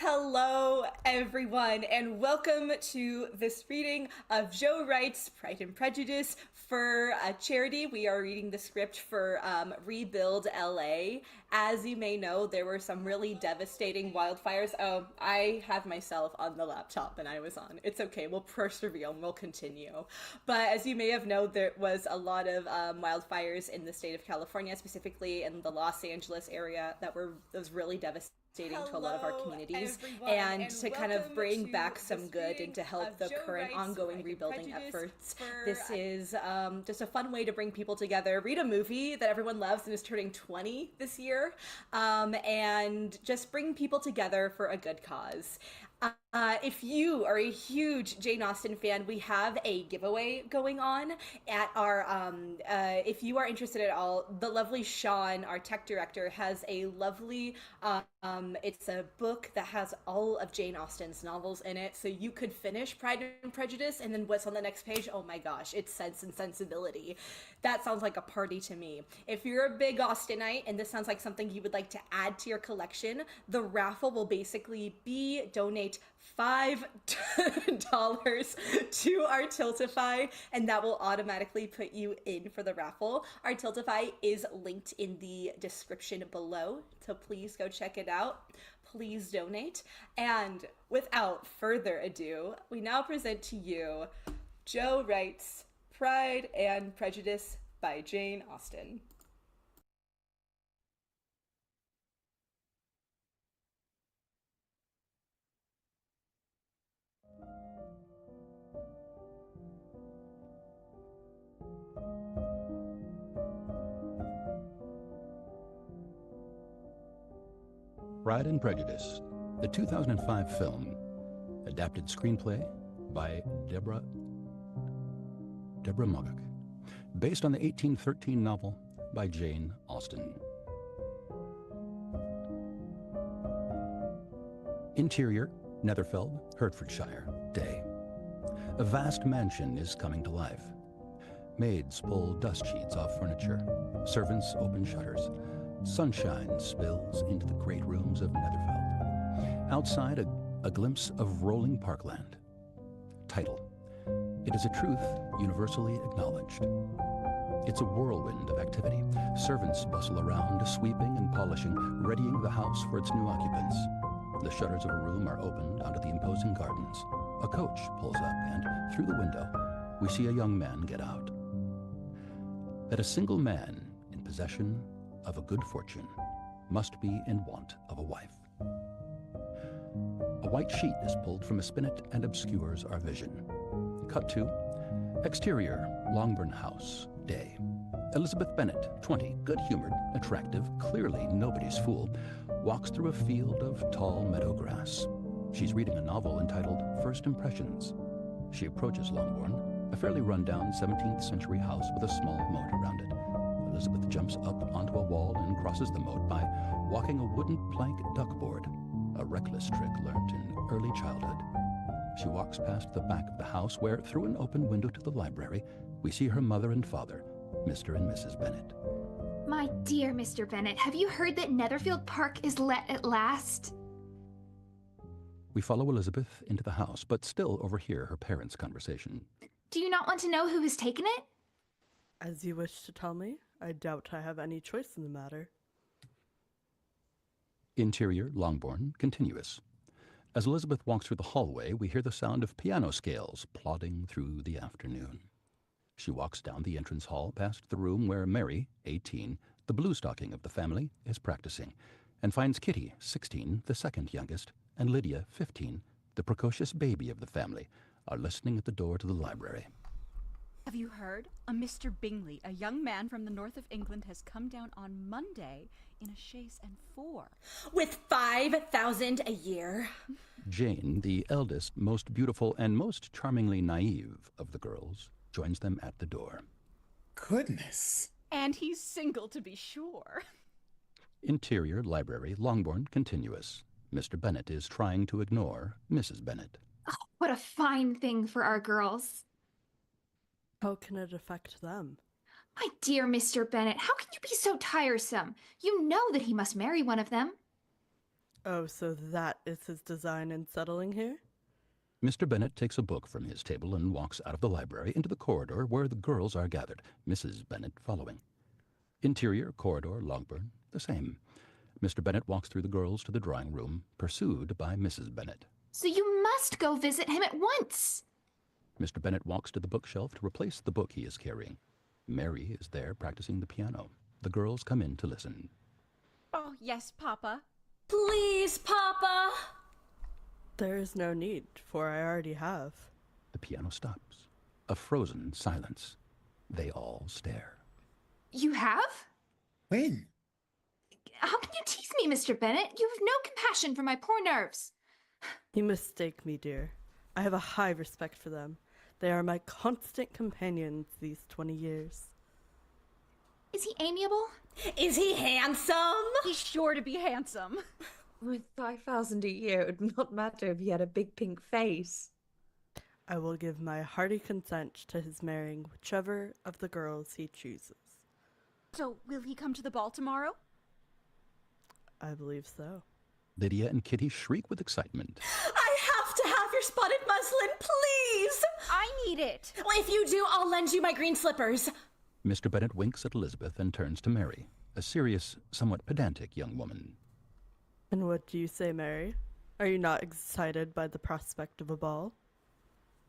Hello, everyone, and welcome to this reading of Joe Wright's Pride and Prejudice. For charity, we are reading the script for Rebuild LA. As you may know, there were some really devastating wildfires. Oh, I have myself on the laptop and I was on. It's okay, we'll persevere and we'll continue. But as you may have known, there was a lot of wildfires in the state of California, specifically in the Los Angeles area, that was really devastating to a lot of our communities, and to kind of bring back some good and to help the current ongoing rebuilding efforts. This is just a fun way to bring people together, read a movie that everyone loves and is turning 20 this year, and just bring people together for a good cause. If you are a huge Jane Austen fan, we have a giveaway going on at our, if you are interested at all, the lovely Sean, our tech director, has a lovely, it's a book that has all of Jane Austen's novels in it. So you could finish Pride and Prejudice, and then what's on the next page? Oh my gosh, it's Sense and Sensibility. That sounds like a party to me. If you're a big Austenite and this sounds like something you would like to add to your collection, the raffle will basically be donate $5 to our Tiltify, and that will automatically put you in for the raffle. Our Tiltify is linked in the description below, so please go check it out. Please donate. And without further ado, we now present to you Joe Wright's Pride and Prejudice by Jane Austen. Pride and Prejudice, the 2005 film, adapted screenplay by Deborah Mogok, based on the 1813 novel by Jane Austen. Interior, Netherfield, Hertfordshire, day. A vast mansion is coming to life. Maids pull dust sheets off furniture. Servants open shutters. Sunshine spills into the great rooms of Netherfield. Outside, a glimpse of rolling parkland. Title: It is a truth universally acknowledged. It's a whirlwind of activity. Servants bustle around, sweeping and polishing, readying the house for its new occupants. The shutters of a room are opened onto the imposing gardens. A coach pulls up, and through the window, we see a young man get out. That a single man in possession of a good fortune must be in want of a wife. A white sheet is pulled from a spinet and obscures our vision. Cut to exterior, Longbourn House, day. Elizabeth Bennett, 20, good-humored, attractive, clearly nobody's fool, walks through a field of tall meadow grass. She's reading a novel entitled First Impressions. She approaches Longbourn, a fairly run-down 17th century house with a small moat around it. Elizabeth jumps up onto a wall and crosses the moat by walking a wooden plank duckboard, a reckless trick learnt in early childhood. She walks past the back of the house where, through an open window to the library, we see her mother and father, Mr. and Mrs. Bennett. My dear Mr. Bennett, have you heard that Netherfield Park is let at last? We follow Elizabeth into the house, but still overhear her parents' conversation. Do you not want to know who has taken it? As you wish to tell me, I doubt I have any choice in the matter. Interior, Longbourn, continuous. As Elizabeth walks through the hallway, we hear the sound of piano scales plodding through the afternoon. She walks down the entrance hall past the room where Mary, 18, the bluestocking of the family, is practicing, and finds Kitty, 16, the second youngest, and Lydia, 15, the precocious baby of the family, are listening at the door to the library. Have you heard? A Mr. Bingley, a young man from the north of England, has come down on Monday in a chaise and four. With 5,000 a year. Jane, the eldest, most beautiful, and most charmingly naive of the girls, joins them at the door. Goodness. And he's single, to be sure. Interior, library, Longbourn, continuous. Mr. Bennett is trying to ignore Mrs. Bennett. Oh, what a fine thing for our girls. How can it affect them? My dear Mr. Bennett, how can you be so tiresome? You know that he must marry one of them. Oh, so that is his design in settling here? Mr. Bennett takes a book from his table and walks out of the library into the corridor where the girls are gathered, Mrs. Bennett following. Interior, corridor, Longbourn, the same. Mr. Bennett walks through the girls to the drawing room, pursued by Mrs. Bennett. So you must go visit him at once. Mr. Bennett walks to the bookshelf to replace the book he is carrying. Mary is there practicing the piano. The girls come in to listen. Oh, yes, Papa. Please, Papa. There is no need, for I already have. The piano stops. A frozen silence. They all stare. You have? When? How can you tease me, Mr. Bennett? You have no compassion for my poor nerves. You mistake me, dear. I have a high respect for them. They are my constant companions these 20 years. Is he amiable? Is he handsome? He's sure to be handsome. With 5,000 a year, it would not matter if he had a big pink face. I will give my hearty consent to his marrying whichever of the girls he chooses. So, will he come to the ball tomorrow? I believe so. Lydia and Kitty shriek with excitement. I have to have your spotted muslin, please. I need it. Well, if you do, I'll lend you my green slippers. Mr. Bennett winks at Elizabeth and turns to Mary, a serious, somewhat pedantic young woman. And what do you say, Mary? Are you not excited by the prospect of a ball?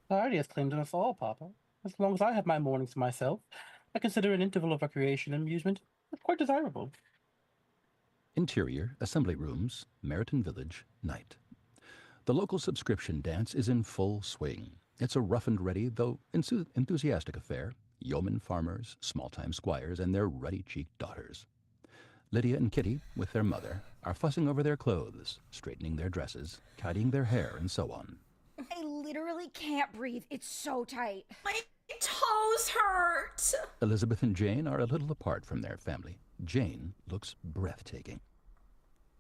Society has claimed us all, Papa. As long as I have my mornings to myself, I consider an interval of recreation and amusement quite desirable. Interior, assembly rooms, Meryton Village, night. The local subscription dance is in full swing. It's a rough and ready, though enthusiastic affair. Yeoman farmers, small-time squires, and their ruddy-cheeked daughters. Lydia and Kitty, with their mother, are fussing over their clothes, straightening their dresses, tidying their hair, and so on. I literally can't breathe. It's so tight. My toes hurt. Elizabeth and Jane are a little apart from their family. Jane looks breathtaking.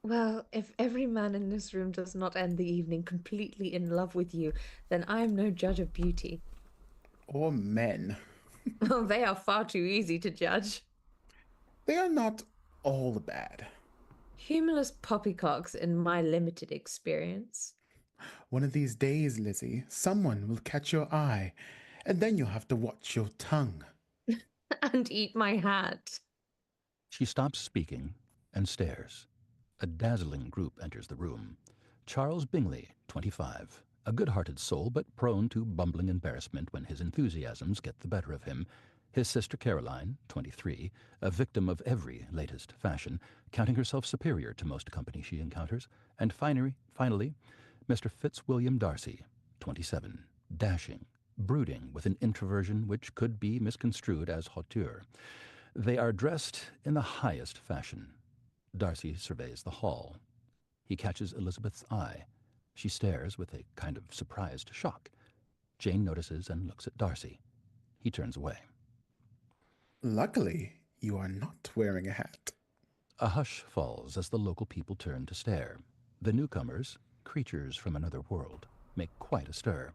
Well, if every man in this room does not end the evening completely in love with you, then I am no judge of beauty. Or men. Well, they are far too easy to judge. They are not all bad. Humorless poppycocks in my limited experience. One of these days, Lizzie, someone will catch your eye, and then you'll have to watch your tongue. And eat my hat. She stops speaking and stares. A dazzling group enters the room. Charles Bingley, 25, a good-hearted soul but prone to bumbling embarrassment when his enthusiasms get the better of him. His sister Caroline, 23, a victim of every latest fashion, counting herself superior to most company she encounters. And finally, Mr. Fitzwilliam Darcy, 27, dashing, brooding with an introversion which could be misconstrued as hauteur. They are dressed in the highest fashion. Darcy surveys the hall. He catches Elizabeth's eye. She stares with a kind of surprised shock. Jane notices and looks at Darcy. He turns away. Luckily, you are not wearing a hat. A hush falls as the local people turn to stare. The newcomers, creatures from another world, make quite a stir.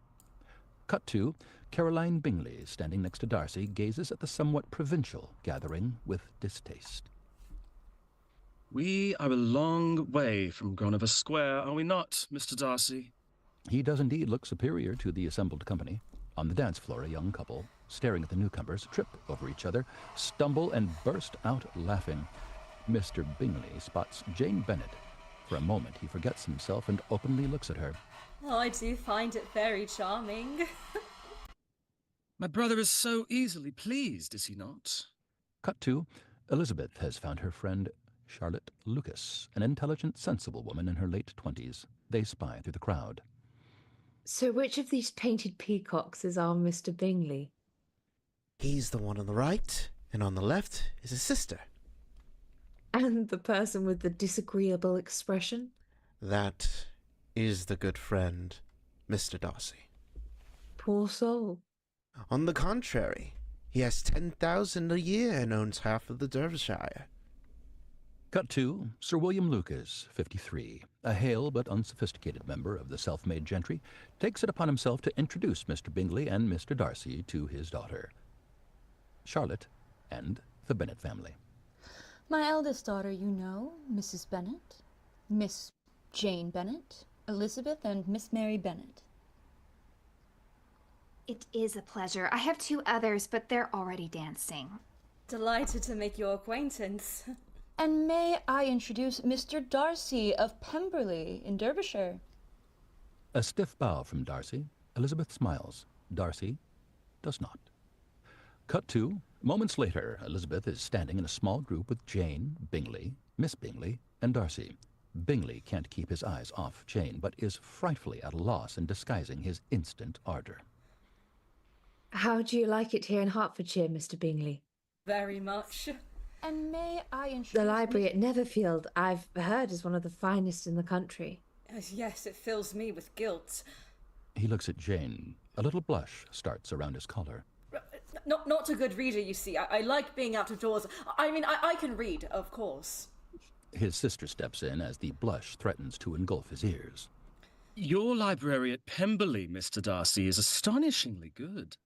Cut to, Caroline Bingley, standing next to Darcy, gazes at the somewhat provincial gathering with distaste. We are a long way from Grosvenor Square, are we not, Mr. Darcy? He does indeed look superior to the assembled company. On the dance floor, a young couple, staring at the newcomers, trip over each other, stumble, and burst out laughing. Mr. Bingley spots Jane Bennett. For a moment, he forgets himself and openly looks at her. Oh, I do find it very charming. My brother is so easily pleased, is he not? Cut to, Elizabeth has found her friend Charlotte Lucas, an intelligent, sensible woman in her late 20s. They spy through the crowd. So which of these painted peacocks is our Mr. Bingley? He's the one on the right, and on the left is his sister. And the person with the disagreeable expression? That is the good friend, Mr. Darcy. Poor soul. On the contrary, he has 10,000 a year and owns half of the Derbyshire. Cut to Sir William Lucas, 53, a hale but unsophisticated member of the self-made gentry, takes it upon himself to introduce Mr. Bingley and Mr. Darcy to his daughter, Charlotte, and the Bennett family. My eldest daughter, you know, Mrs. Bennett. Miss Jane Bennett, Elizabeth, and Miss Mary Bennett. It is a pleasure. I have two others, but they're already dancing. Delighted to make your acquaintance. And may I introduce Mr. Darcy of Pemberley in Derbyshire. A stiff bow from Darcy. Elizabeth smiles. Darcy does not. Cut to, moments later, Elizabeth is standing in a small group with Jane, Bingley, Miss Bingley, and Darcy. Bingley can't keep his eyes off Jane, but is frightfully at a loss in disguising his instant ardor. How do you like it here in Hertfordshire, Mr. Bingley? Very much. And may I introduce... The library at Netherfield, I've heard, is one of the finest in the country. Yes, it fills me with guilt. He looks at Jane. A little blush starts around his collar. Not a good reader, you see. I like being out of doors. I mean, I can read, of course. His sister steps in as the blush threatens to engulf his ears. Your library at Pemberley, Mr. Darcy, is astonishingly good.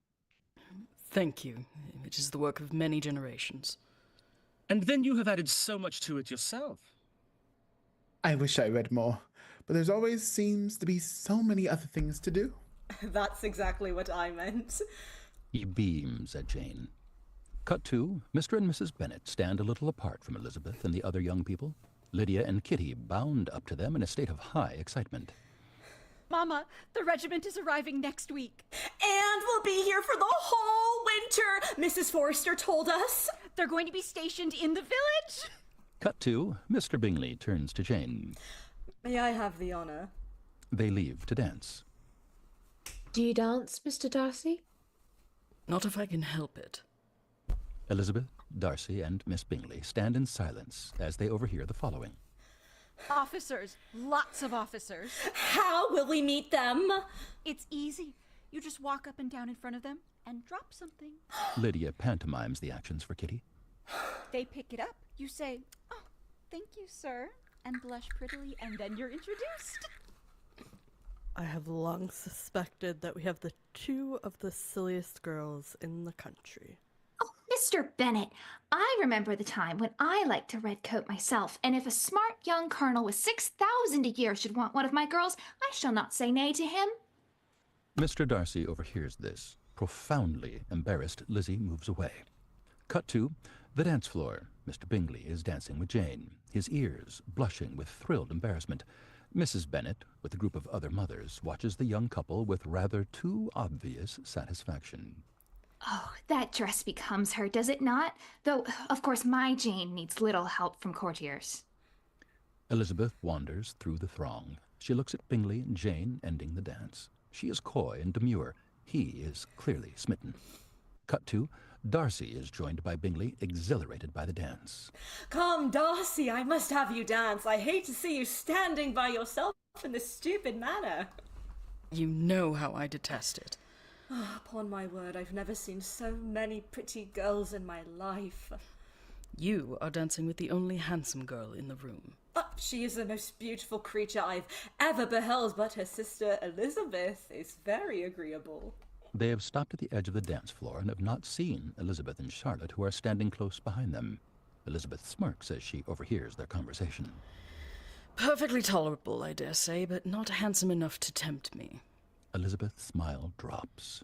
Thank you. It is the work of many generations. And then you have added so much to it yourself. I wish I read more, but there's always seems to be so many other things to do. That's exactly what I meant. He beams at Jane. Cut to, Mr. and Mrs. Bennett stand a little apart from Elizabeth and the other young people. Lydia and Kitty bound up to them in a state of high excitement. Mama, the regiment is arriving next week. And we'll be here for the whole winter, Mrs. Forrester told us. They're going to be stationed in the village. Cut to, Mr. Bingley turns to Jane. May I have the honor? They leave to dance. Do you dance, Mr. Darcy? Not if I can help it. Elizabeth, Darcy, and Miss Bingley stand in silence as they overhear the following. Officers. Lots of officers. How will we meet them? It's easy. You just walk up and down in front of them and drop something. Lydia pantomimes the actions for Kitty. They pick it up. You say, "Oh, thank you, sir," and blush prettily, and then you're introduced. I have long suspected that we have the two of the silliest girls in the country. Oh, Mr. Bennett, I remember the time when I liked to redcoat myself, and if a smart young colonel with 6,000 a year should want one of my girls, I shall not say nay to him. Mr. Darcy overhears this. Profoundly embarrassed, Lizzie moves away. Cut to the dance floor. Mr. Bingley is dancing with Jane, his ears blushing with thrilled embarrassment. Mrs. Bennett, with a group of other mothers, watches the young couple with rather too obvious satisfaction. Oh, that dress becomes her, does it not? Though, of course, my Jane needs little help from courtiers. Elizabeth wanders through the throng. She looks at Bingley and Jane ending the dance. She is coy and demure. He is clearly smitten. Cut to, Darcy is joined by Bingley, exhilarated by the dance. Come, Darcy, I must have you dance. I hate to see you standing by yourself in this stupid manner. You know how I detest it. Oh, upon my word, I've never seen so many pretty girls in my life. You are dancing with the only handsome girl in the room. She is the most beautiful creature I've ever beheld, but her sister Elizabeth is very agreeable. They have stopped at the edge of the dance floor and have not seen Elizabeth and Charlotte, who are standing close behind them. Elizabeth smirks as she overhears their conversation. Perfectly tolerable, I dare say, but not handsome enough to tempt me. Elizabeth's smile drops.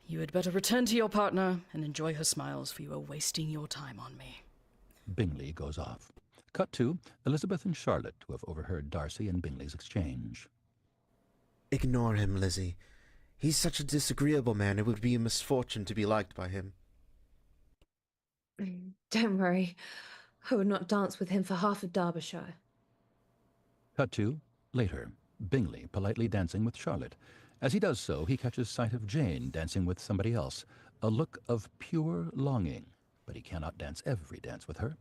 You had better return to your partner and enjoy her smiles, for you are wasting your time on me. Bingley goes off. Cut to Elizabeth and Charlotte, who have overheard Darcy and Bingley's exchange. Ignore him, Lizzie. He's such a disagreeable man, it would be a misfortune to be liked by him. Don't worry. I would not dance with him for half of Derbyshire. Cut to later. Bingley politely dancing with Charlotte. As he does so, he catches sight of Jane dancing with somebody else, a look of pure longing. But he cannot dance every dance with her.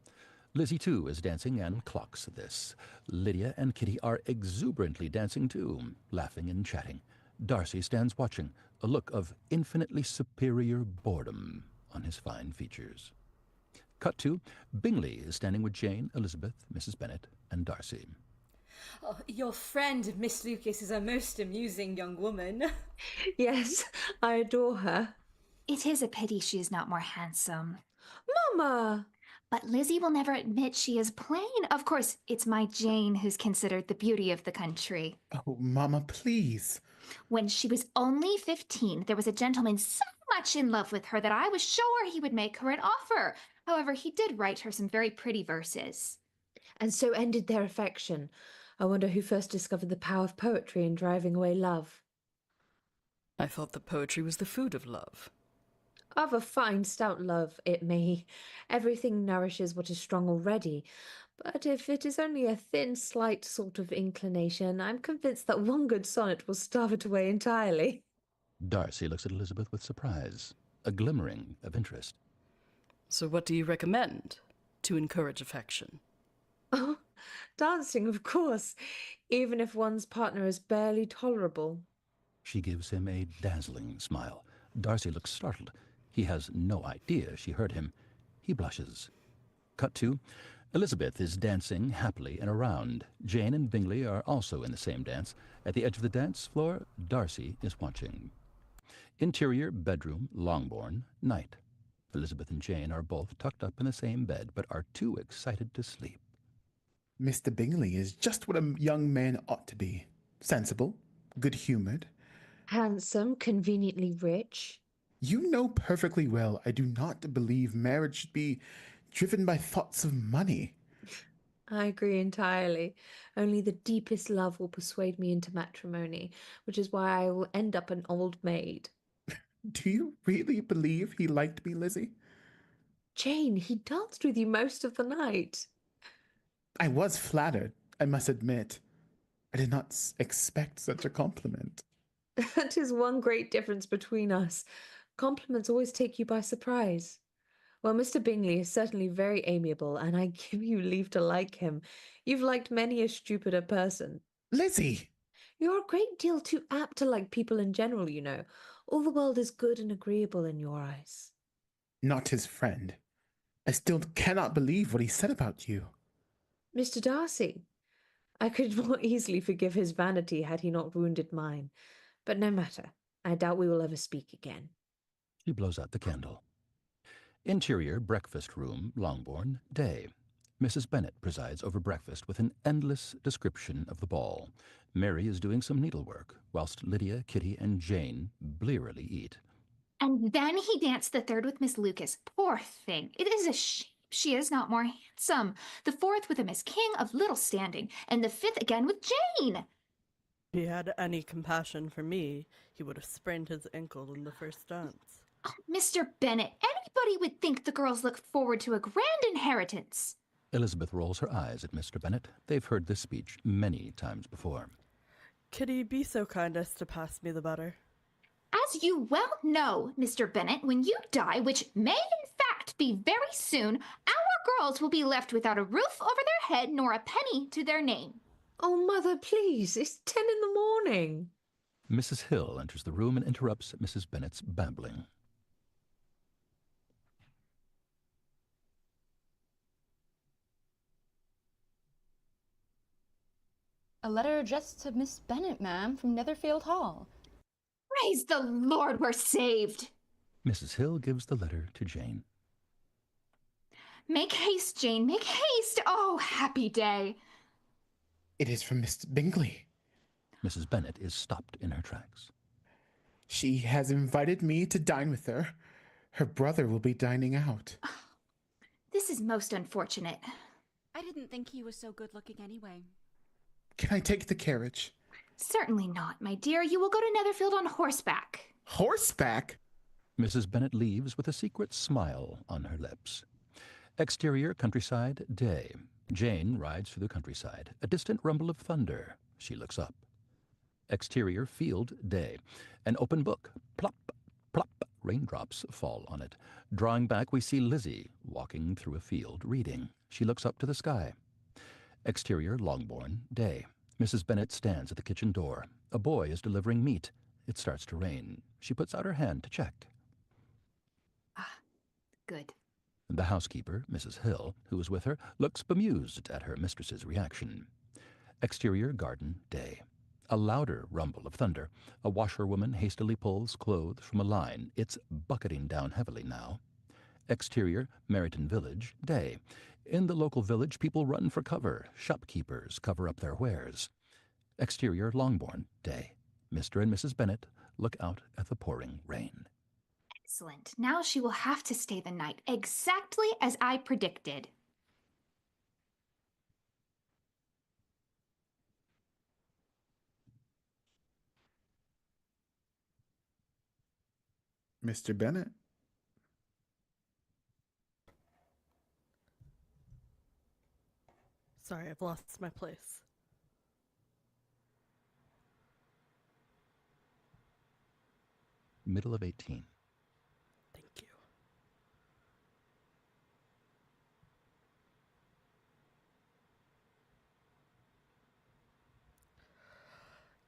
Lizzie, too, is dancing and clocks this. Lydia and Kitty are exuberantly dancing, too, laughing and chatting. Darcy stands watching, a look of infinitely superior boredom on his fine features. Cut to Bingley is standing with Jane, Elizabeth, Mrs. Bennett, and Darcy. Oh, your friend, Miss Lucas, is a most amusing young woman. Yes, I adore her. It is a pity she is not more handsome. Mama! But Lizzie will never admit she is plain. Of course, it's my Jane who's considered the beauty of the country. Oh, Mama, please. When she was only 15, there was a gentleman so much in love with her that I was sure he would make her an offer. However, he did write her some very pretty verses. And so ended their affection. I wonder who first discovered the power of poetry in driving away love. I thought that poetry was the food of love. Of a fine, stout love, it may. Everything nourishes what is strong already. But if it is only a thin, slight sort of inclination, I'm convinced that one good sonnet will starve it away entirely. Darcy looks at Elizabeth with surprise, a glimmering of interest. So what do you recommend to encourage affection? Oh, dancing, of course, even if one's partner is barely tolerable. She gives him a dazzling smile. Darcy looks startled. He has no idea she heard him. He blushes. Cut to, Elizabeth is dancing happily in a round. Jane and Bingley are also in the same dance. At the edge of the dance floor, Darcy is watching. Interior bedroom, Longbourn, night. Elizabeth and Jane are both tucked up in the same bed, but are too excited to sleep. Mr. Bingley is just what a young man ought to be. Sensible, good-humored. Handsome, conveniently rich. You know perfectly well I do not believe marriage should be driven by thoughts of money. I agree entirely. Only the deepest love will persuade me into matrimony, which is why I will end up an old maid. Do you really believe he liked me, Lizzie? Jane, he danced with you most of the night. I was flattered, I must admit. I did not expect such a compliment. That is one great difference between us. Compliments always take you by surprise. Well, Mr. Bingley is certainly very amiable, and I give you leave to like him. You've liked many a stupider person. Lizzie! You're a great deal too apt to like people in general, you know. All the world is good and agreeable in your eyes. Not his friend. I still cannot believe what he said about you. Mr. Darcy. I could more easily forgive his vanity had he not wounded mine. But no matter. I doubt we will ever speak again. She blows out the candle. Interior breakfast room, Longbourn, day. Mrs. Bennett presides over breakfast with an endless description of the ball. Mary is doing some needlework, whilst Lydia, Kitty, and Jane blearily eat. And then he danced the third with Miss Lucas. Poor thing. It is a shame she is not more handsome. The fourth with a Miss King of little standing, and the fifth again with Jane. If he had any compassion for me, he would have sprained his ankle in the first dance. Oh, Mr. Bennett, anybody would think the girls look forward to a grand inheritance. Elizabeth rolls her eyes at Mr. Bennett. They've heard this speech many times before. Kitty, be so kind as to pass me the butter. As you well know, Mr. Bennett, when you die, which may in fact be very soon, our girls will be left without a roof over their head nor a penny to their name. Oh, Mother, please. It's 10 in the morning. Mrs. Hill enters the room and interrupts Mrs. Bennett's babbling. A letter addressed to Miss Bennett, ma'am, from Netherfield Hall. Praise the Lord, we're saved. Mrs. Hill gives the letter to Jane. Make haste, Jane, make haste. Oh, happy day. It is from Mr. Bingley. Mrs. Bennett is stopped in her tracks. She has invited me to dine with her. Her brother will be dining out. This is most unfortunate. I didn't think he was so good looking anyway. Can I take the carriage? Certainly not, my dear. You will go to Netherfield on horseback. Horseback? Mrs. Bennett leaves with a secret smile on her lips. Exterior countryside, day. Jane rides through the countryside. A distant rumble of thunder. She looks up. Exterior field, day. An open book. Plop, plop. Raindrops fall on it. Drawing back, we see Lizzie walking through a field, reading. She looks up to the sky. Exterior, Longbourn, day. Mrs. Bennett stands at the kitchen door. A boy is delivering meat. It starts to rain. She puts out her hand to check. Ah, good. The housekeeper, Mrs. Hill, who is with her, looks bemused at her mistress's reaction. Exterior garden, day. A louder rumble of thunder. A washerwoman hastily pulls clothes from a line. It's bucketing down heavily now. Exterior, Meryton Village, day. In the local village, people run for cover. Shopkeepers cover up their wares. Exterior, Longbourn, day. Mr. and Mrs. Bennett look out at the pouring rain. Excellent. Now she will have to stay the night, exactly as I predicted. Mr. Bennett? Sorry, I've lost my place. Middle of 18. Thank you.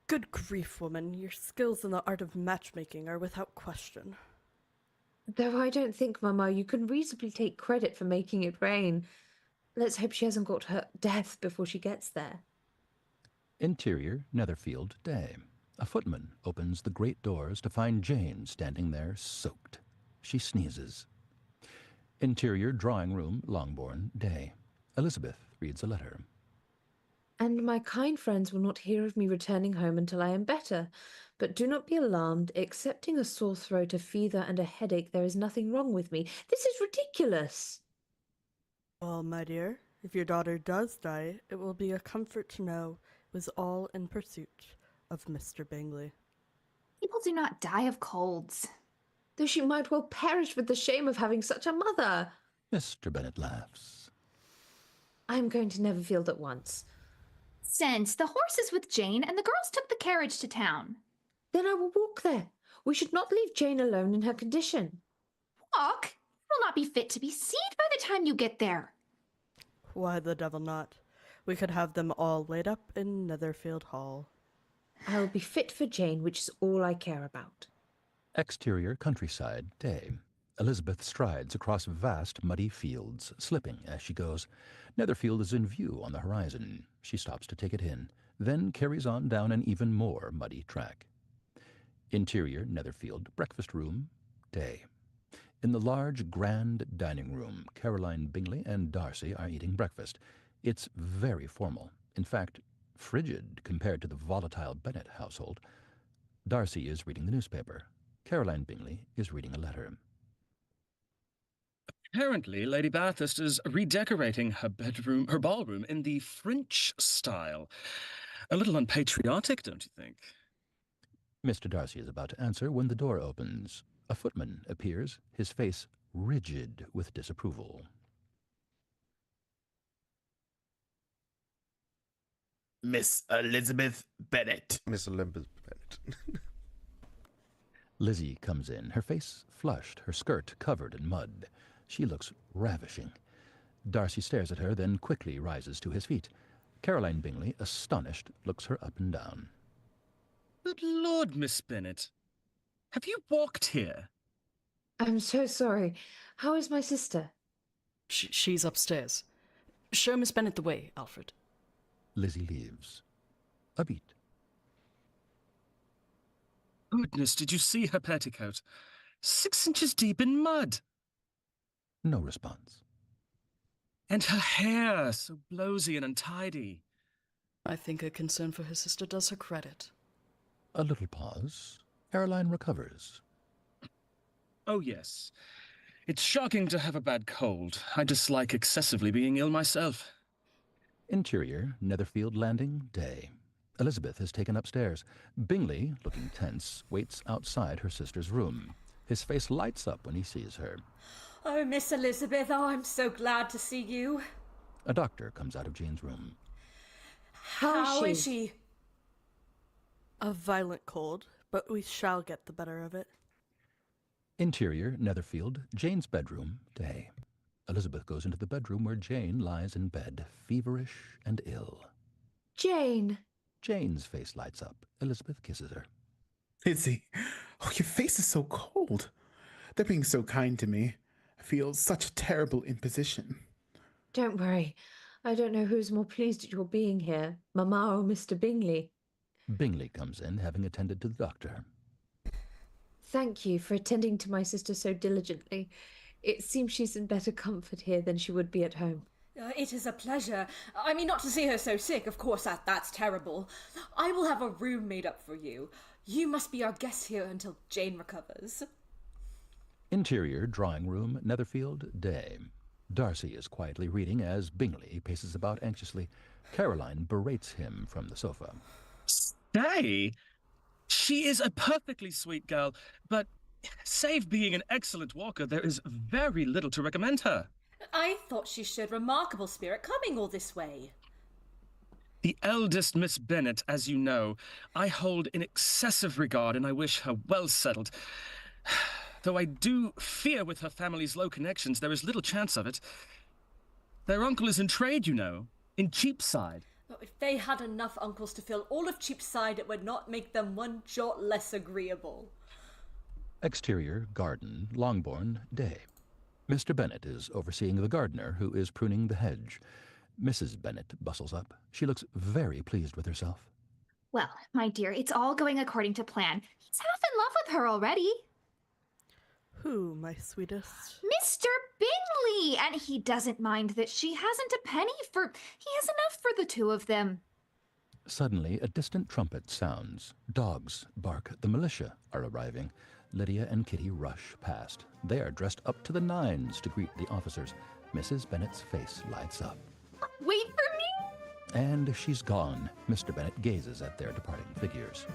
Good grief, woman. Your skills in the art of matchmaking are without question. Though I don't think, Mamma, you can reasonably take credit for making it rain. Let's hope she hasn't got her death before she gets there. Interior, Netherfield, day. A footman opens the great doors to find Jane standing there soaked. She sneezes. Interior, drawing room, Longbourn, day. Elizabeth reads a letter. And my kind friends will not hear of me returning home until I am better. But do not be alarmed. Excepting a sore throat, a fever, and a headache, there is nothing wrong with me. This is ridiculous. Well, my dear, if your daughter does die, it will be a comfort to know it was all in pursuit of Mr. Bingley. People do not die of colds. Though she might well perish with the shame of having such a mother. Mr. Bennett laughs. I am going to Netherfield at once. Since the horse is with Jane and the girls took the carriage to town. Then I will walk there. We should not leave Jane alone in her condition. Walk? You will not be fit to be seen by the time you get there. Why the devil not? We could have them all laid up in Netherfield Hall. I will be fit for Jane, which is all I care about. Exterior, countryside, day. Elizabeth strides across vast, muddy fields, slipping as she goes. Netherfield is in view on the horizon. She stops to take it in, then carries on down an even more muddy track. Interior, Netherfield, breakfast room, day. In the large, grand dining room, Caroline Bingley and Darcy are eating breakfast. It's very formal. In fact, frigid compared to the volatile Bennett household. Darcy is reading the newspaper. Caroline Bingley is reading a letter. Apparently, Lady Bathurst is redecorating her ballroom in the French style. A little unpatriotic, don't you think? Mr. Darcy is about to answer when the door opens. A footman appears, his face rigid with disapproval. Miss Elizabeth Bennett. Miss Elizabeth Bennett. Lizzie comes in, her face flushed, her skirt covered in mud. She looks ravishing. Darcy stares at her, then quickly rises to his feet. Caroline Bingley, astonished, looks her up and down. Good Lord, Miss Bennett. Have you walked here? I'm so sorry. How is my sister? She's upstairs. Show Miss Bennett the way, Alfred. Lizzie leaves. A beat. Goodness, did you see her petticoat? 6 inches deep in mud. No response. And her hair, so blowsy and untidy. I think her concern for her sister does her credit. A little pause. Caroline recovers. Oh, yes. It's shocking to have a bad cold. I dislike excessively being ill myself. Interior, Netherfield Landing, day. Elizabeth is taken upstairs. Bingley, looking tense, waits outside her sister's room. His face lights up when he sees her. Oh, Miss Elizabeth, oh, I'm so glad to see you. A doctor comes out of Jane's room. How is she? A violent cold, but we shall get the better of it. Interior, Netherfield, Jane's bedroom, day. Elizabeth goes into the bedroom where Jane lies in bed, feverish and ill. Jane! Jane's face lights up. Elizabeth kisses her. Lizzie, oh, your face is so cold. They're being so kind to me. I feel such a terrible imposition. Don't worry. I don't know who's more pleased at your being here, Mamma or Mr. Bingley. Bingley comes in, having attended to the doctor. Thank you for attending to my sister so diligently. It seems she's in better comfort here than she would be at home. It is a pleasure. I mean, not to see her so sick, of course, that's terrible. I will have a room made up for you. You must be our guest here until Jane recovers. Interior drawing room, Netherfield, day. Darcy is quietly reading as Bingley paces about anxiously. Caroline berates him from the sofa. Stay? She is a perfectly sweet girl, but save being an excellent walker, there is very little to recommend her. I thought she showed remarkable spirit coming all this way. The eldest Miss Bennet, as you know, I hold in excessive regard, and I wish her well settled. Though I do fear with her family's low connections, there is little chance of it. Their uncle is in trade, you know, in Cheapside. But if they had enough uncles to fill all of Cheapside, it would not make them one jot less agreeable. Exterior, garden, Longbourn, day. Mr. Bennet is overseeing the gardener, who is pruning the hedge. Mrs. Bennet bustles up. She looks very pleased with herself. Well, my dear, it's all going according to plan. He's half in love with her already. Who, my sweetest? Mr. Bingley! And he doesn't mind that she hasn't a penny for... He has enough for the two of them. Suddenly, a distant trumpet sounds. Dogs bark. The militia are arriving. Lydia and Kitty rush past. They are dressed up to the nines to greet the officers. Mrs. Bennet's face lights up. Wait for me! And she's gone. Mr. Bennet gazes at their departing figures.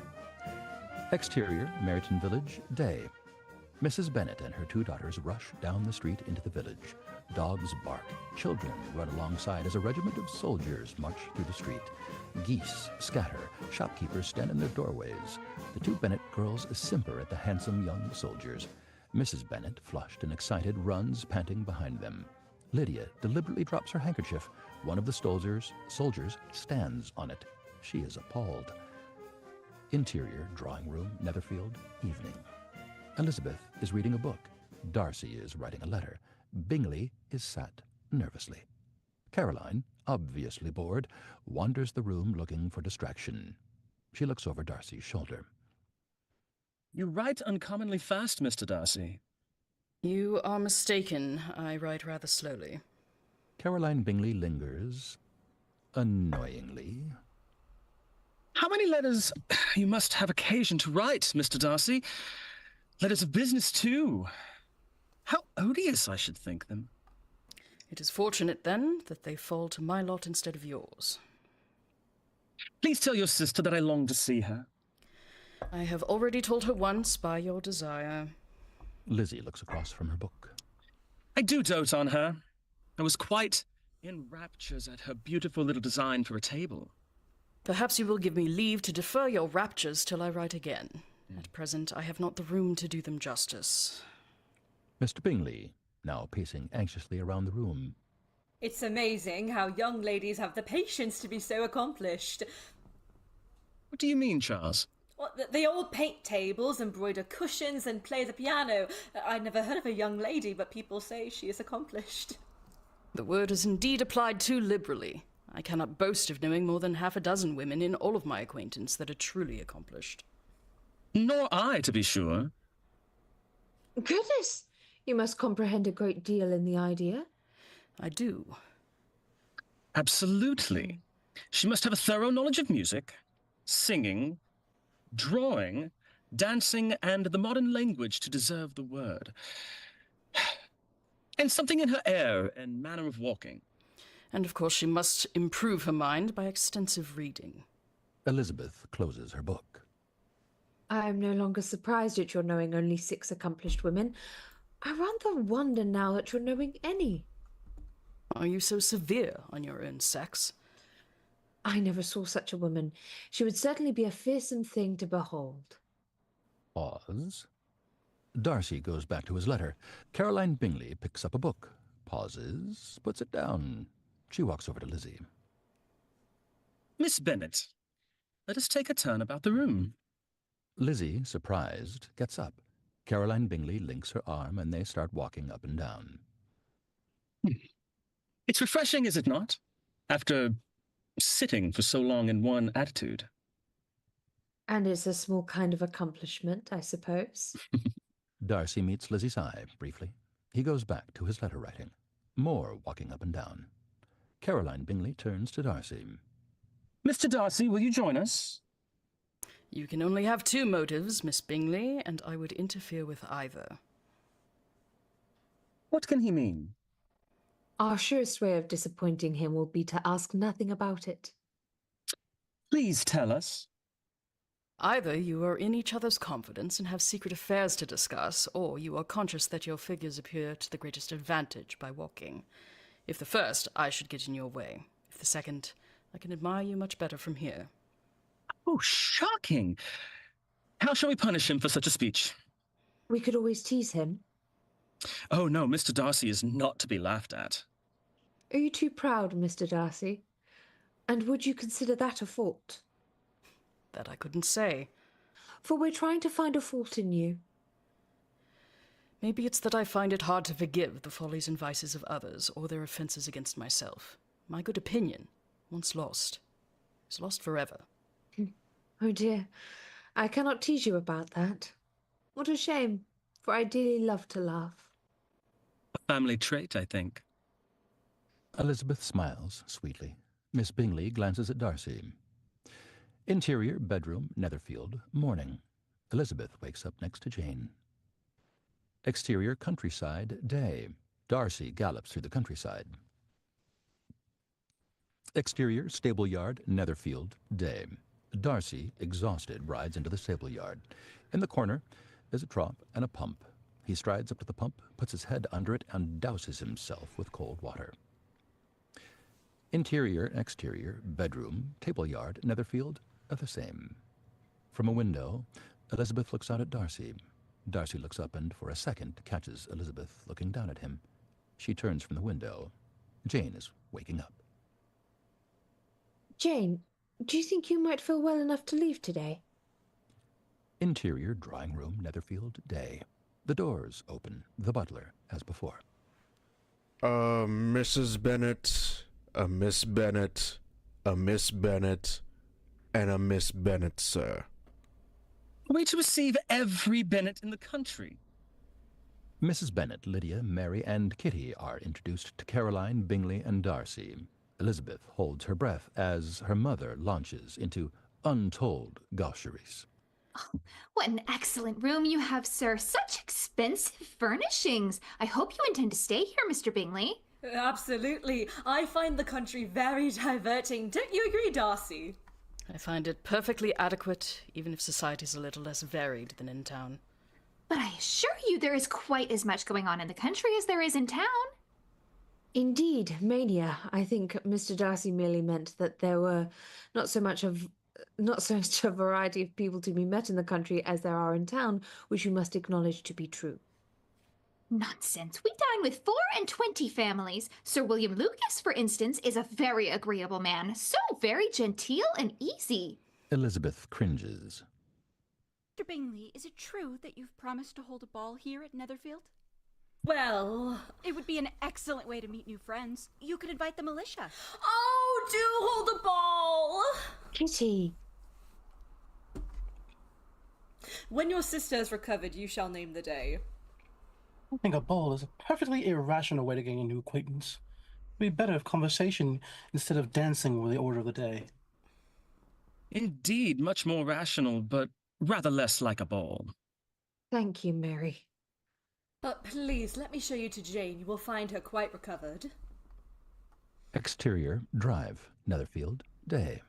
Exterior, Meryton Village, day. Mrs. Bennet and her two daughters rush down the street into the village. Dogs bark. Children run alongside as a regiment of soldiers march through the street. Geese scatter. Shopkeepers stand in their doorways. The two Bennet girls simper at the handsome young soldiers. Mrs. Bennet, flushed and excited, runs panting behind them. Lydia deliberately drops her handkerchief. One of the soldiers stands on it. She is appalled. Interior, drawing room, Netherfield, evening. Elizabeth is reading a book. Darcy is writing a letter. Bingley is sat nervously. Caroline, obviously bored, wanders the room looking for distraction. She looks over Darcy's shoulder. You write uncommonly fast, Mr. Darcy. You are mistaken. I write rather slowly. Caroline Bingley lingers, annoyingly. How many letters you must have occasion to write, Mr. Darcy? Letters of business, too. How odious I should think them. It is fortunate, then, that they fall to my lot instead of yours. Please tell your sister that I long to see her. I have already told her once by your desire. Lizzie looks across from her book. I do dote on her. I was quite in raptures at her beautiful little design for a table. Perhaps you will give me leave to defer your raptures till I write again. At present, I have not the room to do them justice. Mr. Bingley, now pacing anxiously around the room. It's amazing how young ladies have the patience to be so accomplished. What do you mean, Charles? Well, they all paint tables, embroider cushions, and play the piano. I never heard of a young lady, but people say she is accomplished. The word is indeed applied too liberally. I cannot boast of knowing more than half a dozen women in all of my acquaintance that are truly accomplished. Nor I, to be sure. Goodness! You must comprehend a great deal in the idea. I do. Absolutely. She must have a thorough knowledge of music, singing, drawing, dancing, and the modern language to deserve the word. And something in her air and manner of walking. And of course she must improve her mind by extensive reading. Elizabeth closes her book. I am no longer surprised at your knowing only 6 accomplished women. I rather wonder now at your knowing any. Are you so severe on your own sex? I never saw such a woman. She would certainly be a fearsome thing to behold. Pause. Darcy goes back to his letter. Caroline Bingley picks up a book, pauses, puts it down. She walks over to Lizzie. Miss Bennet, let us take a turn about the room. Lizzie, surprised, gets up. Caroline Bingley links her arm and they start walking up and down. It's refreshing, is it not? After sitting for so long in one attitude. And it's a small kind of accomplishment, I suppose. Darcy meets Lizzie's eye briefly. He goes back to his letter writing. More walking up and down. Caroline Bingley turns to Darcy. Mr. Darcy, will you join us? You can only have two motives, Miss Bingley, and I would interfere with either. What can he mean? Our surest way of disappointing him will be to ask nothing about it. Please tell us. Either you are in each other's confidence and have secret affairs to discuss, or you are conscious that your figures appear to the greatest advantage by walking. If the first, I should get in your way. If the second, I can admire you much better from here. Oh, shocking! How shall we punish him for such a speech? We could always tease him. Oh, no, Mr. Darcy is not to be laughed at. Are you too proud, Mr. Darcy? And would you consider that a fault? That I couldn't say. For we're trying to find a fault in you. Maybe it's that I find it hard to forgive the follies and vices of others, or their offences against myself. My good opinion, once lost, is lost forever. Oh dear, I cannot tease you about that. What a shame, for I dearly love to laugh. A family trait, I think. Elizabeth smiles sweetly. Miss Bingley glances at Darcy. Interior bedroom, Netherfield, morning. Elizabeth wakes up next to Jane. Exterior countryside, day. Darcy gallops through the countryside. Exterior stable yard, Netherfield, day. Darcy, exhausted, rides into the stable yard. In the corner is a trough and a pump. He strides up to the pump, puts his head under it, and douses himself with cold water. Interior and exterior, bedroom, table yard, Netherfield, are the same. From a window, Elizabeth looks out at Darcy. Darcy looks up and, for a second, catches Elizabeth looking down at him. She turns from the window. Jane is waking up. Jane, do you think you might feel well enough to leave today? Interior drawing room, Netherfield, day. The doors open. The butler, as before. Mrs. Bennett, a Miss Bennett, a Miss Bennett, and a Miss Bennett, sir. Are we to receive every Bennett in the country? Mrs. Bennett, Lydia, Mary, and Kitty are introduced to Caroline, Bingley, and Darcy. Elizabeth holds her breath as her mother launches into untold gaucheries. Oh, what an excellent room you have, sir. Such expensive furnishings. I hope you intend to stay here, Mr. Bingley. Absolutely. I find the country very diverting. Don't you agree, Darcy? I find it perfectly adequate, even if society's a little less varied than in town. But I assure you there is quite as much going on in the country as there is in town. Indeed, mania. I think Mr. Darcy merely meant that there were not so much a variety of people to be met in the country as there are in town, which you must acknowledge to be true. Nonsense. We dine with 24 families. Sir William Lucas, for instance, is a very agreeable man. So very genteel and easy. Elizabeth cringes. Mr. Bingley, is it true that you've promised to hold a ball here at Netherfield? Well, it would be an excellent way to meet new friends. You could invite the militia. Oh, do hold a ball! Kitty. When your sister has recovered, you shall name the day. I think a ball is a perfectly irrational way to gain a new acquaintance. It would be better if conversation instead of dancing were the order of the day. Indeed, much more rational, but rather less like a ball. Thank you, Mary. Please, let me show you to Jane. You will find her quite recovered. Exterior, drive, Netherfield, day.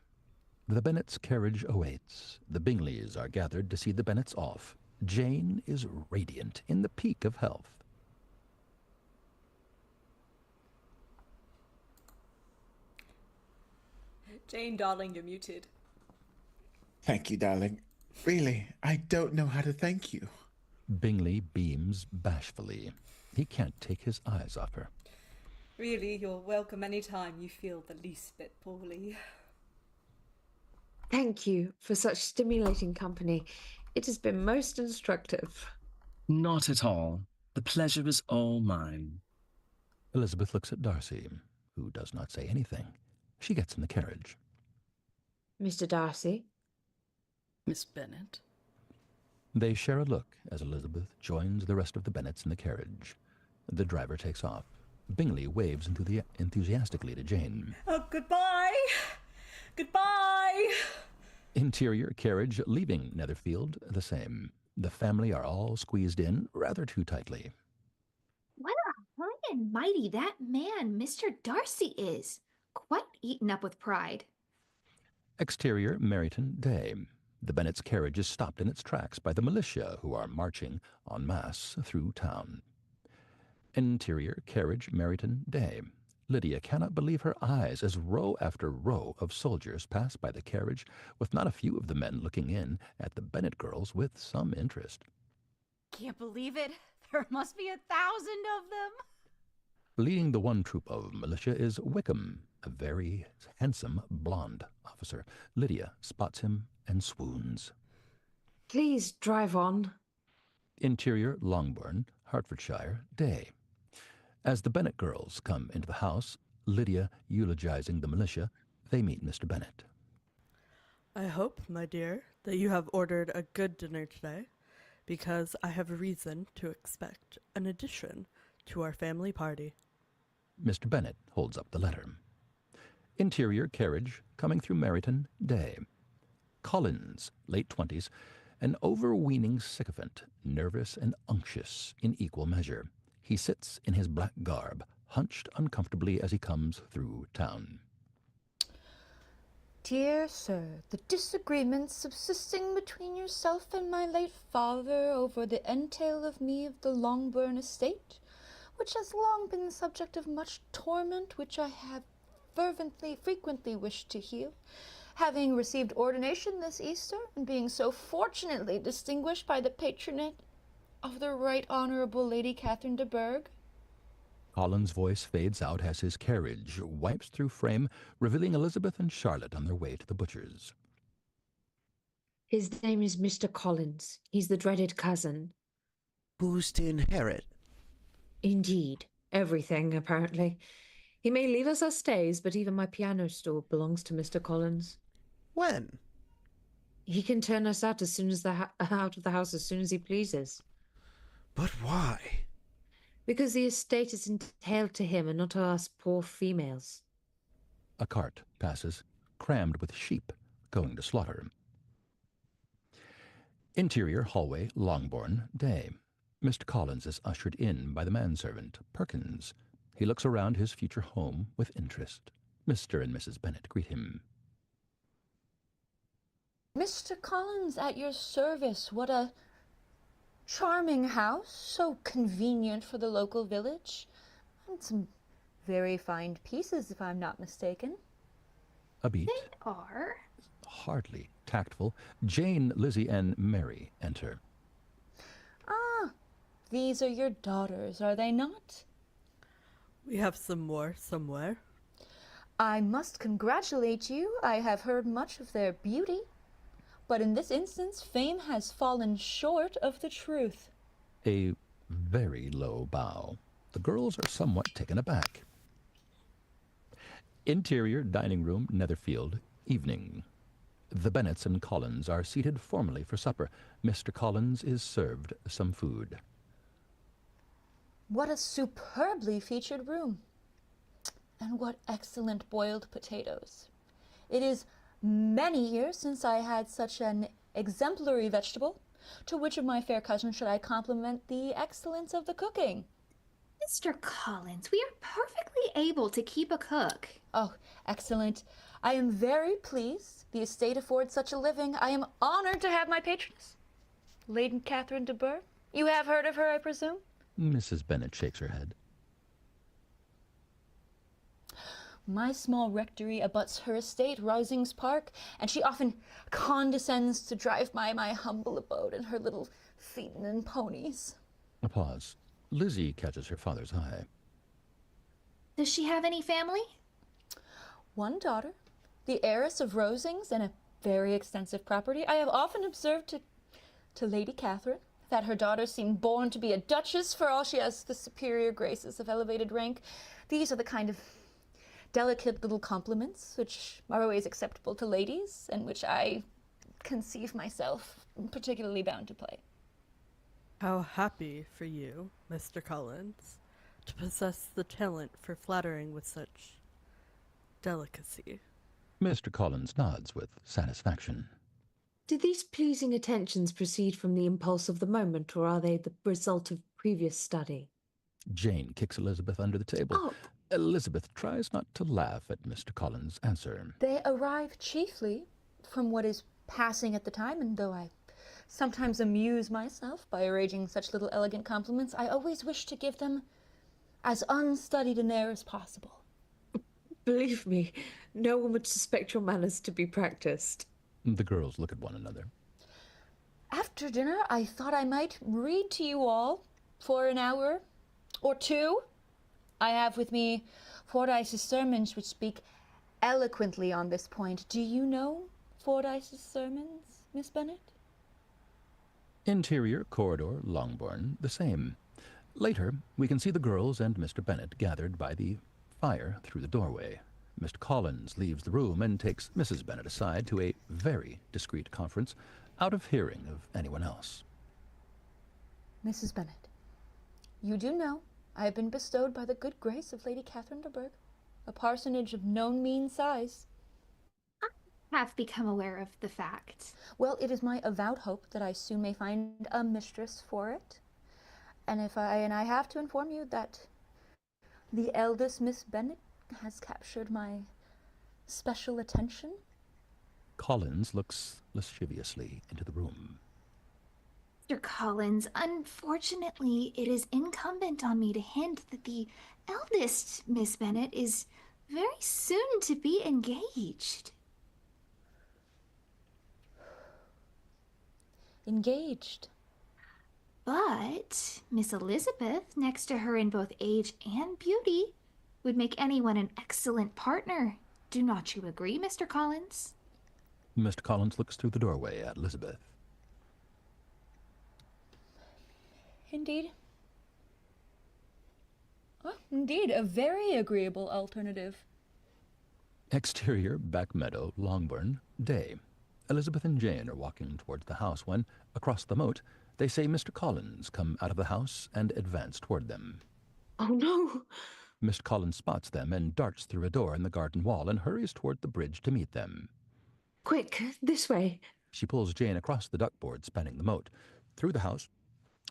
The Bennets' carriage awaits. The Bingleys are gathered to see the Bennets off. Jane is radiant, in the peak of health. Jane, darling, you're muted. Thank you, darling. Really, I don't know how to thank you. Bingley beams bashfully. He can't take his eyes off her. Really, you're welcome any time you feel the least bit poorly. Thank you for such stimulating company. It has been most instructive. Not at all. The pleasure is all mine. Elizabeth looks at Darcy, who does not say anything. She gets in the carriage. Mr. Darcy? Miss Bennett? They share a look as Elizabeth joins the rest of the Bennets in the carriage. The driver takes off. Bingley waves enthusiastically to Jane. Oh, goodbye. Goodbye. Interior carriage leaving Netherfield the same. The family are all squeezed in rather too tightly. What a high and mighty that man, Mr. Darcy, is. Quite eaten up with pride. Exterior Meryton Day. The Bennets' carriage is stopped in its tracks by the militia, who are marching en masse through town. Interior carriage Meryton Day. Lydia cannot believe her eyes as row after row of soldiers pass by the carriage, with not a few of the men looking in at the Bennet girls with some interest. Can't believe it. There must be 1,000 of them. Leading the one troop of militia is Whickham, a very handsome blonde officer. Lydia spots him and swoons. Please drive on. Interior Longbourn, Hertfordshire, Day. As the Bennet girls come into the house, Lydia eulogizing the militia, they meet Mr. Bennet. I hope, my dear, that you have ordered a good dinner today, because I have reason to expect an addition to our family party. Mr. Bennet holds up the letter. Interior carriage coming through Meryton, Day. Collins, late 20s, an overweening sycophant, nervous and unctuous in equal measure. He sits in his black garb, hunched uncomfortably as he comes through town. Dear sir, the disagreements subsisting between yourself and my late father over the entail of me of the Longbourn estate, which has long been the subject of much torment, which I have frequently wished to heal, having received ordination this Easter, and being so fortunately distinguished by the patronage of the Right Honourable Lady Catherine de Bourgh. Collins' voice fades out as his carriage wipes through frame, revealing Elizabeth and Charlotte on their way to the butcher's. His name is Mr. Collins. He's the dreaded cousin. Who's to inherit? Indeed. Everything, apparently. He may leave us our stays, but even my piano stool belongs to Mr. Collins. When? He can turn us out as soon as out of the house as soon as he pleases. But why? Because the estate is entailed to him and not to us poor females. A cart passes, crammed with sheep going to slaughter. Interior hallway, Longbourn, Day. Mr. Collins is ushered in by the manservant, Perkins. He looks around his future home with interest. Mr. and Mrs. Bennet greet him. Mr. Collins, at your service. What a charming house, so convenient for the local village, and some very fine pieces, if I'm not mistaken. A beat. They are. Hardly tactful. Jane, Lizzie, and Mary enter. Ah, these are your daughters, are they not? We have some more somewhere. I must congratulate you. I have heard much of their beauty, but in this instance fame has fallen short of the truth. A very low bow. The girls are somewhat taken aback. Interior dining room, Netherfield, evening. The Bennets and Collins are seated formally for supper. Mr. Collins is served some food. What a superbly featured room. And what excellent boiled potatoes. It is many years since I had such an exemplary vegetable. To which of my fair cousins should I compliment the excellence of the cooking? Mr. Collins, we are perfectly able to keep a cook. Oh, excellent. I am very pleased the estate affords such a living. I am honored to have my patroness, Lady Catherine de Bourgh. You have heard of her, I presume? Mrs. Bennet shakes her head. My small rectory abuts her estate, Rosings Park, and she often condescends to drive by my humble abode in her little phaeton and ponies. A pause. Lizzie catches her father's eye. Does she have any family? One daughter, the heiress of Rosings and a very extensive property. I have often observed to Lady Catherine that her daughter seemed born to be a duchess, for all she has the superior graces of elevated rank. These are the kind of delicate little compliments which are always acceptable to ladies, and which I conceive myself particularly bound to play. How happy for you, Mr. Collins. must possess the talent for flattering with such delicacy. Mr. Collins nods with satisfaction. Did these pleasing attentions proceed from the impulse of the moment, or are they the result of previous study? Jane kicks Elizabeth under the table. Oh. Elizabeth tries not to laugh at Mr. Collins' answer. They arrive chiefly from what is passing at the time, and though I sometimes amuse myself by arranging such little elegant compliments, I always wish to give them as unstudied an air as possible. Believe me, no one would suspect your manners to be practiced. The girls look at one another. After dinner, I thought I might read to you all for an hour or two. I have with me Fordyce's sermons, which speak eloquently on this point. Do you know Fordyce's sermons, Miss Bennet? Interior, corridor, Longbourn, the same. Later, we can see the girls and Mr. Bennet gathered by the fire through the doorway. Mr. Collins leaves the room and takes Mrs. Bennet aside to a very discreet conference, out of hearing of anyone else. Mrs. Bennet, you do know I have been bestowed by the good grace of Lady Catherine de Bourgh a parsonage of no mean size. I have become aware of the fact. Well, it is my avowed hope that I soon may find a mistress for it. And I have to inform you that the eldest Miss Bennet has captured my special attention. Collins looks lasciviously into the room. Mr. Collins, unfortunately, it is incumbent on me to hint that the eldest Miss Bennet is very soon to be engaged. Engaged? But Miss Elizabeth, next to her in both age and beauty, would make anyone an excellent partner. Do not you agree, Mr. Collins? Mr. Collins looks through the doorway at Elizabeth. Indeed. Oh, indeed, a very agreeable alternative. Exterior, back meadow, Longbourn, day. Elizabeth and Jane are walking towards the house when, across the moat, they say Mr. Collins come out of the house and advance toward them. Oh, no! Mr. Collins spots them and darts through a door in the garden wall and hurries toward the bridge to meet them. Quick, this way. She pulls Jane across the duckboard spanning the moat, through the house,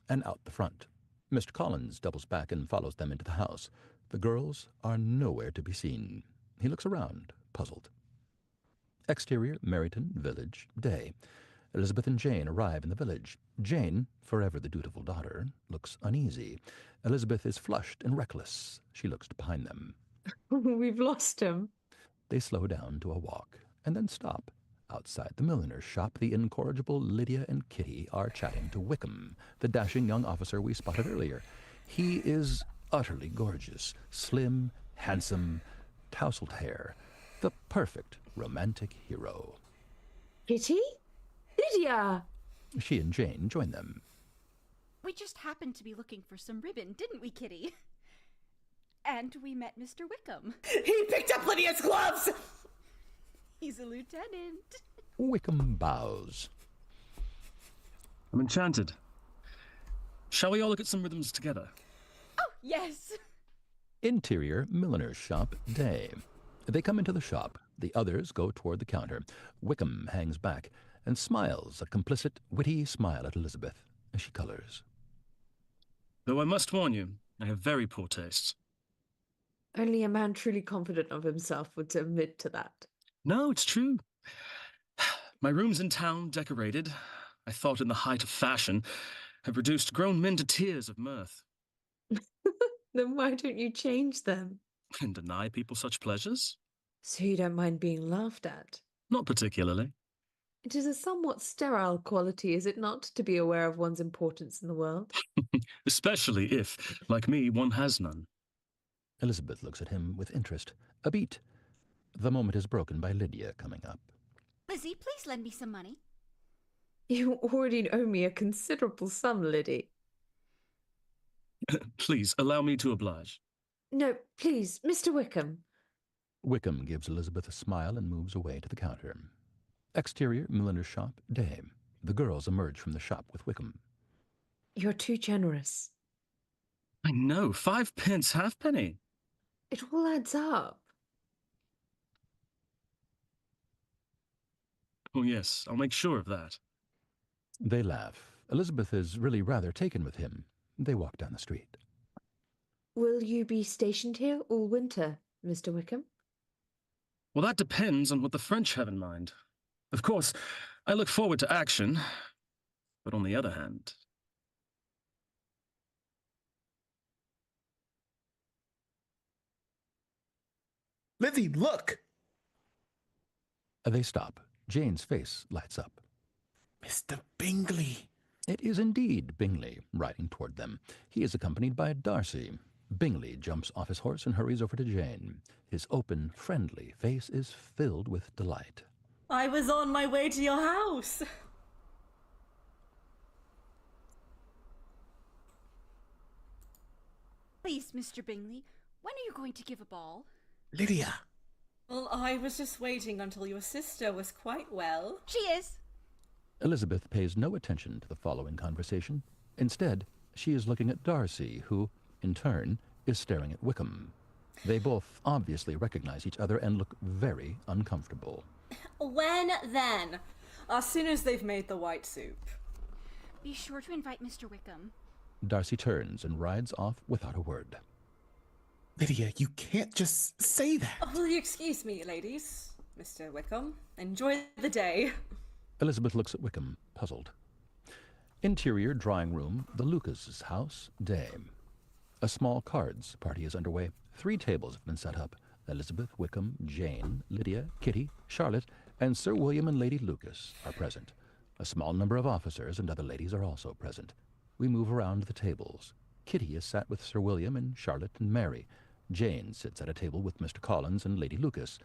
and out the front. Mr. Collins doubles back and follows them into the house. The girls are nowhere to be seen. He looks around, puzzled. Exterior, Meryton, village, day. Elizabeth and Jane arrive in the village. Jane, forever the dutiful daughter, looks uneasy. Elizabeth is flushed and reckless. She looks behind them. We've lost him. They slow down to a walk, and then stop. Outside the milliner's shop, the incorrigible Lydia and Kitty are chatting to Whickham, the dashing young officer we spotted earlier. He is utterly gorgeous, slim, handsome, tousled hair, the perfect romantic hero. Kitty? Lydia! She and Jane join them. We just happened to be looking for some ribbon, didn't we, Kitty? And we met Mr. Whickham. He picked up Lydia's gloves! He's a lieutenant. Whickham bows. I'm enchanted. Shall we all look at some rhythms together? Oh, yes. Interior, milliner's shop, day. They come into the shop. The others go toward the counter. Whickham hangs back and smiles a complicit, witty smile at Elizabeth as she colors. Though I must warn you, I have very poor taste. Only a man truly confident of himself would admit to that. No, it's true. My rooms in town decorated, I thought in the height of fashion, have reduced grown men to tears of mirth. Then why don't you change them? And deny people such pleasures? So you don't mind being laughed at? Not particularly. It is a somewhat sterile quality, is it not, to be aware of one's importance in the world? Especially if, like me, one has none. Elizabeth looks at him with interest, a beat. The moment is broken by Lydia coming up. Lizzie, please lend me some money. You already owe me a considerable sum, Liddy. Please, allow me to oblige. No, please, Mr. Whickham. Whickham gives Elizabeth a smile and moves away to the counter. Exterior, milliner's shop, day. The girls emerge from the shop with Whickham. You're too generous. I know, 5 pence halfpenny. It all adds up. Oh, yes, I'll make sure of that. They laugh. Elizabeth is really rather taken with him. They walk down the street. Will you be stationed here all winter, Mr. Wickham? Well, that depends on what the French have in mind. Of course, I look forward to action, but on the other hand... Lizzie, look! They stop. Jane's face lights up. Mr. Bingley. It is indeed Bingley, riding toward them. He is accompanied by Darcy. Bingley jumps off his horse and hurries over to Jane. His open, friendly face is filled with delight. I was on my way to your house. Please, Mr. Bingley, when are you going to give a ball? Lydia. Well, I was just waiting until your sister was quite well. She is. Elizabeth pays no attention to the following conversation. Instead, she is looking at Darcy, who, in turn, is staring at Whickham. They both obviously recognize each other and look very uncomfortable. When then? As soon as they've made the white soup. Be sure to invite Mr. Wickham. Darcy turns and rides off without a word. Lydia, you can't just say that. Oh, will you excuse me, ladies? Mr. Wickham, enjoy the day. Elizabeth looks at Whickham, puzzled. Interior drawing room, the Lucas' house, day. A small cards party is underway. 3 tables have been set up. Elizabeth, Whickham, Jane, Lydia, Kitty, Charlotte, and Sir William and Lady Lucas are present. A small number of officers and other ladies are also present. We move around the tables. Kitty is sat with Sir William and Charlotte and Mary. Jane sits at a table with Mr. Collins and Lady Lucas.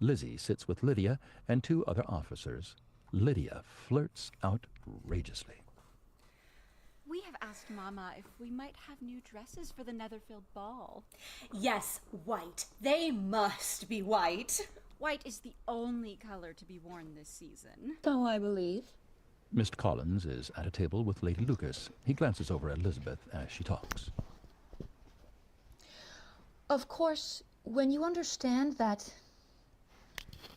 Lizzie sits with Lydia and 2 other officers. Lydia flirts outrageously. We have asked Mama if we might have new dresses for the Netherfield ball. Yes, white. They must be white. White is the only color to be worn this season. So I believe. Mr. Collins is at a table with Lady Lucas. He glances over at Elizabeth as she talks. Of course, when you understand that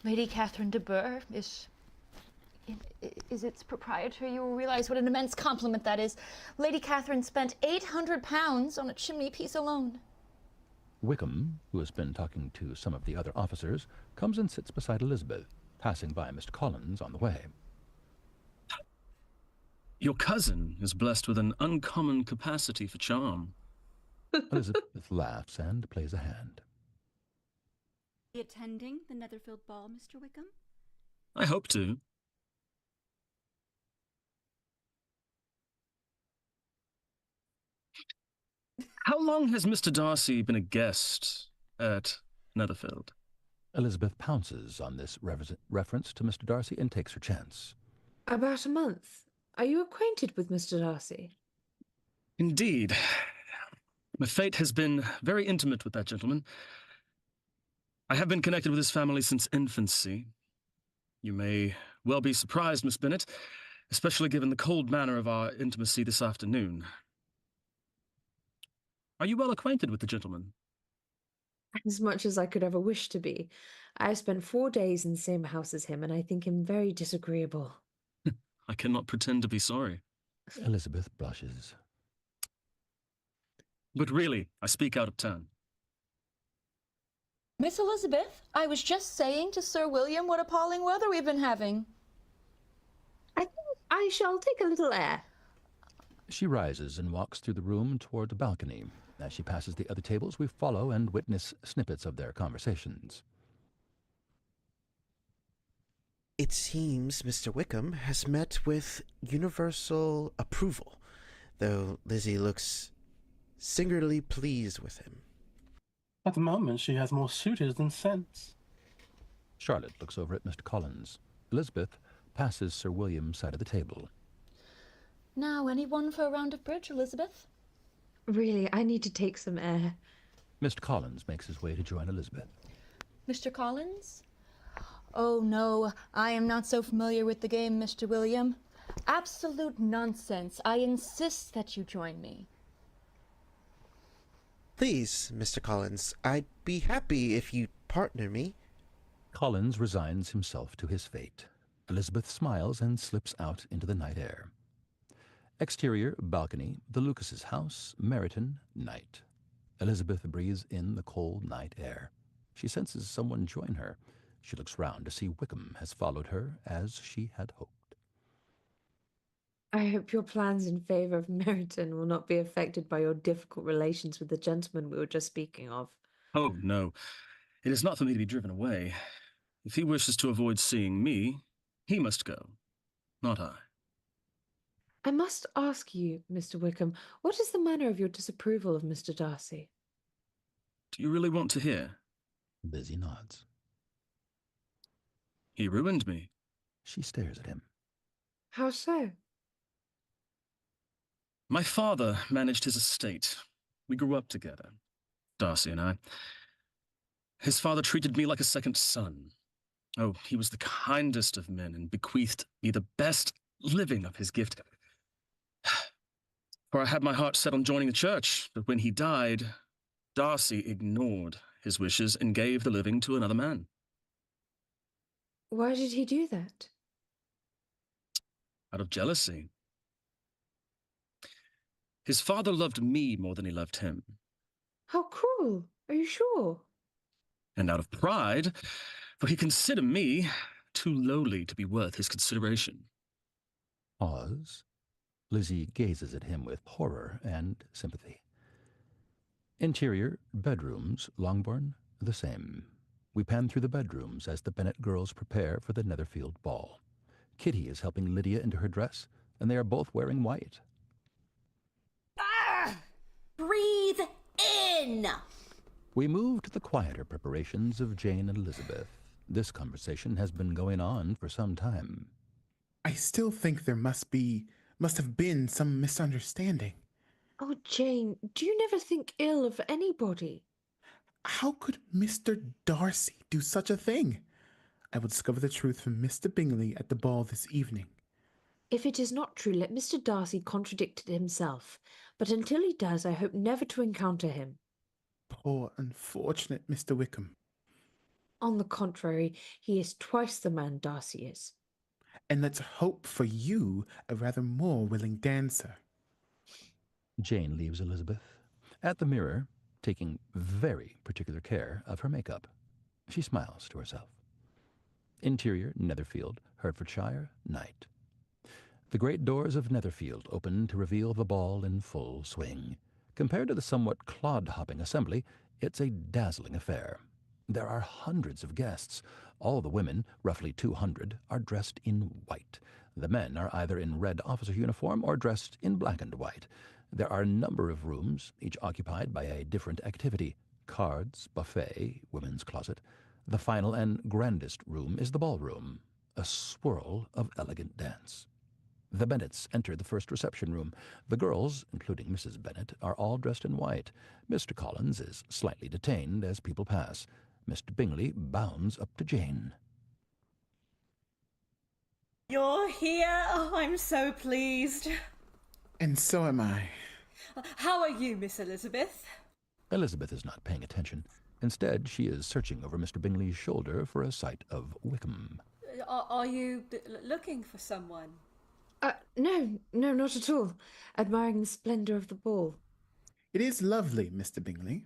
Lady Catherine de Bourgh is its proprietor, you will realize what an immense compliment that is. Lady Catherine spent £800 on a chimney piece alone. Whickham, who has been talking to some of the other officers, comes and sits beside Elizabeth, passing by Mr. Collins on the way. Your cousin is blessed with an uncommon capacity for charm. Elizabeth laughs and plays a hand. Are you attending the Netherfield ball, Mr. Wickham? I hope to. How long has Mr. Darcy been a guest at Netherfield? Elizabeth pounces on this reference to Mr. Darcy and takes her chance. About a month. Are you acquainted with Mr. Darcy? Indeed. My fate has been very intimate with that gentleman. I have been connected with his family since infancy. You may well be surprised, Miss Bennett, especially given the cold manner of our intimacy this afternoon. Are you well acquainted with the gentleman? As much as I could ever wish to be. I have spent 4 days in the same house as him, and I think him very disagreeable. I cannot pretend to be sorry. Elizabeth blushes. But really, I speak out of turn. Miss Elizabeth, I was just saying to Sir William what appalling weather we've been having. I think I shall take a little air. She rises and walks through the room toward the balcony. As she passes the other tables, we follow and witness snippets of their conversations. It seems Mr. Wickham has met with universal approval, though Lizzie looks singularly pleased with him. At the moment, she has more suitors than sense. Charlotte looks over at Mr. Collins. Elizabeth passes Sir William's side of the table. Now, anyone for a round of bridge, Elizabeth? Really, I need to take some air. Mr. Collins makes his way to join Elizabeth. Mr. Collins? Oh, no, I am not so familiar with the game, Mr. William. Absolute nonsense. I insist that you join me. Please, Mr. Collins, I'd be happy if you'd partner me. Collins resigns himself to his fate. Elizabeth smiles and slips out into the night air. Exterior, balcony, the Lucases' house, Meryton, night. Elizabeth breathes in the cold night air. She senses someone join her. She looks round to see Whickham has followed her as she had hoped. I hope your plans in favor of Meryton will not be affected by your difficult relations with the gentleman we were just speaking of. Oh, no. It is not for me to be driven away. If he wishes to avoid seeing me, he must go, not I. I must ask you, Mr. Wickham, what is the manner of your disapproval of Mr. Darcy? Do you really want to hear? Lizzie nods. He ruined me. She stares at him. How so? My father managed his estate. We grew up together, Darcy and I. His father treated me like a second son. Oh, he was the kindest of men and bequeathed me the best living of his gift. For I had my heart set on joining the church, but when he died, Darcy ignored his wishes and gave the living to another man. Why did he do that? Out of jealousy. His father loved me more than he loved him. How cruel! Are you sure? And out of pride, for he considered me too lowly to be worth his consideration. Pause. Lizzie gazes at him with horror and sympathy. Interior, bedrooms, Longbourn, the same. We pan through the bedrooms as the Bennett girls prepare for the Netherfield ball. Kitty is helping Lydia into her dress, and they are both wearing white. Breathe in! We move to the quieter preparations of Jane and Elizabeth. This conversation has been going on for some time. I still think there must have been some misunderstanding. Oh, Jane, do you never think ill of anybody? How could Mr. Darcy do such a thing? I will discover the truth from Mr. Bingley at the ball this evening. If it is not true, let Mr. Darcy contradict it himself. But until he does, I hope never to encounter him. Poor, unfortunate Mr. Wickham. On the contrary, he is twice the man Darcy is. And let's hope for you a rather more willing dancer. Jane leaves Elizabeth at the mirror, taking very particular care of her makeup. She smiles to herself. Interior, Netherfield, Hertfordshire, night. The great doors of Netherfield open to reveal the ball in full swing. Compared to the somewhat clod-hopping assembly, it's a dazzling affair. There are hundreds of guests. All the women, roughly 200, are dressed in white. The men are either in red officer uniform or dressed in black and white. There are a number of rooms, each occupied by a different activity. Cards, buffet, women's closet. The final and grandest room is the ballroom, a swirl of elegant dance. The Bennets enter the first reception room. The girls, including Mrs. Bennett, are all dressed in white. Mr. Collins is slightly detained as people pass. Mr. Bingley bounds up to Jane. You're here? Oh, I'm so pleased. And so am I. How are you, Miss Elizabeth? Elizabeth is not paying attention. Instead, she is searching over Mr. Bingley's shoulder for a sight of Whickham. Are you looking for someone? No, not at all. Admiring the splendor of the ball. It is lovely, Mr. Bingley.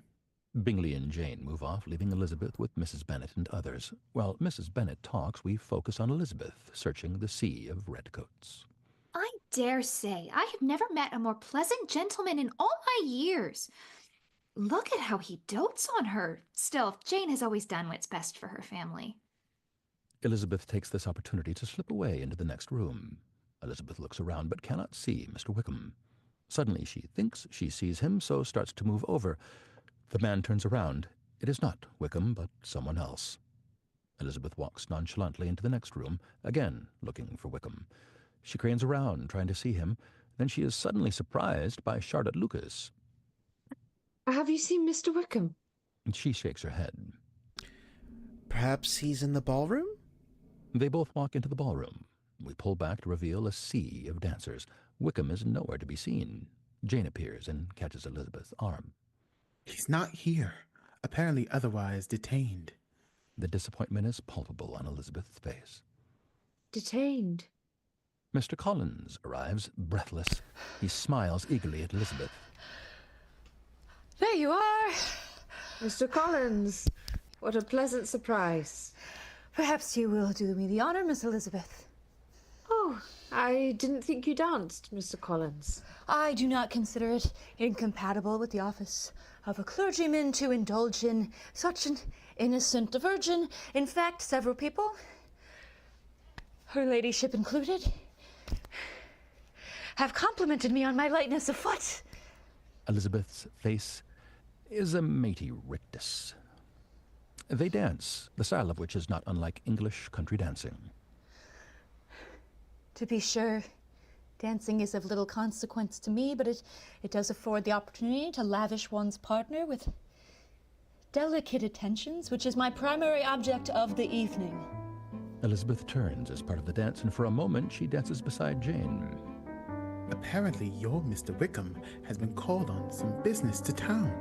Bingley and Jane move off, leaving Elizabeth with Mrs. Bennett and others. While Mrs. Bennett talks, we focus on Elizabeth, searching the sea of redcoats. I dare say I have never met a more pleasant gentleman in all my years. Look at how he dotes on her. Still, Jane has always done what's best for her family. Elizabeth takes this opportunity to slip away into the next room. Elizabeth looks around but cannot see Mr. Wickham. Suddenly she thinks she sees him, so starts to move over. The man turns around. It is not Wickham, but someone else. Elizabeth walks nonchalantly into the next room, again looking for Wickham. She cranes around, trying to see him. Then she is suddenly surprised by Charlotte Lucas. Have you seen Mr. Wickham? She shakes her head. Perhaps he's in the ballroom? They both walk into the ballroom. We pull back to reveal a sea of dancers. Wickham is nowhere to be seen. Jane appears and catches Elizabeth's arm. He's not here. Apparently otherwise detained. The disappointment is palpable on Elizabeth's face. Detained. Mr. Collins arrives, breathless. He smiles eagerly at Elizabeth. There you are. Mr. Collins, what a pleasant surprise. Perhaps you will do me the honor, Miss Elizabeth. Oh, I didn't think you danced, Mr. Collins. I do not consider it incompatible with the office of a clergyman to indulge in such an innocent diversion. In fact, several people, her ladyship included, have complimented me on my lightness of foot. Elizabeth's face is a matey rictus. They dance, the style of which is not unlike English country dancing. To be sure, dancing is of little consequence to me, but it does afford the opportunity to lavish one's partner with delicate attentions, which is my primary object of the evening. Elizabeth turns as part of the dance, and for a moment she dances beside Jane. Apparently your Mr. Whickham has been called on some business to town,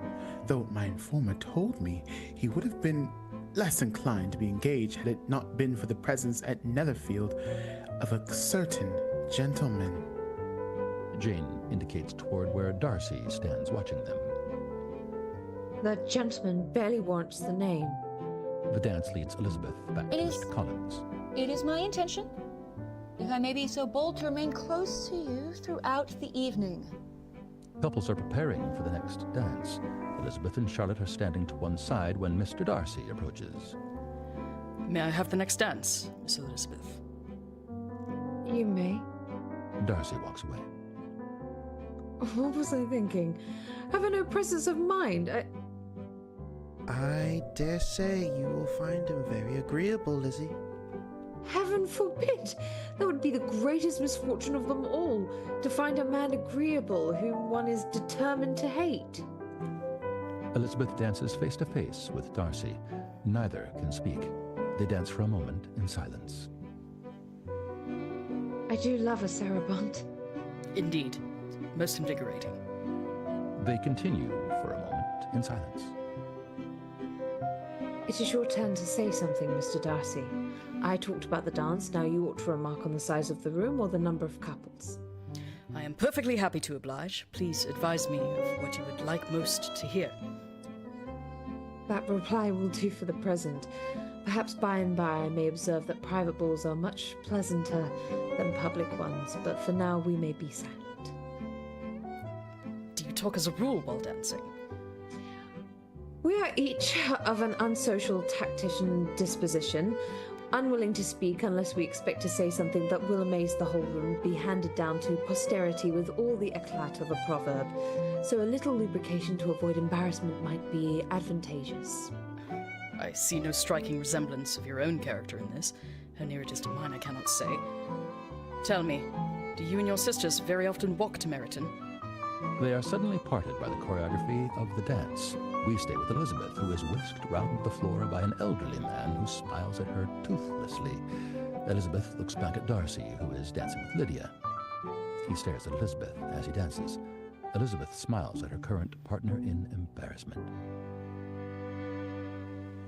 though my informer told me he would have been less inclined to be engaged had it not been for the presence at Netherfield of a certain gentleman. Jane indicates toward where Darcy stands watching them. That gentleman barely warrants the name. The dance leads Elizabeth back to Mr. Collins. It is my intention, if I may be so bold, to remain close to you throughout the evening. Couples are preparing for the next dance. Elizabeth and Charlotte are standing to one side when Mr. Darcy approaches. May I have the next dance, Miss Elizabeth? You may. Darcy walks away. What was I thinking? Have I no presence of mind? I dare say you will find him very agreeable, Lizzie. Heaven forbid! That would be the greatest misfortune of them all, to find a man agreeable whom one is determined to hate. Elizabeth dances face to face with Darcy. Neither can speak. They dance for a moment in silence. I do love a saraband. Indeed. Most invigorating. They continue for a moment in silence. It is your turn to say something, Mr. Darcy. I talked about the dance, now you ought to remark on the size of the room or the number of couples. I am perfectly happy to oblige. Please advise me of what you would like most to hear. That reply will do for the present. Perhaps by and by I may observe that private balls are much pleasanter than public ones, but for now we may be silent. Do you talk as a rule while dancing? We are each of an unsocial tactician disposition, unwilling to speak unless we expect to say something that will amaze the whole room, be handed down to posterity with all the eclat of a proverb. So a little lubrication to avoid embarrassment might be advantageous. I see no striking resemblance of your own character in this. How near it is to mine I cannot say. Tell me, do you and your sisters very often walk to Meryton? They are suddenly parted by the choreography of the dance. We stay with Elizabeth, who is whisked round the floor by an elderly man who smiles at her toothlessly. Elizabeth looks back at Darcy, who is dancing with Lydia. He stares at Elizabeth as he dances. Elizabeth smiles at her current partner in embarrassment.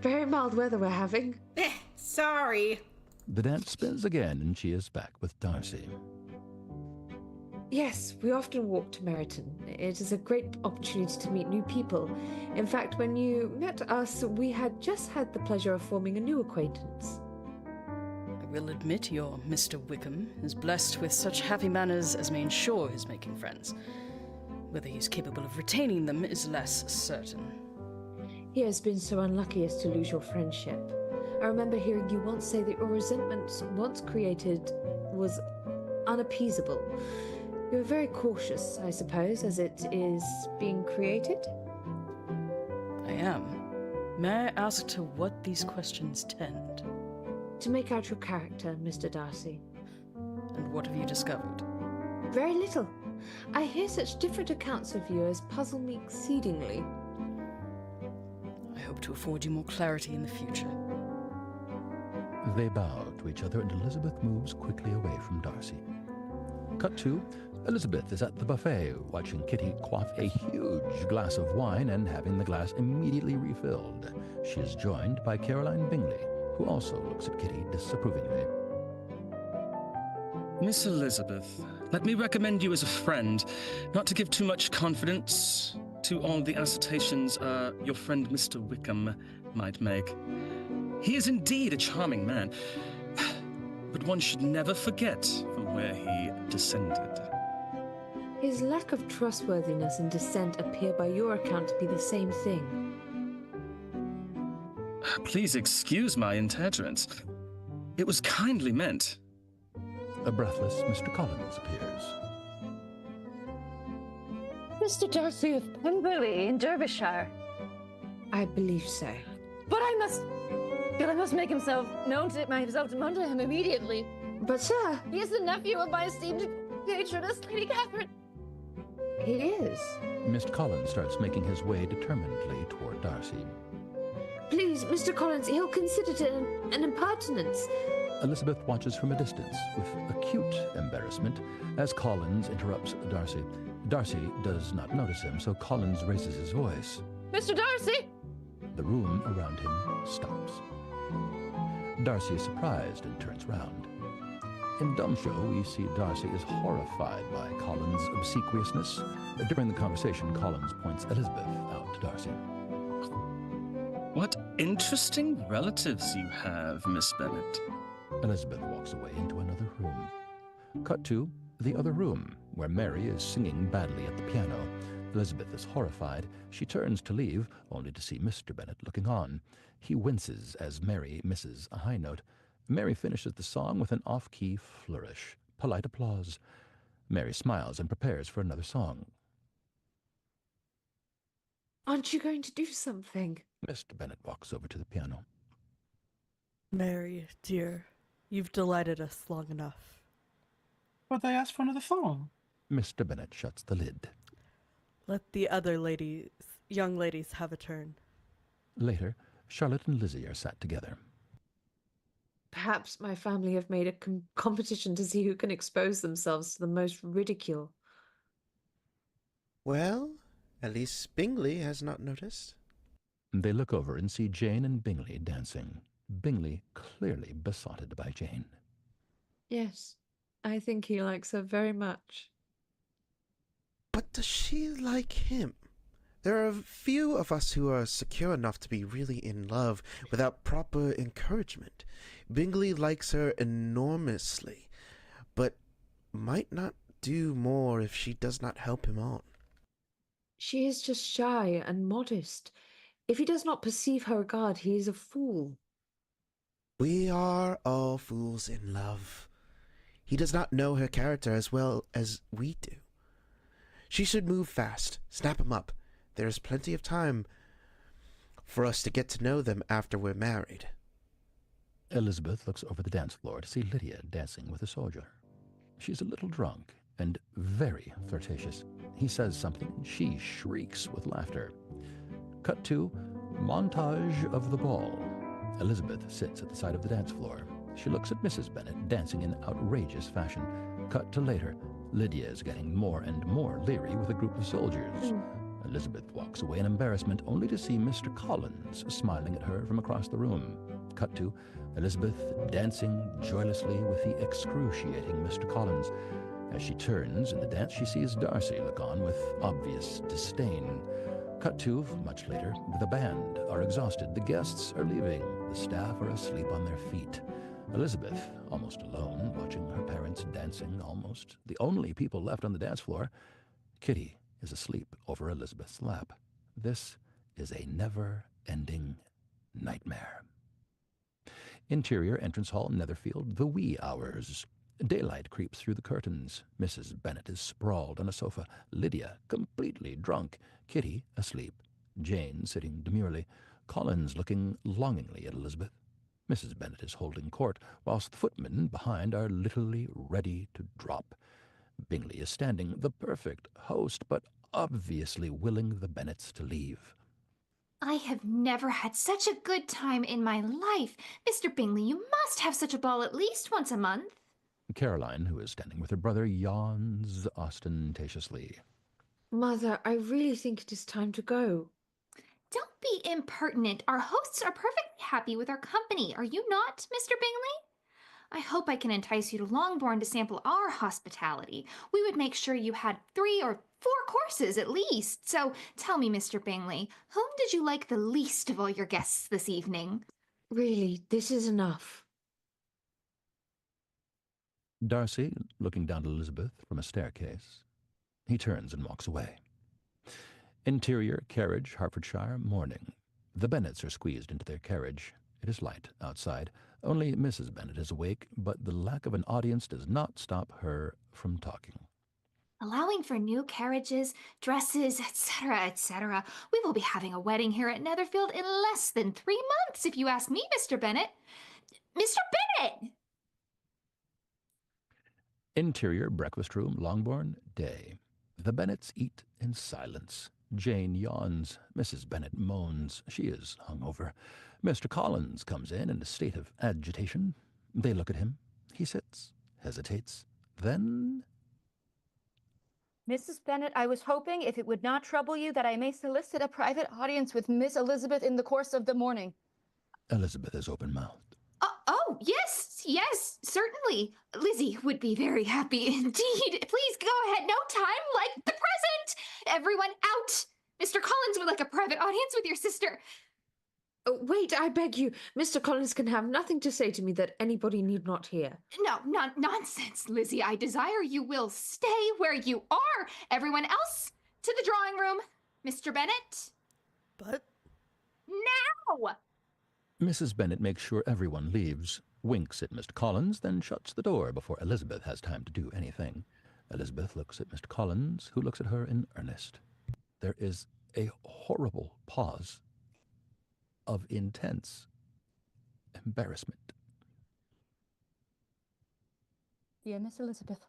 Very mild weather we're having. Sorry. The dance spins again, and she is back with Darcy. Yes, we often walk to Meryton. It is a great opportunity to meet new people. In fact, when you met us, we had just had the pleasure of forming a new acquaintance. I will admit your Mr. Whickham is blessed with such happy manners as may ensure his making friends. Whether he is capable of retaining them is less certain. He has been so unlucky as to lose your friendship. I remember hearing you once say that your resentment, once created, was unappeasable. You are very cautious, I suppose, as it is being created? I am. May I ask to what these questions tend? To make out your character, Mr. Darcy. And what have you discovered? Very little. I hear such different accounts of you as puzzle me exceedingly. I hope to afford you more clarity in the future. They bow to each other, and Elizabeth moves quickly away from Darcy. Cut to Elizabeth is at the buffet, watching Kitty quaff a huge glass of wine and having the glass immediately refilled. She is joined by Caroline Bingley, who also looks at Kitty disapprovingly. Miss Elizabeth, let me recommend you as a friend, not to give too much confidence to all the assertions your friend Mr. Whickham might make. He is indeed a charming man, but one should never forget from where he descended. His lack of trustworthiness and descent appear by your account to be the same thing. Please excuse my interference. It was kindly meant. A breathless Mr. Collins appears. Mr. Darcy of Pemberley in Derbyshire. I believe so. But I must make myself known to him immediately. But sir, He is the nephew of my esteemed patroness, Lady Catherine. he is. Mr. Collins starts making his way determinedly toward Darcy. Please, Mr. Collins, he'll consider it an impertinence. Elizabeth watches from a distance with acute embarrassment as Collins interrupts Darcy. Darcy does not notice him, so Collins raises his voice. Mr. Darcy! The room around him stops. Darcy is surprised and turns round. In dumb show, we see Darcy is horrified by Collins' obsequiousness. During the conversation, Collins points Elizabeth out to Darcy. What interesting relatives you have, Miss Bennett. Elizabeth walks away into another room. Cut to the other room, where Mary is singing badly at the piano. Elizabeth is horrified. She turns to leave, only to see Mr. Bennett looking on. He winces as Mary misses a high note. Mary finishes the song with an off-key flourish. Polite applause. Mary smiles and prepares for another song. Aren't you going to do something? Mr. Bennett walks over to the piano. Mary, dear, you've delighted us long enough. But they asked for another song. Mr. Bennett shuts the lid. Let the other young ladies have a turn. Later, Charlotte and Lizzie are sat together. Perhaps my family have made a competition to see who can expose themselves to the most ridicule. Well, at least Bingley has not noticed. They look over and see Jane and Bingley dancing. Bingley clearly besotted by Jane. Yes, I think he likes her very much. But does she like him? There are few of us who are secure enough to be really in love without proper encouragement. Bingley likes her enormously, but might not do more if she does not help him on. She is just shy and modest. If he does not perceive her regard, he is a fool. We are all fools in love. He does not know her character as well as we do. She should move fast, snap him up. There is plenty of time for us to get to know them after we're married. Elizabeth looks over the dance floor to see Lydia dancing with a soldier. She's a little drunk and very flirtatious. He says something, and she shrieks with laughter. Cut to montage of the ball. Elizabeth sits at the side of the dance floor. She looks at Mrs. Bennett dancing in outrageous fashion. Cut to later. Lydia is getting more and more leery with a group of soldiers. Elizabeth walks away in embarrassment, only to see Mr. Collins smiling at her from across the room. Cut to Elizabeth dancing joylessly with the excruciating Mr. Collins. As she turns in the dance, she sees Darcy look on with obvious disdain. Cut to, much later, the band are exhausted. The guests are leaving. The staff are asleep on their feet. Elizabeth, almost alone, watching her parents dancing, almost the only people left on the dance floor. Kitty is asleep over Elizabeth's lap. This is a never-ending nightmare. Interior entrance hall, Netherfield, the wee hours. Daylight creeps through the curtains. Mrs. Bennett is sprawled on a sofa. Lydia, completely drunk. Kitty, asleep. Jane, sitting demurely. Collins, looking longingly at Elizabeth. Mrs. Bennett is holding court, whilst the footmen behind are literally ready to drop. Bingley is standing, the perfect host, but obviously willing the Bennets to leave. I have never had such a good time in my life. Mr. Bingley, you must have such a ball at least once a month. Caroline, who is standing with her brother, yawns ostentatiously. Mother, I really think it is time to go. Don't be impertinent. Our hosts are perfectly happy with our company. Are you not, Mr. Bingley? I hope I can entice you to Longbourn to sample our hospitality. We would make sure you had 3 or 4 courses at least. So tell me, Mr. Bingley, whom did you like the least of all your guests this evening? Really, this is enough. Darcy, looking down at Elizabeth from a staircase. He turns and walks away. Interior, carriage, Hertfordshire, morning. The Bennets are squeezed into their carriage. It is light outside. Only Mrs. Bennet is awake, but the lack of an audience does not stop her from talking. Allowing for new carriages, dresses, etc., etc., we will be having a wedding here at Netherfield in less than 3 months, if you ask me, Mr. Bennet. Mr. Bennet! Interior, breakfast room, Longbourn, day. The Bennets eat in silence. Jane yawns. Mrs. Bennet moans. She is hungover. Mr. Collins comes in a state of agitation. They look at him. He sits, hesitates, then... Mrs. Bennet, I was hoping, if it would not trouble you, that I may solicit a private audience with Miss Elizabeth in the course of the morning. Elizabeth is open-mouthed. Oh, yes, certainly. Lizzie would be very happy indeed. Please go ahead. No time like the present. Everyone out. Mr. Collins would like a private audience with your sister. Oh, wait, I beg you. Mr. Collins can have nothing to say to me that anybody need not hear. No, nonsense, Lizzie. I desire you will stay where you are. Everyone else, to the drawing room. Mr. Bennet. But... Now! Mrs. Bennet makes sure everyone leaves, winks at Mr. Collins, then shuts the door before Elizabeth has time to do anything. Elizabeth looks at Mr. Collins, who looks at her in earnest. There is a horrible pause of intense embarrassment. Dear Miss Elizabeth,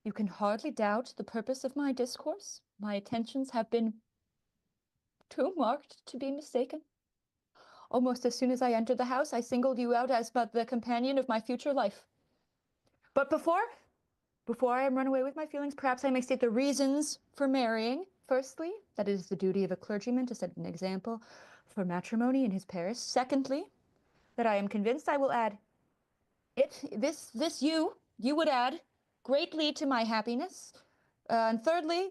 you can hardly doubt the purpose of my discourse. My attentions have been too marked to be mistaken. Almost as soon as I entered the house, I singled you out as but the companion of my future life. But before I run away with my feelings, perhaps I may state the reasons for marrying. Firstly, that it is the duty of a clergyman to set an example for matrimony in his parish. Secondly, that I am convinced I will add you would add greatly to my happiness. And thirdly,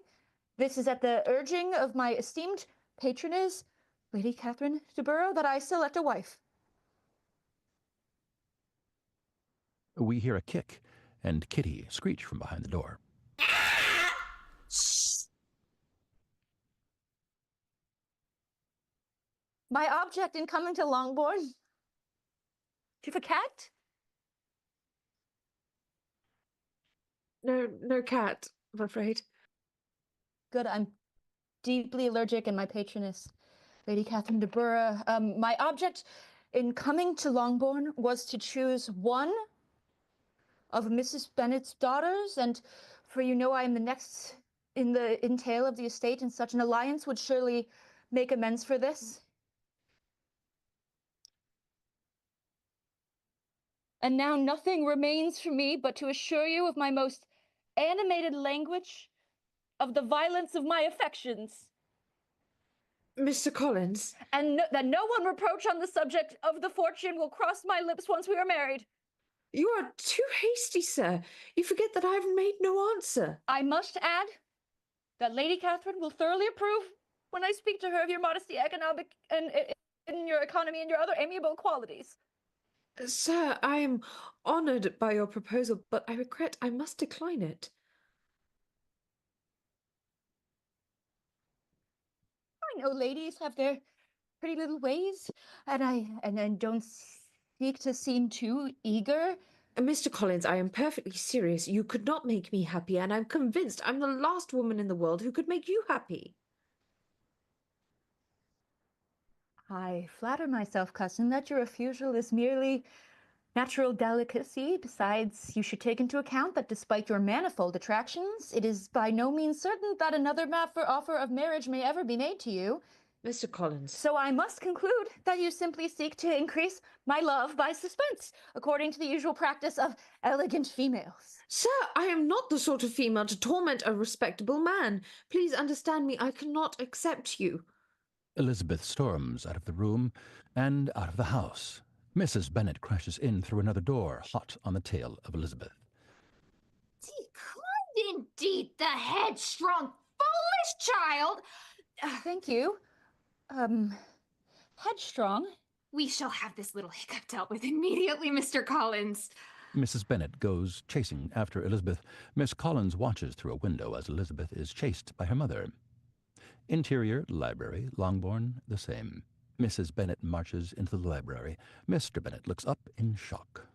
this is at the urging of my esteemed patroness, Lady Catherine de Bourgh, that I select a wife. We hear a kick, and Kitty screech from behind the door. My object in coming to Longbourn? Do you have a cat? No cat, I'm afraid. Good, I'm deeply allergic, and my patroness, Lady Catherine de Bourgh. My object in coming to Longbourn was to choose one of Mrs. Bennet's daughters, and for you know I am the next in the entail of the estate, and such an alliance would surely make amends for this. And now nothing remains for me but to assure you of my most animated language of the violence of my affections. Mr. Collins? And that no one reproach on the subject of the fortune will cross my lips once we are married. You are too hasty, sir. You forget that I have made no answer. I must add that Lady Catherine will thoroughly approve when I speak to her of your modesty, economic, and in your economy and your other amiable qualities. Sir, I am honored by your proposal, but I regret I must decline it. I know ladies have their pretty little ways, and don't seek to seem too eager. Mr. Collins, I am perfectly serious. You could not make me happy, and I'm convinced I'm the last woman in the world who could make you happy. I flatter myself, cousin, that your refusal is merely natural delicacy. Besides, you should take into account that despite your manifold attractions, it is by no means certain that another offer of marriage may ever be made to you. Mr. Collins. So I must conclude that you simply seek to increase my love by suspense, according to the usual practice of elegant females. Sir, I am not the sort of female to torment a respectable man. Please understand me, I cannot accept you. Elizabeth storms out of the room and out of the house. Mrs. Bennett crashes in through another door, hot on the tail of Elizabeth. Declined indeed, the headstrong, foolish child! Thank you. Headstrong? We shall have this little hiccup dealt with immediately, Mr. Collins. Mrs. Bennett goes chasing after Elizabeth. Miss Collins watches through a window as Elizabeth is chased by her mother. Interior, library, Longbourn, the same. Mrs. Bennett marches into the library. Mr. Bennett looks up in shock.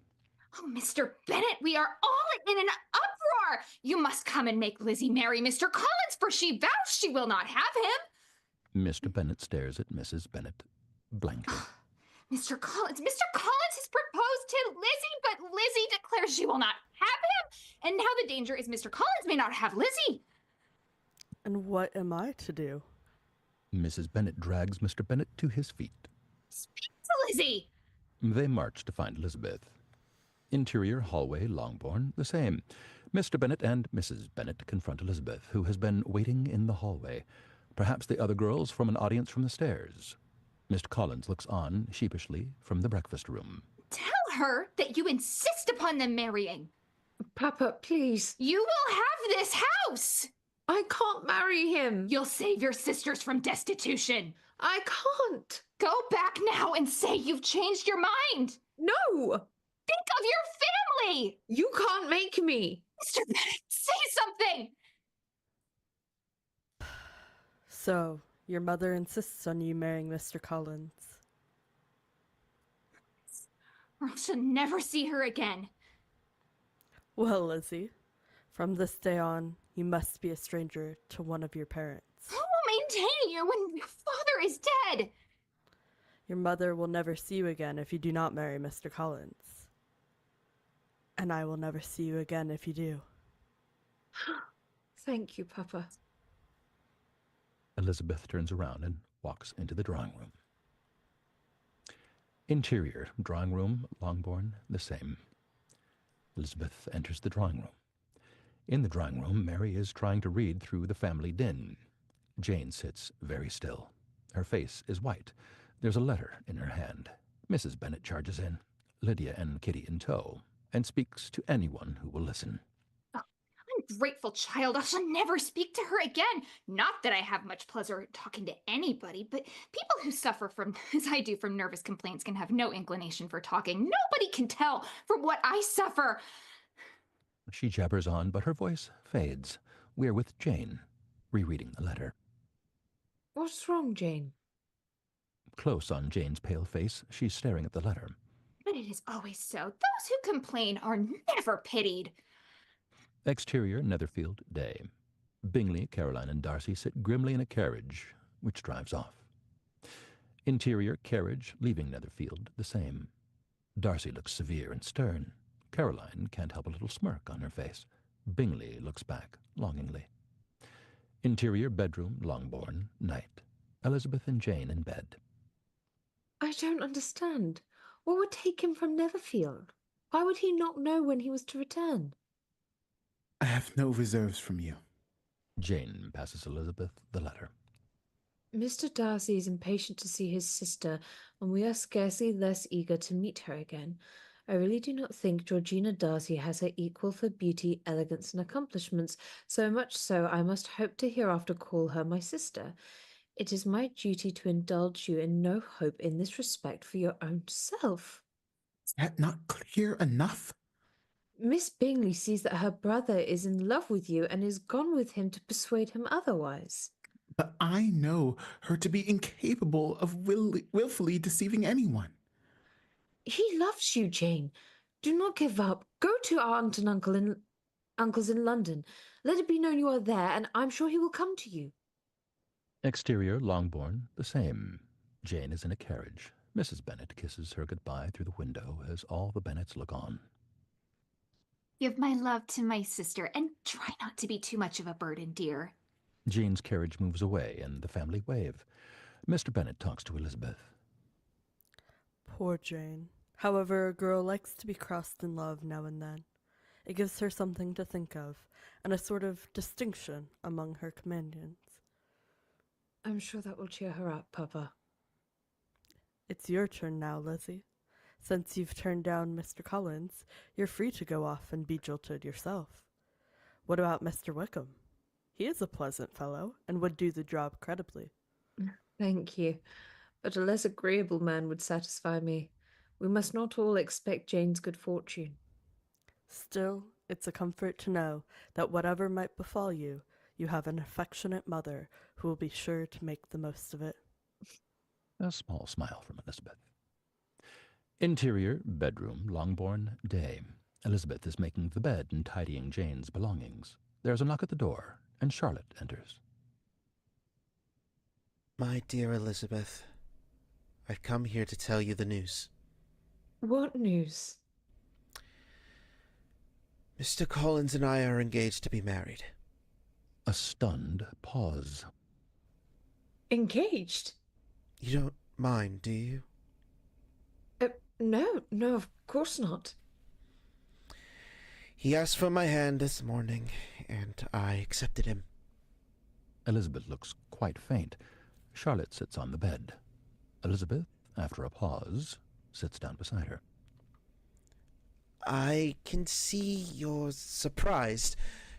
Oh, Mr. Bennett, we are all in an uproar! You must come and make Lizzie marry Mr. Collins, for she vows she will not have him. Mr. Bennett stares at Mrs. Bennett blankly. Mr. Collins has proposed to Lizzie, but Lizzie declares she will not have him, and now the danger is Mr. Collins may not have Lizzie. And what am I to do? Mrs. Bennett drags Mr. Bennett to his feet. Speak to Lizzie! They march to find Elizabeth. Interior, hallway, Longbourn, the same. Mr. Bennett and Mrs. Bennett confront Elizabeth, who has been waiting in the hallway. Perhaps the other girls form an audience from the stairs. Mr. Collins looks on sheepishly from the breakfast room. Tell her that you insist upon them marrying. Papa, please. You will have this house. I can't marry him. You'll save your sisters from destitution. I can't. Go back now and say you've changed your mind. No. Think of your family. You can't make me. Mr. Bennett, say something. So, your mother insists on you marrying Mr. Collins. Or I shall never see her again. Well, Lizzie, from this day on, you must be a stranger to one of your parents. Who will maintain you when your father is dead? Your mother will never see you again if you do not marry Mr. Collins. And I will never see you again if you do. Thank you, Papa. Elizabeth turns around and walks into the drawing room. Interior, drawing room, Longbourn, the same. Elizabeth enters the drawing room. In the drawing room, Mary is trying to read through the family din. Jane sits very still. Her face is white. There's a letter in her hand. Mrs. Bennett charges in, Lydia and Kitty in tow, and speaks to anyone who will listen. Ungrateful child, I shall never speak to her again. Not that I have much pleasure talking to anybody, but people who suffer from, as I do, from nervous complaints can have no inclination for talking. Nobody can tell from what I suffer. She jabbers on, but her voice fades. We're with Jane, rereading the letter. What's wrong, Jane? Close on Jane's pale face, she's staring at the letter. But it is always so. Those who complain are never pitied. Exterior, Netherfield, day. Bingley, Caroline, and Darcy sit grimly in a carriage, which drives off. Interior, carriage, leaving Netherfield, the same. Darcy looks severe and stern. Caroline can't help a little smirk on her face. Bingley looks back, longingly. Interior, bedroom, Longbourn, night. Elizabeth and Jane in bed. I don't understand. What would take him from Netherfield? Why would he not know when he was to return? I have no reserves from you. Jane passes Elizabeth the letter. Mr. Darcy is impatient to see his sister, and we are scarcely less eager to meet her again. I really do not think Georgiana Darcy has her equal for beauty, elegance, and accomplishments, so much so I must hope to hereafter call her my sister. It is my duty to indulge you in no hope in this respect for your own self. Is that not clear enough? Miss Bingley sees that her brother is in love with you and is gone with him to persuade him otherwise. But I know her to be incapable of willfully deceiving anyone. He loves you, Jane. Do not give up. Go to our aunt and uncles in London. Let it be known you are there, and I'm sure he will come to you. Exterior, Longbourn, the same. Jane is in a carriage. Mrs. Bennett kisses her goodbye through the window as all the Bennets look on. Give my love to my sister, and try not to be too much of a burden, dear. Jane's carriage moves away, and the family wave. Mr. Bennet talks to Elizabeth. Poor Jane. However, a girl likes to be crossed in love now and then. It gives her something to think of, and a sort of distinction among her companions. I'm sure that will cheer her up, Papa. It's your turn now, Lizzie. Since you've turned down Mr. Collins, you're free to go off and be jilted yourself. What about Mr. Whickham? He is a pleasant fellow, and would do the job creditably. Thank you, but a less agreeable man would satisfy me. We must not all expect Jane's good fortune. Still, it's a comfort to know that whatever might befall you, you have an affectionate mother who will be sure to make the most of it. A small smile from Elizabeth. Interior, bedroom, Longbourn, day. Elizabeth is making the bed and tidying Jane's belongings. There's a knock at the door, and Charlotte enters. My dear Elizabeth, I've come here to tell you the news. What news? Mr. Collins and I are engaged to be married. A stunned pause. Engaged? You don't mind, do you? No, of course not. He asked for my hand this morning, and I accepted him. Elizabeth looks quite faint. Charlotte sits on the bed. Elizabeth, after a pause, sits down beside her. I can see you're surprised,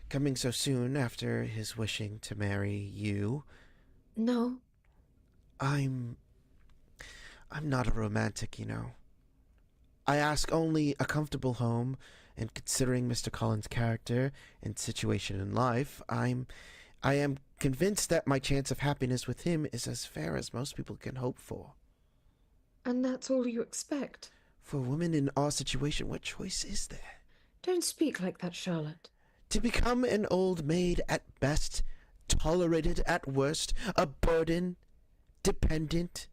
coming so soon after his wishing to marry you. No. I'm not a romantic, you know. I ask only a comfortable home, and considering Mr. Collins' character and situation in life, I am convinced that my chance of happiness with him is as fair as most people can hope for. And that's all you expect? For women in our situation, what choice is there? Don't speak like that, Charlotte. To become an old maid at best, tolerated at worst, a burden, dependent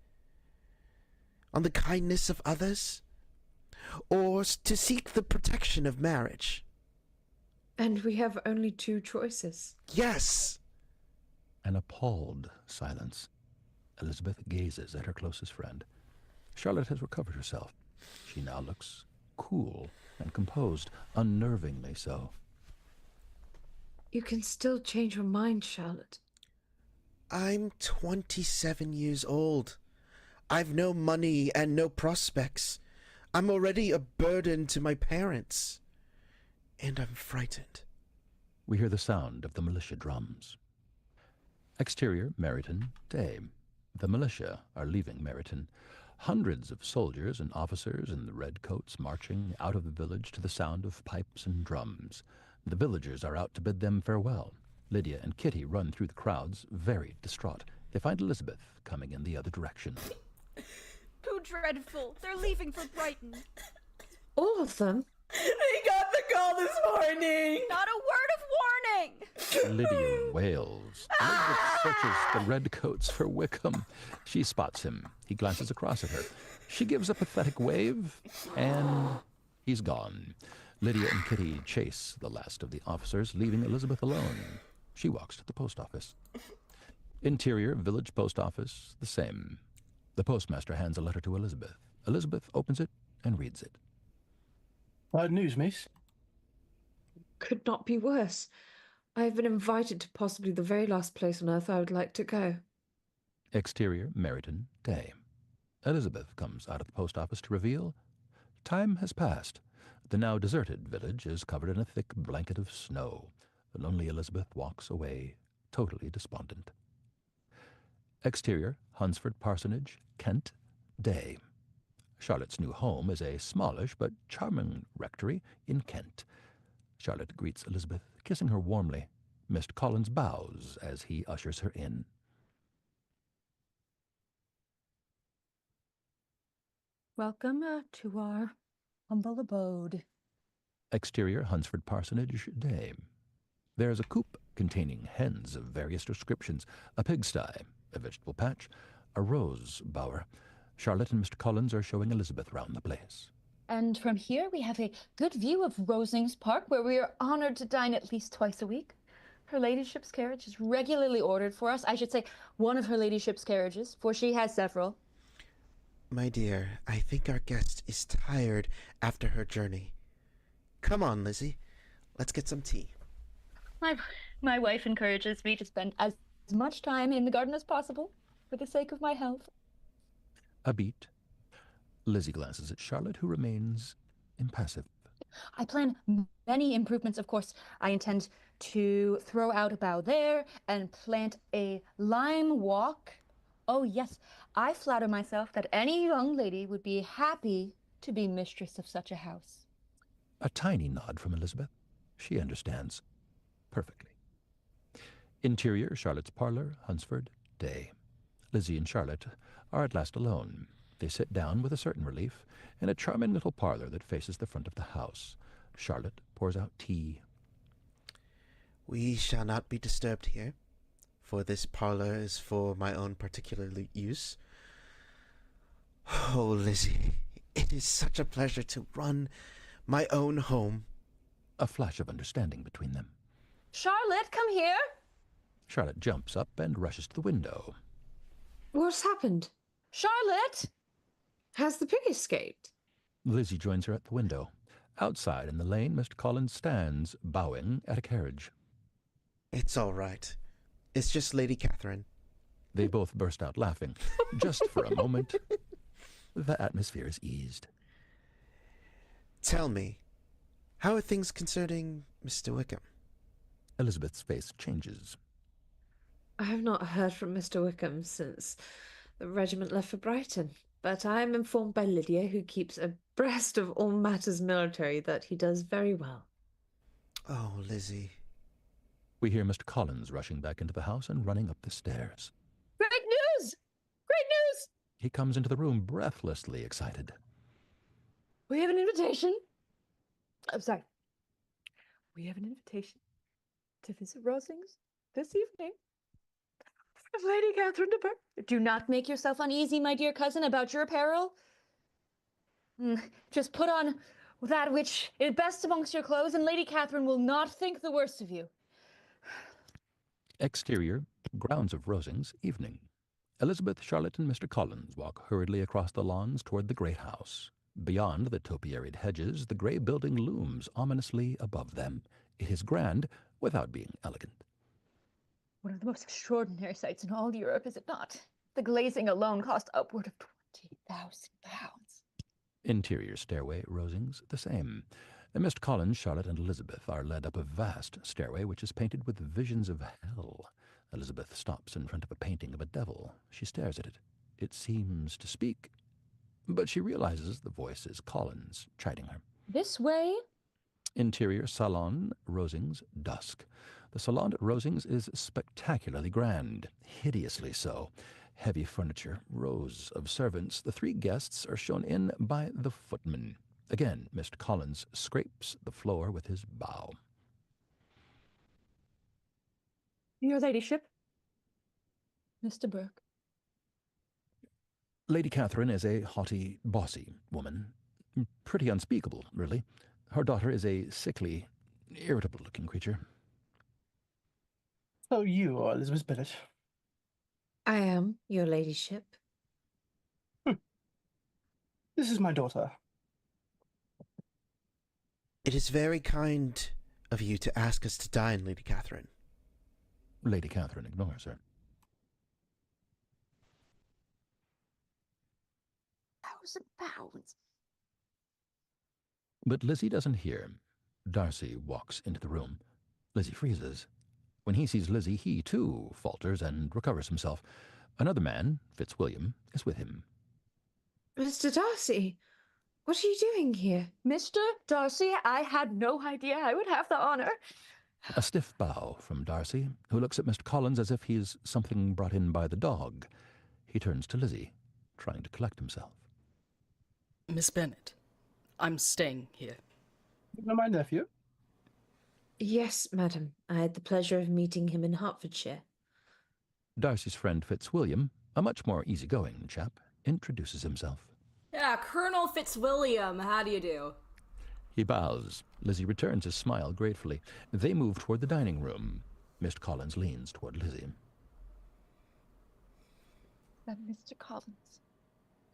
on the kindness of others, or to seek the protection of marriage. And we have only two choices. Yes! An appalled silence. Elizabeth gazes at her closest friend. Charlotte has recovered herself. She now looks cool and composed, unnervingly so. You can still change your mind, Charlotte. I'm 27 years old. I've no money and no prospects. I'm already a burden to my parents. And I'm frightened. We hear the sound of the militia drums. Exterior, Meryton, day. The militia are leaving Meryton. Hundreds of soldiers and officers in the red coats marching out of the village to the sound of pipes and drums. The villagers are out to bid them farewell. Lydia and Kitty run through the crowds, very distraught. They find Elizabeth coming in the other direction. Too dreadful. They're leaving for Brighton. All of them? They got the call this morning! Not a word of warning! Lydia wails. Elizabeth searches the red coats for Whickham. She spots him. He glances across at her. She gives a pathetic wave, and he's gone. Lydia and Kitty chase the last of the officers, leaving Elizabeth alone. She walks to the post office. Interior, village post office, the same. The postmaster hands a letter to Elizabeth. Elizabeth opens it and reads it. Bad news, miss. Could not be worse. I have been invited to possibly the very last place on earth I would like to go. Exterior, Meryton, day. Elizabeth comes out of the post office to reveal time has passed. The now deserted village is covered in a thick blanket of snow. The lonely Elizabeth walks away, totally despondent. Exterior, Hunsford Parsonage, Kent, day. Charlotte's new home is a smallish but charming rectory in Kent. Charlotte greets Elizabeth, kissing her warmly. Mr. Collins bows as he ushers her in. Welcome to our humble abode. Exterior, Hunsford Parsonage, day. There's a coop containing hens of various descriptions, a pigsty, a vegetable patch, a rose bower. Charlotte and Mr. Collins are showing Elizabeth round the place. And from here we have a good view of Rosings Park, where we are honored to dine at least twice a week. Her ladyship's carriage is regularly ordered for us. I should say one of her ladyship's carriages, for she has several. My dear, I think our guest is tired after her journey. Come on, Lizzie. Let's get some tea. My wife encourages me to spend as much time in the garden as possible for the sake of my health. A beat. Lizzie glances at Charlotte, who remains impassive. I plan many improvements, of course. I intend to throw out a bough there and plant a lime walk. Oh, yes, I flatter myself that any young lady would be happy to be mistress of such a house. A tiny nod from Elizabeth. She understands perfectly. Interior, Charlotte's parlor, Hunsford, day. Lizzie and Charlotte are at last alone. They sit down with a certain relief in a charming little parlor that faces the front of the house. Charlotte pours out tea. We shall not be disturbed here, for this parlor is for my own particular use. Oh, Lizzie, it is such a pleasure to run my own home. A flash of understanding between them. Charlotte, come here. Charlotte jumps up and rushes to the window. What's happened? Charlotte! Has the pig escaped? Lizzie joins her at the window. Outside in the lane, Mr. Collins stands, bowing at a carriage. It's all right. It's just Lady Catherine. They both burst out laughing. Just for a moment, the atmosphere is eased. Tell me, how are things concerning Mr. Whickham? Elizabeth's face changes. I have not heard from Mr. Whickham since the regiment left for Brighton, but I am informed by Lydia, who keeps abreast of all matters military, that he does very well. Oh, Lizzie. We hear Mr. Collins rushing back into the house and running up the stairs. Great news! Great news! He comes into the room breathlessly excited. We have an invitation. I'm sorry. We have an invitation to visit Rosings this evening. Lady Catherine de Bourgh. Do not make yourself uneasy, my dear cousin, about your apparel. Just put on that which is best amongst your clothes, and Lady Catherine will not think the worst of you. Exterior, grounds of Rosings, evening. Elizabeth, Charlotte, and Mr. Collins walk hurriedly across the lawns toward the great house. Beyond the topiaried hedges, the grey building looms ominously above them. It is grand without being elegant. One of the most extraordinary sights in all Europe, is it not? The glazing alone cost upward of £20,000. Interior stairway, Rosings, the same. Mr. Collins, Charlotte, and Elizabeth are led up a vast stairway which is painted with visions of hell. Elizabeth stops in front of a painting of a devil. She stares at it. It seems to speak, but she realizes the voice is Collins, chiding her. This way? Interior salon, Rosings, dusk. The salon at Rosings is spectacularly grand, hideously so. Heavy furniture, rows of servants. The three guests are shown in by the footman. Again, Mr. Collins scrapes the floor with his bow. Your ladyship? Mr. Burke. Lady Catherine is a haughty, bossy woman. Pretty unspeakable, really. Her daughter is a sickly, irritable-looking creature. So you are Elizabeth Bennett. I am, your ladyship. This is my daughter. It is very kind of you to ask us to dine, Lady Catherine. Lady Catherine ignores her. £1,000. But Lizzie doesn't hear. Darcy walks into the room. Lizzie freezes. When he sees Lizzie, he, too, falters and recovers himself. Another man, Fitzwilliam, is with him. Mr. Darcy, what are you doing here? Mr. Darcy, I had no idea I would have the honor. A stiff bow from Darcy, who looks at Mr. Collins as if he is something brought in by the dog. He turns to Lizzie, trying to collect himself. Miss Bennett, I'm staying here. You know my nephew? Yes, madam. I had the pleasure of meeting him in Hertfordshire. Darcy's friend Fitzwilliam, a much more easygoing chap, introduces himself. Yeah, Colonel Fitzwilliam, how do you do? He bows. Lizzie returns his smile gratefully. They move toward the dining room. Mr. Collins leans toward Lizzie. Mr. Collins.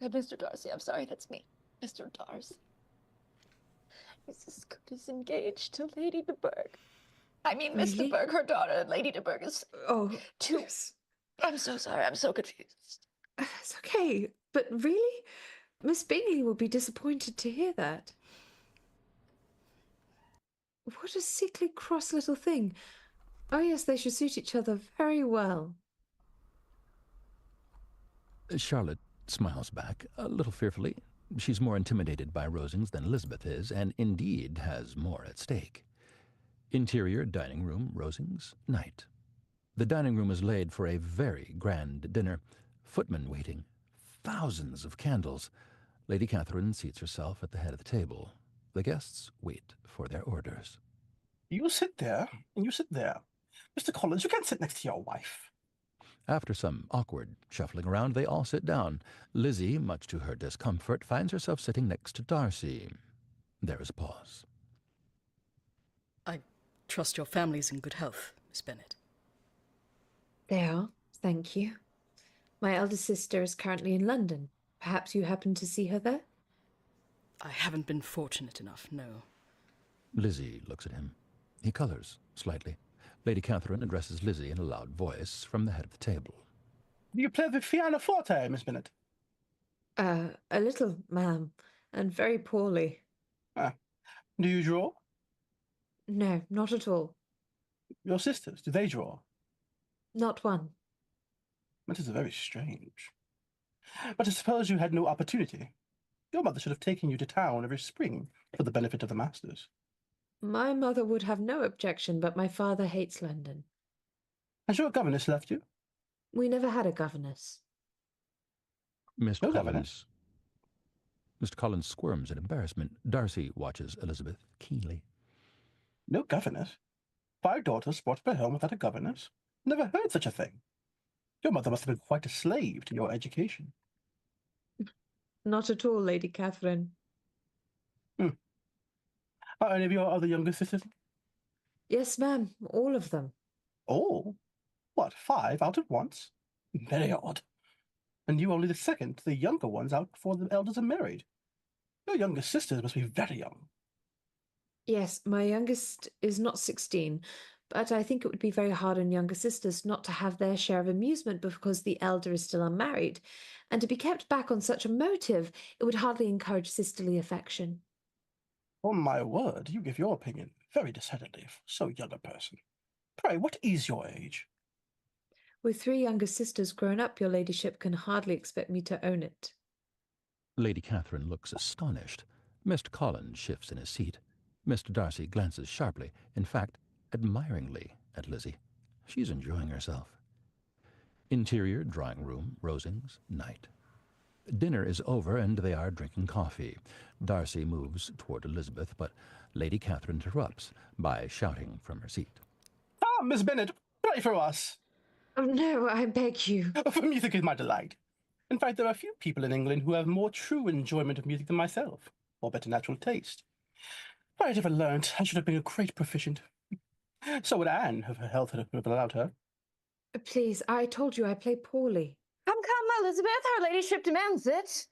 Mr. Darcy, I'm sorry, that's me. Mr. Darcy. Mrs. Scoot is engaged to Lady de Bourgh. I mean, Miss de Really? Bourgh, her daughter, Lady de Bourgh is Oh, too... I'm so sorry, I'm so confused. it's okay. But really? Miss Bingley will be disappointed to hear that. What a sickly cross little thing. Oh yes, they should suit each other very well. Charlotte smiles back, a little fearfully. She's more intimidated by Rosings than Elizabeth is, and indeed has more at stake. Interior dining room, Rosings, night. The dining room is laid for a very grand dinner. Footmen waiting. Thousands of candles. Lady Catherine seats herself at the head of the table. The guests wait for their orders. You sit there, and you sit there. Mr. Collins, you can't sit next to your wife. After some awkward shuffling around, they all sit down. Lizzie, much to her discomfort, finds herself sitting next to Darcy. There is a pause. I trust your family's in good health, Miss Bennett. They are, thank you. My eldest sister is currently in London. Perhaps you happen to see her there? I haven't been fortunate enough, no. Lizzie looks at him. He colors slightly. Lady Catherine addresses Lizzie in a loud voice from the head of the table. Do you play the pianoforte, Miss Bennett? A little, ma'am, and very poorly. Do you draw? No, not at all. Your sisters, do they draw? Not one. That is very strange. But I suppose you had no opportunity. Your mother should have taken you to town every spring for the benefit of the masters. My mother would have no objection, but my father hates London. Has your governess left you? We never had a governess. Mr. Collins. Mr. Collins squirms in embarrassment. Darcy watches Elizabeth keenly. No governess? 5 daughters brought up at home without a governess? Never heard such a thing. Your mother must have been quite a slave to your education. Not at all, Lady Catherine. Are any of your other younger sisters? Yes, ma'am, all of them. All? What, 5 out at once? Very odd. And you only the second, the younger ones out before the elders are married. Your younger sisters must be very young. Yes, my youngest is not 16, but I think it would be very hard on younger sisters not to have their share of amusement because the elder is still unmarried, and to be kept back on such a motive, it would hardly encourage sisterly affection. On my word, you give your opinion very decidedly for so young a person. Pray, what is your age? With 3 younger sisters grown up, your ladyship can hardly expect me to own it. Lady Catherine looks astonished. Mr. Collins shifts in his seat. Mr. Darcy glances sharply, in fact, admiringly, at Lizzie. She's enjoying herself. Interior drawing room, Rosings, night. Dinner is over, and they are drinking coffee. Darcy moves toward Elizabeth, but Lady Catherine interrupts by shouting from her seat. Ah, Miss Bennett, play for us. Oh, no, I beg you. For music is my delight. In fact, there are few people in England who have more true enjoyment of music than myself, or better natural taste. If I had ever learnt, I should have been a great proficient. So would Anne, if her health had allowed her. Please, I told you I play poorly. Come, Elizabeth, her ladyship demands it.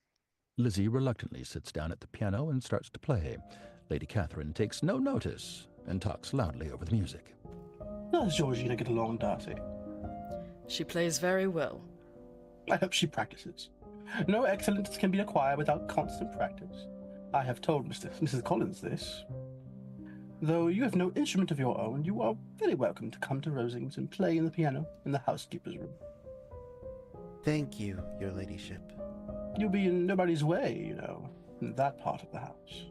Lizzie reluctantly sits down at the piano and starts to play. Lady Catherine takes no notice and talks loudly over the music. How does Georgiana get along, Darcy? She plays very well. I hope she practices. No excellence can be acquired without constant practice. I have told Mrs. Collins this. Though you have no instrument of your own, you are very welcome to come to Rosings and play in the piano in the housekeeper's room. Thank you, your ladyship. You'll be in nobody's way, you know, in that part of the house.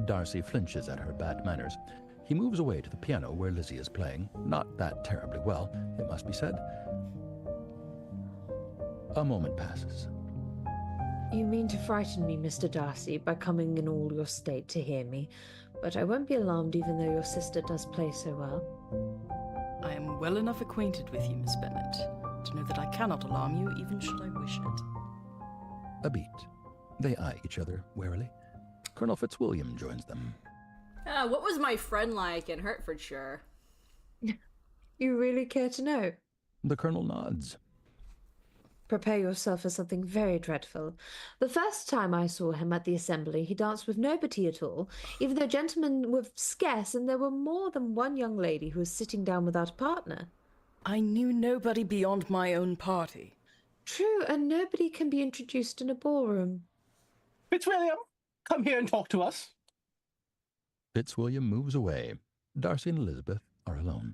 Darcy flinches at her bad manners. He moves away to the piano where Lizzie is playing, not that terribly well, it must be said. A moment passes. You mean to frighten me, Mr. Darcy, by coming in all your state to hear me, but I won't be alarmed even though your sister does play so well. I am well enough acquainted with you, Miss Bennett, to know that I cannot alarm you even should I wish it. A beat. They eye each other warily. Colonel Fitzwilliam joins them. What was my friend like in Hertfordshire? You really care to know? The colonel nods. Prepare yourself for something very dreadful. The first time I saw him at the assembly, he danced with nobody at all, even though gentlemen were scarce, and there were more than one young lady who was sitting down without a partner. I knew nobody beyond my own party. True, and nobody can be introduced in a ballroom. Fitzwilliam, come here and talk to us. Fitzwilliam moves away. Darcy and Elizabeth are alone.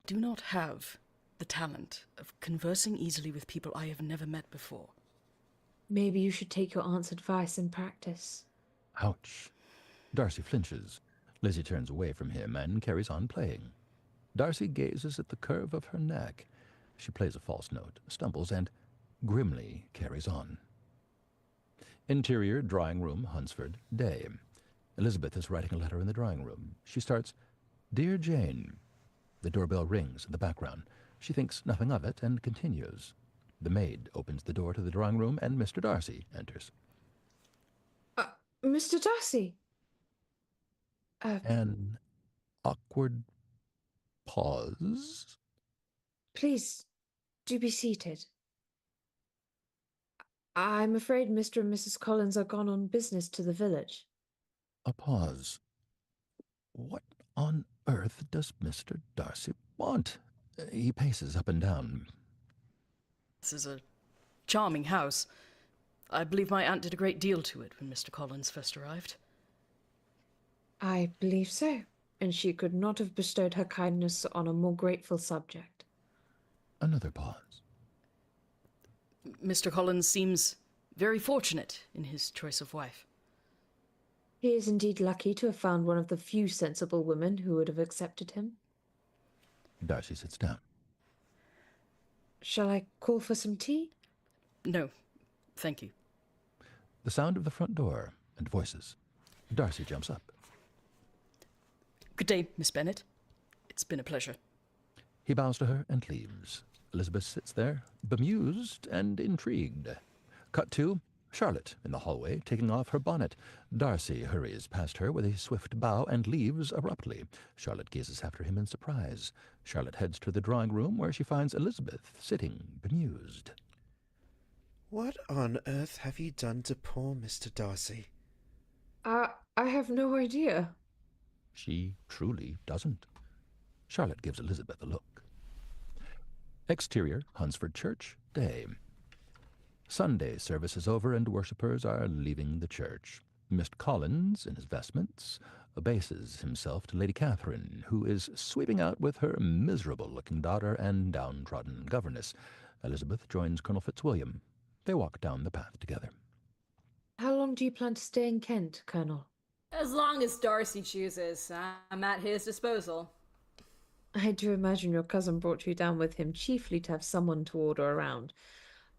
Do not have the talent of conversing easily with people I have never met before. Maybe you should take your aunt's advice and practice. Ouch. Darcy flinches. Lizzie turns away from him and carries on playing. Darcy gazes at the curve of her neck. She plays a false note, stumbles, and grimly carries on. Interior drawing room, Hunsford, day. Elizabeth is writing a letter in the drawing room. She starts, "Dear Jane." The doorbell rings in the background. She thinks nothing of it and continues. The maid opens the door to the drawing room and Mr. Darcy enters. Mr. Darcy! An awkward pause. Please, do be seated. I'm afraid Mr. and Mrs. Collins are gone on business to the village. A pause. What on earth does Mr. Darcy want? He paces up and down. This is a charming house. I believe my aunt did a great deal to it when Mr. Collins first arrived. I believe so, and she could not have bestowed her kindness on a more grateful subject. Another pause. Mr. Collins seems very fortunate in his choice of wife. He is indeed lucky to have found one of the few sensible women who would have accepted him. Darcy sits down. Shall I call for some tea? No, thank you. The sound of the front door and voices. Darcy jumps up. Good day, Miss Bennett. It's been a pleasure. He bows to her and leaves. Elizabeth sits there, bemused and intrigued. Cut to Charlotte in the hallway, taking off her bonnet. Darcy hurries past her with a swift bow and leaves abruptly. Charlotte gazes after him in surprise. Charlotte heads to the drawing room, where she finds Elizabeth sitting, bemused. What on earth have you done to poor Mr. Darcy? I have no idea. She truly doesn't. Charlotte gives Elizabeth a look. Exterior, Hunsford Church, day. Sunday service is over and worshippers are leaving the church. Mr. Collins, in his vestments, obeisses himself to Lady Catherine, who is sweeping out with her miserable-looking daughter and downtrodden governess. Elizabeth joins Colonel Fitzwilliam. They walk down the path together. How long do you plan to stay in Kent, Colonel? As long as Darcy chooses, I'm at his disposal. I do imagine your cousin brought you down with him chiefly to have someone to order around.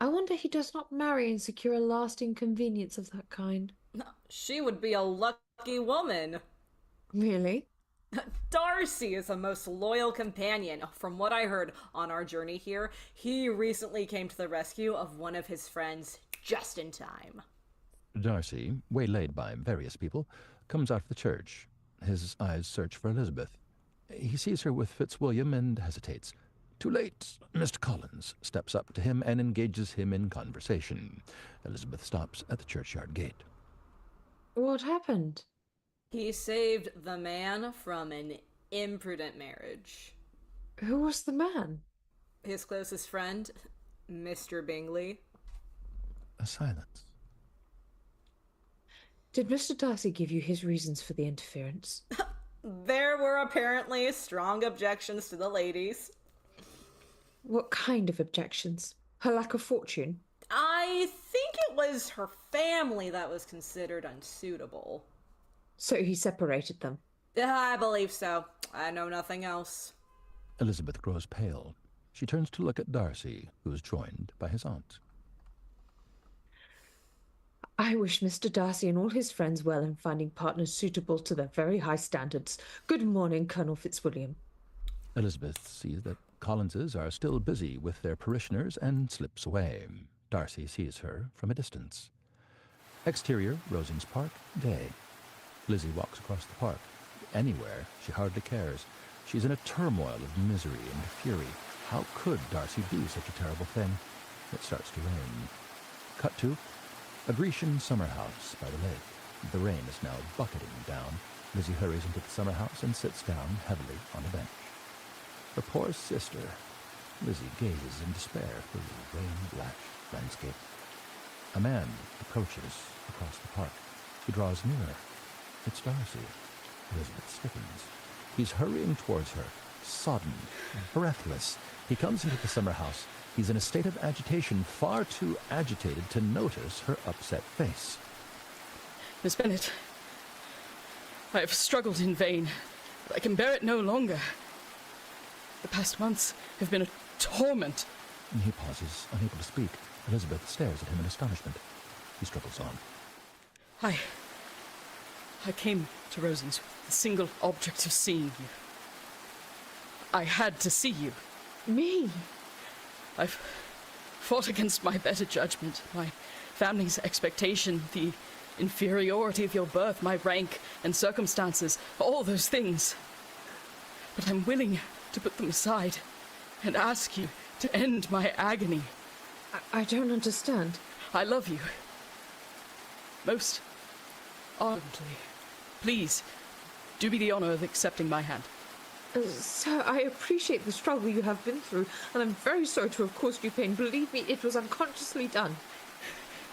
I wonder he does not marry and secure a lasting convenience of that kind. She would be a lucky woman. Really? Darcy is a most loyal companion. From what I heard on our journey here, he recently came to the rescue of one of his friends just in time. Darcy, waylaid by various people, comes out of the church. His eyes search for Elizabeth. He sees her with Fitzwilliam and hesitates. Too late. Mr. Collins steps up to him and engages him in conversation. Elizabeth stops at the churchyard gate. What happened? He saved the man from an imprudent marriage. Who was the man? His closest friend, Mr. Bingley. A silence. Did Mr. Darcy give you his reasons for the interference? There were apparently strong objections to the ladies. What kind of objections? Her lack of fortune? I think it was her family that was considered unsuitable. So he separated them? I believe so. I know nothing else. Elizabeth grows pale. She turns to look at Darcy, who is joined by his aunt. I wish Mr. Darcy and all his friends well in finding partners suitable to their very high standards. Good morning, Colonel Fitzwilliam. Elizabeth sees that Collinses are still busy with their parishioners and slips away. Darcy sees her from a distance. Exterior, Rosings Park, day. Lizzie walks across the park. Anywhere, she hardly cares. She's in a turmoil of misery and fury. How could Darcy do such a terrible thing? It starts to rain. Cut to a Grecian summer house by the lake. The rain is now bucketing down. Lizzie hurries into the summer house and sits down heavily on a bench. Her poor sister. Lizzie gazes in despair through the rain-lashed landscape. A man approaches across the park. He draws nearer. It's Darcy. Elizabeth stiffens. He's hurrying towards her, sodden, breathless. He comes into the summer house. He's in a state of agitation, far too agitated to notice her upset face. Miss Bennett, I have struggled in vain. I can bear it no longer. The past months have been a torment. He pauses, unable to speak. Elizabeth stares at him in astonishment. He struggles on. I came to Rosings with the single object of seeing you. I had to see you. Me? I've fought against my better judgment, my family's expectation, the inferiority of your birth, my rank and circumstances, all those things. But I'm willing to put them aside and ask you to end my agony. I don't understand. I love you. Most ardently. Please, do me the honor of accepting my hand. Sir, I appreciate the struggle you have been through, and I'm very sorry to have caused you pain. Believe me, it was unconsciously done.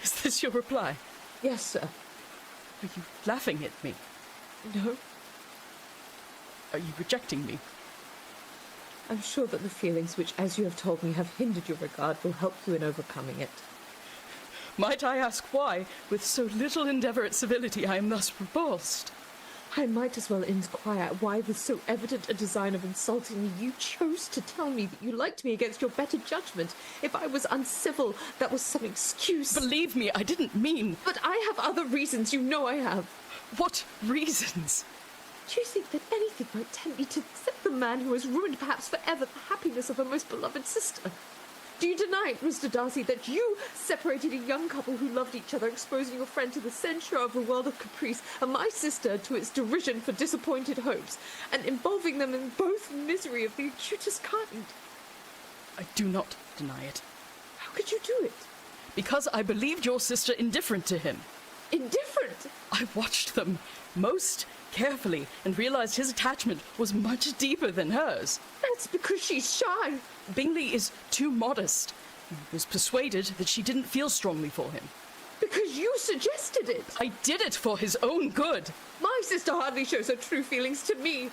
Is this your reply? Yes, sir. Are you laughing at me? No. Are you rejecting me? I'm sure that the feelings which, as you have told me, have hindered your regard will help you in overcoming it. Might I ask why, with so little endeavour at civility, I am thus repulsed? I might as well inquire why, with so evident a design of insulting me, you chose to tell me that you liked me against your better judgment. If I was uncivil, that was some excuse. Believe me, I didn't mean... But I have other reasons, you know I have. What reasons? Do you think that anything might tempt me to accept the man who has ruined perhaps forever the happiness of a most beloved sister? Do you deny it, Mr. Darcy, that you separated a young couple who loved each other, exposing your friend to the censure of a world of caprice, and my sister to its derision for disappointed hopes, and involving them in both misery of the acutest kind? I do not deny it. How could you do it? Because I believed your sister indifferent to him. Indifferent? I watched them most carefully and realized his attachment was much deeper than hers. That's because she's shy. Bingley is too modest. He was persuaded that she didn't feel strongly for him. Because you suggested it. I did it for his own good. My sister hardly shows her true feelings to me.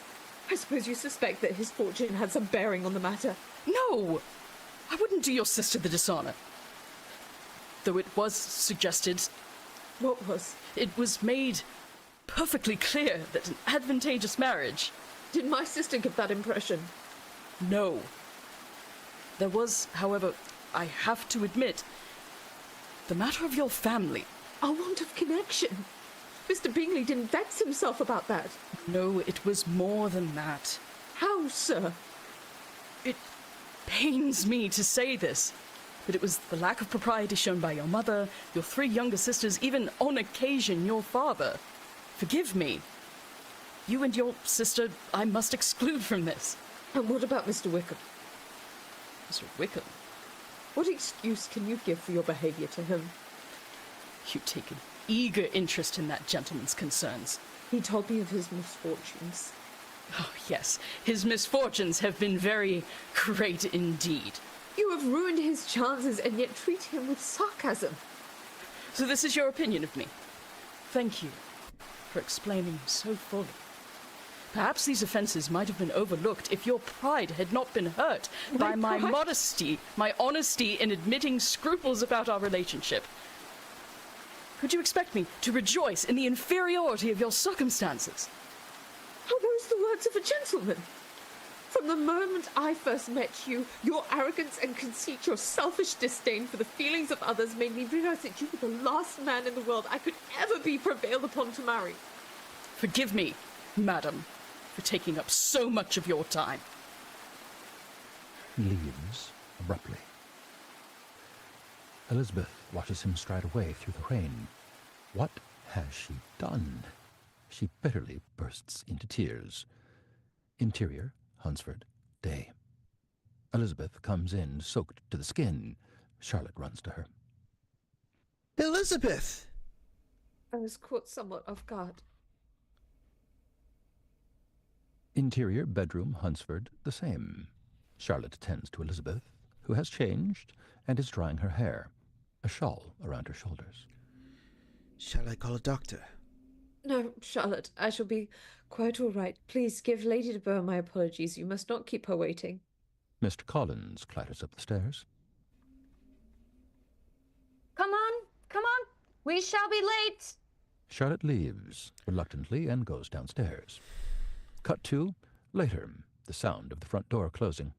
I suppose you suspect that his fortune had some bearing on the matter. No! I wouldn't do your sister the dishonour. Though it was suggested... What was? It was made perfectly clear that an advantageous marriage... Did my sister give that impression? No. There was, however, I have to admit, the matter of your family. A want of connection. Mr. Bingley didn't vex himself about that. No, it was more than that. How, sir? It pains me to say this, but it was the lack of propriety shown by your mother, your 3 younger sisters, even on occasion your father. Forgive me. You and your sister I must exclude from this. And what about Mr. Whickham? Mr. Whickham? What excuse can you give for your behaviour to him? You take an eager interest in that gentleman's concerns. He told me of his misfortunes. Oh, yes. His misfortunes have been very great indeed. You have ruined his chances and yet treat him with sarcasm. So this is your opinion of me. Thank you for explaining so fully. Perhaps these offences might have been overlooked if your pride had not been hurt by my modesty, my honesty in admitting scruples about our relationship. Could you expect me to rejoice in the inferiority of your circumstances? Are those the words of a gentleman? From the moment I first met you, your arrogance and conceit, your selfish disdain for the feelings of others made me realize that you were the last man in the world I could ever be prevailed upon to marry. Forgive me, madam, for taking up so much of your time. He leaves abruptly. Elizabeth watches him stride away through the rain. What has she done? She bitterly bursts into tears. Interior, Hunsford, day. Elizabeth comes in, soaked to the skin. Charlotte runs to her. Elizabeth! I was caught somewhat off guard. Interior bedroom, Hunsford, the same. Charlotte attends to Elizabeth, who has changed and is drying her hair, a shawl around her shoulders. Shall I call a doctor? No, Charlotte, I shall be quite all right. Please give Lady de Bourgh my apologies. You must not keep her waiting. Mr. Collins clatters up the stairs. Come on, come on. We shall be late. Charlotte leaves reluctantly and goes downstairs. Cut to later, the sound of the front door closing.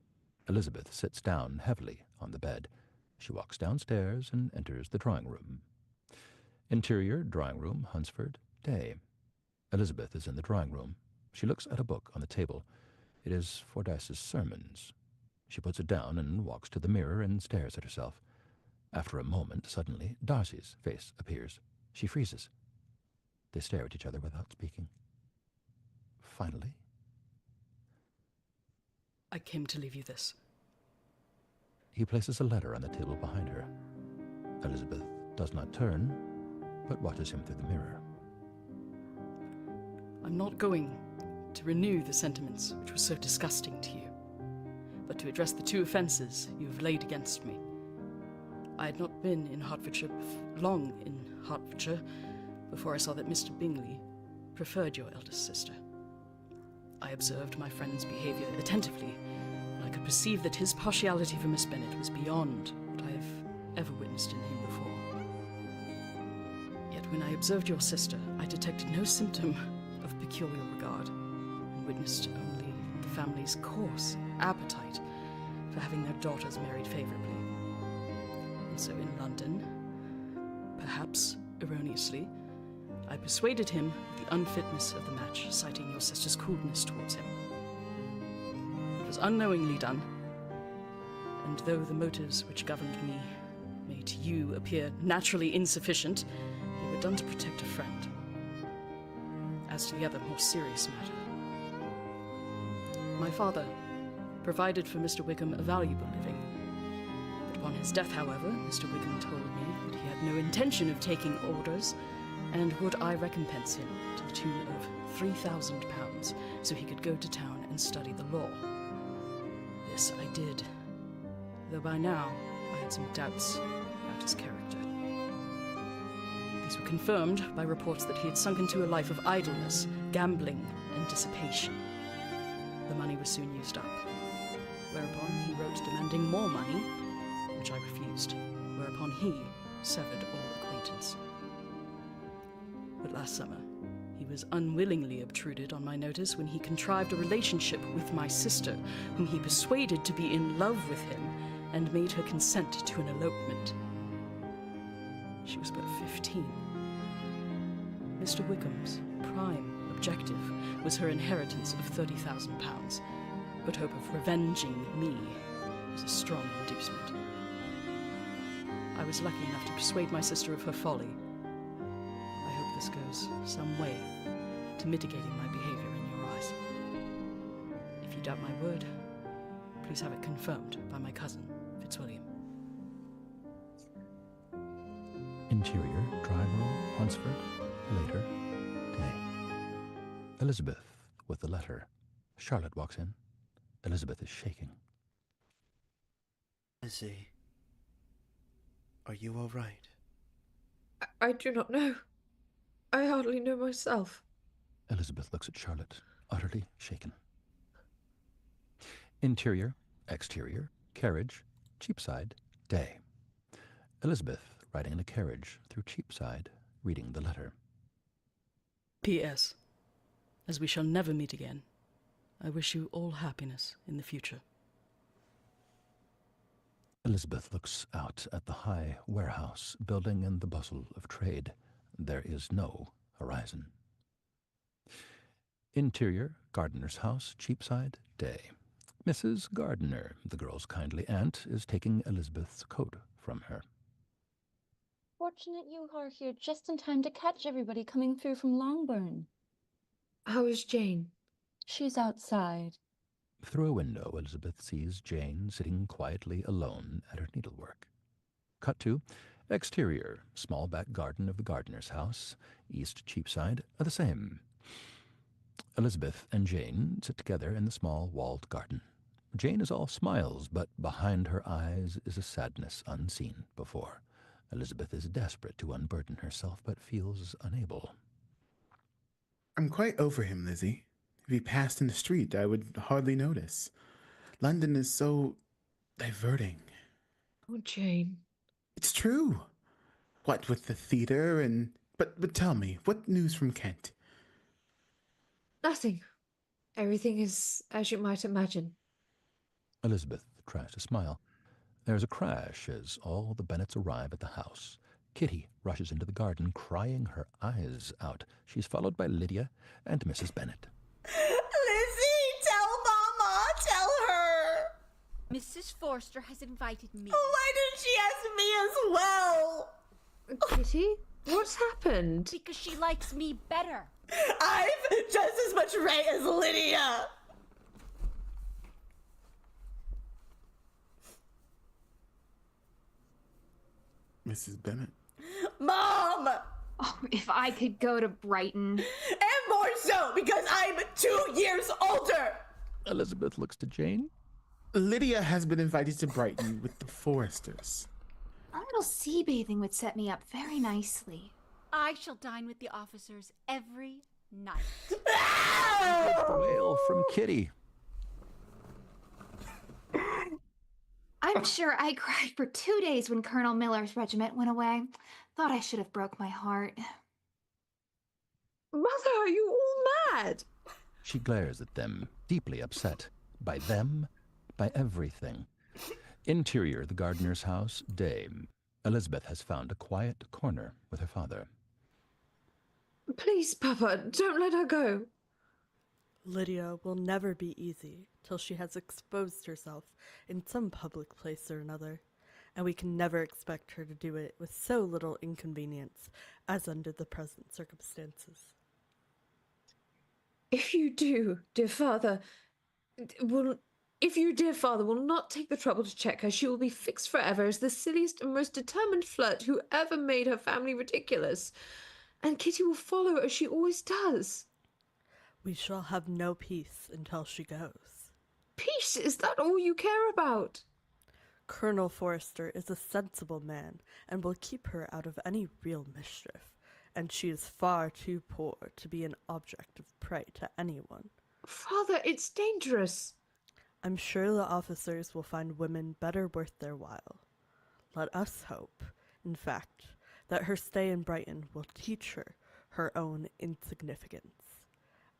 Elizabeth sits down heavily on the bed. She walks downstairs and enters the drawing room. Interior drawing room, Hunsford, day. Elizabeth is in the drawing room. She looks at a book on the table. It is Fordyce's sermons. She puts it down and walks to the mirror and stares at herself. After a moment, suddenly, Darcy's face appears. She freezes. They stare at each other without speaking. Finally, I came to leave you this. he places a letter on the table behind her. Elizabeth does not turn, but watches him through the mirror. I'm not going to renew the sentiments which were so disgusting to you, but to address the 2 offences you have laid against me. I had not been in Hertfordshire long in Hertfordshire before I saw that Mr. Bingley preferred your eldest sister. I observed my friend's behaviour attentively, and I could perceive that his partiality for Miss Bennet was beyond what I have ever witnessed in him before. Yet when I observed your sister, I detected no symptom of peculiar regard, and witnessed only the family's coarse appetite for having their daughters married favourably. And so in London, perhaps erroneously, I persuaded him of the unfitness of the match, citing your sister's coolness towards him. It was unknowingly done, and though the motives which governed me may to you appear naturally insufficient, they were done to protect a friend. As to the other, more serious matter, my father provided for Mr. Whickham a valuable living. But upon his death, however, Mr. Whickham told me that he had no intention of taking orders, and would I recompense him to the tune of £3,000, so he could go to town and study the law. This I did, though by now I had some doubts about his character. These were confirmed by reports that he had sunk into a life of idleness, gambling, and dissipation. The money was soon used up, whereupon he wrote demanding more money, which I refused, whereupon he severed all acquaintance. But last summer, he was unwillingly obtruded on my notice when he contrived a relationship with my sister, whom he persuaded to be in love with him, and made her consent to an elopement. She was but 15. Mr. Wickham's prime objective was her inheritance of £30,000, but hope of revenging me was a strong inducement. I was lucky enough to persuade my sister of her folly. I hope this goes some way to mitigating my behaviour in your eyes. If you doubt my word, please have it confirmed by my cousin, Fitzwilliam. Interior, drawing room, Hunsford, later, day. Elizabeth with the letter. Charlotte walks in. Elizabeth is shaking. Lizzie, are you all right? I do not know. I hardly know myself. Elizabeth looks at Charlotte, utterly shaken. Interior, exterior, carriage, Cheapside, day. Elizabeth riding in a carriage through Cheapside, reading the letter. P.S. As we shall never meet again, I wish you all happiness in the future. Elizabeth looks out at the high warehouse building and the bustle of trade. There is no horizon. Interior, Gardiner's house, Cheapside, day. Mrs. Gardiner, the girl's kindly aunt, is taking Elizabeth's coat from her. Fortunate you are here just in time to catch everybody coming through from Longbourn. How is Jane? She's outside. Through a window, Elizabeth sees Jane sitting quietly alone at her needlework. Cut to exterior, small back garden of the Gardiner's house, East Cheapside, are the same. Elizabeth and Jane sit together in the small walled garden. Jane is all smiles, but behind her eyes is a sadness unseen before. Elizabeth is desperate to unburden herself, but feels unable. I'm quite over him, Lizzie. If he passed in the street, I would hardly notice. London is so diverting. Oh, Jane. It's true. What with the theatre and... But tell me, what news from Kent? Nothing. Everything is as you might imagine. Elizabeth tries to smile. There's a crash as all the Bennets arrive at the house. Kitty rushes into the garden, crying her eyes out. She's followed by Lydia and Mrs. Bennett. Lizzie, tell Mama, tell her. Mrs. Forster has invited me. Why did she ask me as well? Kitty, what's happened? Because she likes me better. I've just as much right as Lydia. Mrs. Bennett. Mom! Oh, if I could go to Brighton. And more so, because I'm 2 years older! Elizabeth looks to Jane. Lydia has been invited to Brighton with the Foresters. A little sea bathing would set me up very nicely. I shall dine with the officers every night. A wail from Kitty. I'm sure I cried for 2 days when Colonel Miller's regiment went away. Thought I should have broke my heart. Mother, are you all mad? She glares at them, deeply upset. By them, by everything. Interior, the Gardiner's house, day. Elizabeth has found a quiet corner with her father. Please, Papa, don't let her go. Lydia will never be easy till she has exposed herself in some public place or another, and we can never expect her to do it with so little inconvenience as under the present circumstances. If you do, dear father, will not take the trouble to check her, she will be fixed forever as the silliest and most determined flirt who ever made her family ridiculous. And Kitty will follow as she always does. We shall have no peace until she goes. Peace? Is that all you care about? Colonel Forster is a sensible man and will keep her out of any real mischief, and she is far too poor to be an object of prey to anyone. Father, it's dangerous. I'm sure the officers will find women better worth their while. Let us hope, in fact, that her stay in Brighton will teach her her own insignificance.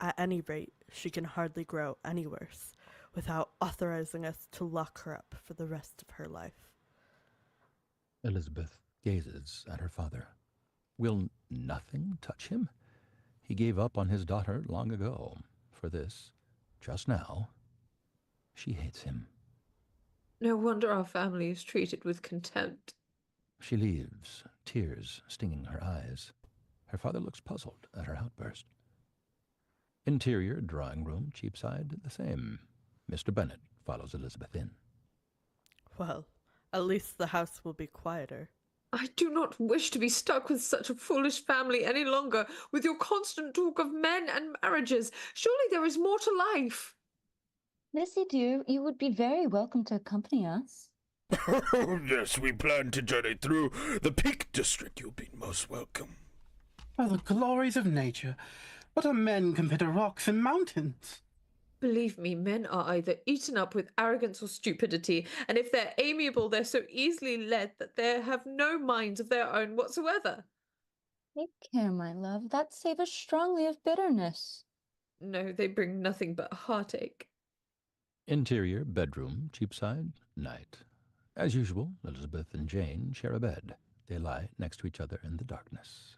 At any rate, she can hardly grow any worse without authorizing us to lock her up for the rest of her life. Elizabeth gazes at her father. Will nothing touch him? He gave up on his daughter long ago. For this, just now, she hates him. No wonder our family is treated with contempt. She leaves, tears stinging her eyes. Her father looks puzzled at her outburst. Interior, drawing room, Cheapside, the same. Mr. Bennett follows Elizabeth in. Well, at least the house will be quieter. I do not wish to be stuck with such a foolish family any longer, with your constant talk of men and marriages. Surely there is more to life. Lizzie, dear, you would be very welcome to accompany us. Oh, yes, we plan to journey through the Peak District. You'll be most welcome. By the glories of nature, what are men compared to rocks and mountains? Believe me, men are either eaten up with arrogance or stupidity, and if they're amiable, they're so easily led that they have no minds of their own whatsoever. Take care, my love. That savours strongly of bitterness. No, they bring nothing but heartache. Interior, bedroom, Cheapside, night. As usual, Elizabeth and Jane share a bed. They lie next to each other in the darkness.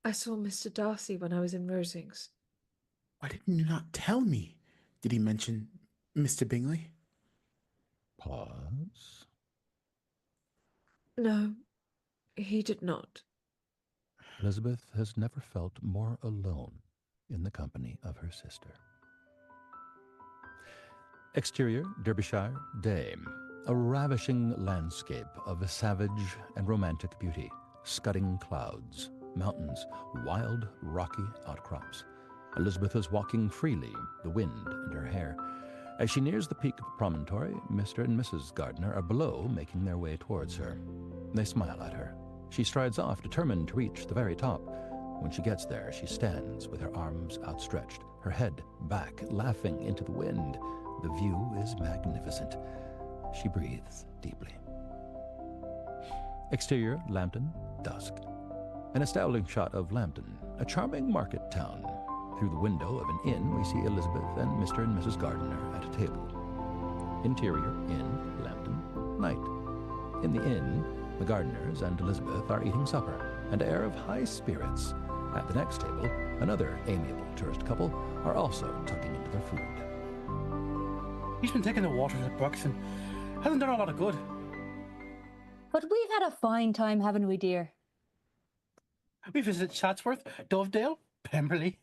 I saw Mr. Darcy when I was in Rosings. Why didn't you not tell me? Did he mention Mr. Bingley? Pause. No, he did not. Elizabeth has never felt more alone in the company of her sister. Exterior, Derbyshire, day. A ravishing landscape of savage and romantic beauty. Scudding clouds, mountains, wild, rocky outcrops. Elizabeth is walking freely, the wind in her hair. As she nears the peak of the promontory, Mr. and Mrs. Gardiner are below, making their way towards her. They smile at her. She strides off, determined to reach the very top. When she gets there, she stands with her arms outstretched, her head back, laughing into the wind. The view is magnificent. She breathes deeply. Exterior, Lambton, dusk. An astounding shot of Lambton, a charming market town. Through the window of an inn, we see Elizabeth and Mr. and Mrs. Gardiner at a table. Interior, inn, Lambton, night. In the inn, the Gardiners and Elizabeth are eating supper, an air of high spirits. At the next table, another amiable tourist couple are also tucking into their food. He's been taking the waters at Brooks and hasn't done a lot of good. But we've had a fine time, haven't we, dear? We visited Chatsworth, Dovedale, Pemberley.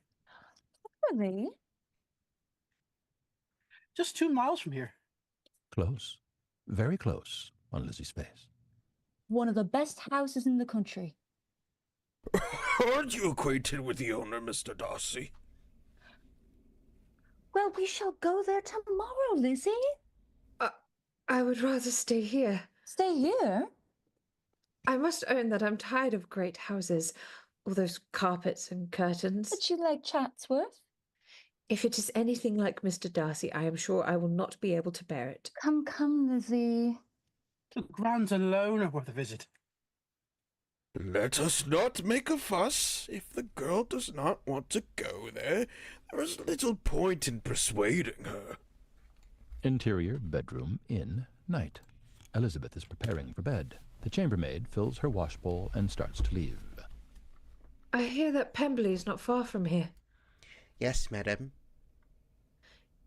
Really? Just 2 miles from here. Close. Very close on Lizzie's face. One of the best houses in the country. Aren't you acquainted with the owner, Mr. Darcy? Well, we shall go there tomorrow, Lizzie. I would rather stay here. Stay here? I must own that I'm tired of great houses, all those carpets and curtains. But you like Chatsworth? If it is anything like Mr. Darcy, I am sure I will not be able to bear it. Come, come, Lizzie. The grounds alone are worth a visit. Let us not make a fuss. If the girl does not want to go there, there is little point in persuading her. Interior, bedroom, inn, night. Elizabeth is preparing for bed. The chambermaid fills her washbowl and starts to leave. I hear that Pemberley is not far from here. Yes, madam.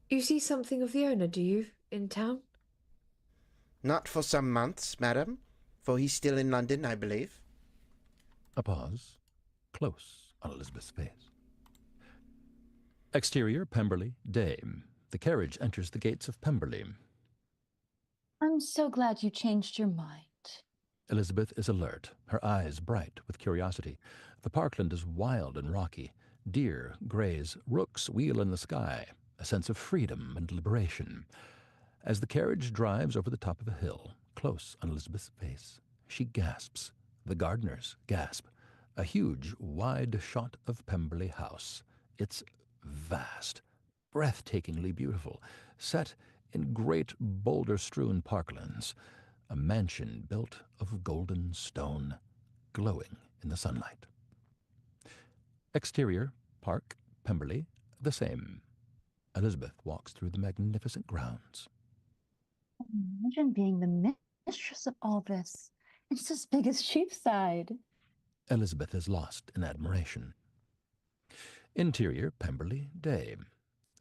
You see something of the owner, do you, in town? Not for some months, madam, for he's still in London, I believe. A pause, close on Elizabeth's face. Exterior, Pemberley, day. The carriage enters the gates of Pemberley. I'm so glad you changed your mind. Elizabeth is alert, her eyes bright with curiosity. The parkland is wild and rocky. Deer graze, rooks wheel in the sky, a sense of freedom and liberation. As the carriage drives over the top of a hill, close on Elizabeth's face, she gasps. The Gardiners gasp. A huge, wide shot of Pemberley House. It's vast, breathtakingly beautiful, set in great boulder-strewn parklands, a mansion built of golden stone, glowing in the sunlight. Exterior, park, Pemberley, the same. Elizabeth walks through the magnificent grounds. Imagine being the mistress of all this. It's as big as Cheapside. Elizabeth is lost in admiration. Interior, Pemberley, day.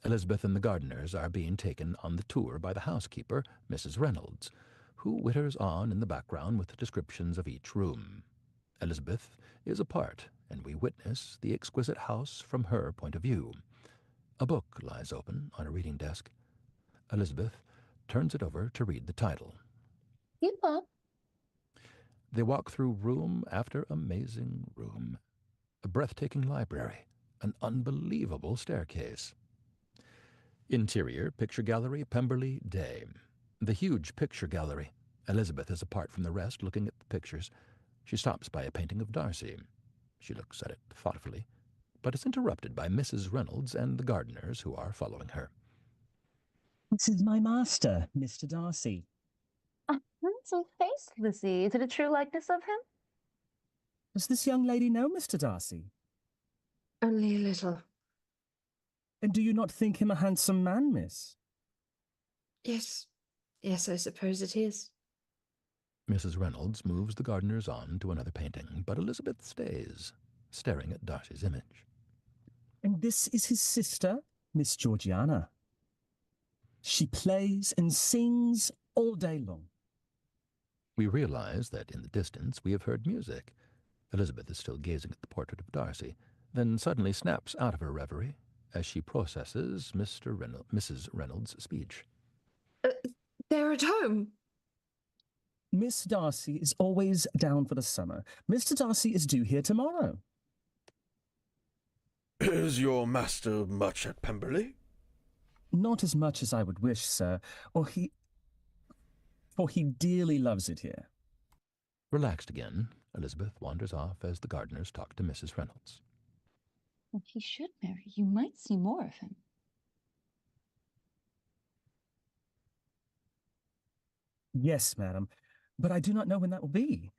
Elizabeth and the Gardiners are being taken on the tour by the housekeeper, Mrs. Reynolds, who whitters on in the background with descriptions of each room. Elizabeth is apart, and we witness the exquisite house from her point of view. A book lies open on a reading desk. Elizabeth turns it over to read the title. Keep up. They walk through room after amazing room. A breathtaking library, an unbelievable staircase. Interior, picture gallery, Pemberley, day. The huge picture gallery. Elizabeth is apart from the rest, looking at the pictures. She stops by a painting of Darcy. She looks at it thoughtfully, but is interrupted by Mrs. Reynolds and the Gardiners, who are following her. This is my master, Mr. Darcy. A handsome face, Lizzie. Is it a true likeness of him? Does this young lady know Mr. Darcy? Only a little. And do you not think him a handsome man, miss? Yes. Yes, I suppose it is. Mrs. Reynolds moves the Gardiners on to another painting, but Elizabeth stays, staring at Darcy's image. And this is his sister, Miss Georgiana. She plays and sings all day long. We realize that in the distance we have heard music. Elizabeth is still gazing at the portrait of Darcy, then suddenly snaps out of her reverie as she processes Mrs. Reynolds' speech. They're at home. Miss Darcy is always down for the summer. Mr. Darcy is due here tomorrow. Is your master much at Pemberley? Not as much as I would wish, sir, for he dearly loves it here. Relaxed again, Elizabeth wanders off as the Gardiners talk to Mrs. Reynolds. If he should marry, you might see more of him. Yes, madam, but I do not know when that will be.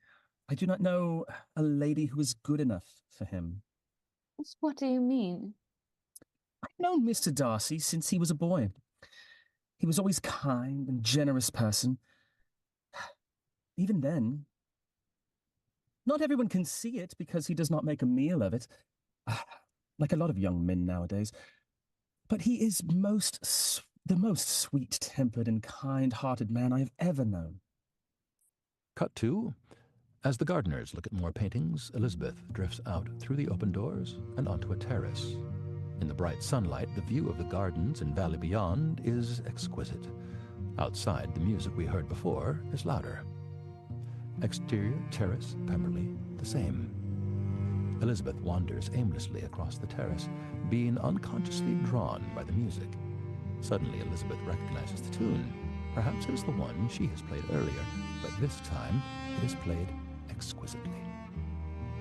I do not know a lady who is good enough for him. What do you mean? I've known Mr. Darcy since he was a boy. He was always kind and generous person. Even then, not everyone can see it because he does not make a meal of it, like a lot of young men nowadays. But he is the most sweet-tempered and kind-hearted man I have ever known. Cut to, as the Gardiners look at more paintings, Elizabeth drifts out through the open doors and onto a terrace. In the bright sunlight, the view of the gardens and valley beyond is exquisite. Outside, the music we heard before is louder. Exterior, terrace, Pemberley, the same. Elizabeth wanders aimlessly across the terrace, being unconsciously drawn by the music. Suddenly, Elizabeth recognizes the tune. Perhaps it is the one she has played earlier, but this time it is played exquisitely.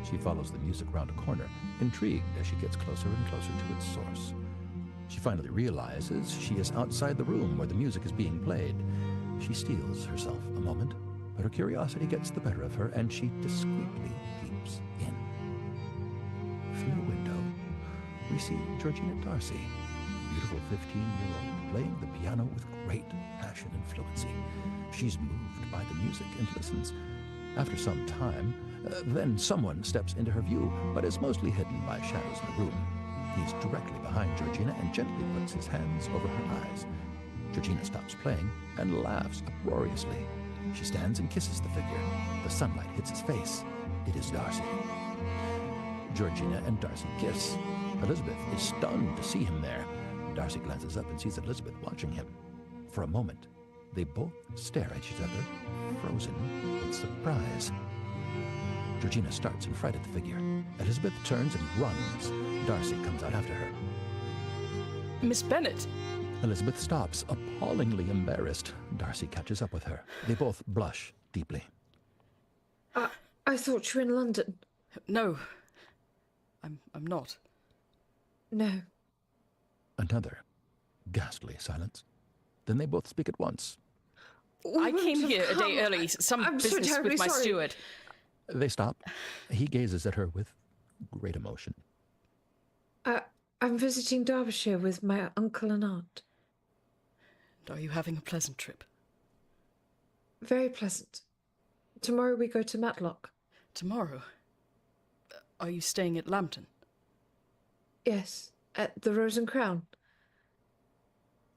She follows the music round a corner, intrigued as she gets closer and closer to its source. She finally realizes she is outside the room where the music is being played. She steels herself a moment, but her curiosity gets the better of her, and she discreetly peeps in. Through the window, we see Georgiana Darcy, beautiful 15-year-old, playing the piano with great passion and fluency. She's moved by the music and listens. After some time, then someone steps into her view, but is mostly hidden by shadows in the room. He's directly behind Georgiana and gently puts his hands over her eyes. Georgiana stops playing and laughs uproariously. She stands and kisses the figure. The sunlight hits his face. It is Darcy. Georgiana and Darcy kiss. Elizabeth is stunned to see him there. Darcy glances up and sees Elizabeth watching him. For a moment, they both stare at each other, frozen with surprise. Georgiana starts in fright at the figure. Elizabeth turns and runs. Darcy comes out after her. Miss Bennett! Elizabeth stops, appallingly embarrassed. Darcy catches up with her. They both blush deeply. I thought you were in London. No, I'm not. No. Another ghastly silence. Then they both speak at once. I came here a day early. Some business with my steward. They stop. He gazes at her with great emotion. I'm visiting Derbyshire with my uncle and aunt. And are you having a pleasant trip? Very pleasant. Tomorrow we go to Matlock. Tomorrow? Are you staying at Lambton? Yes, at the Rose and Crown.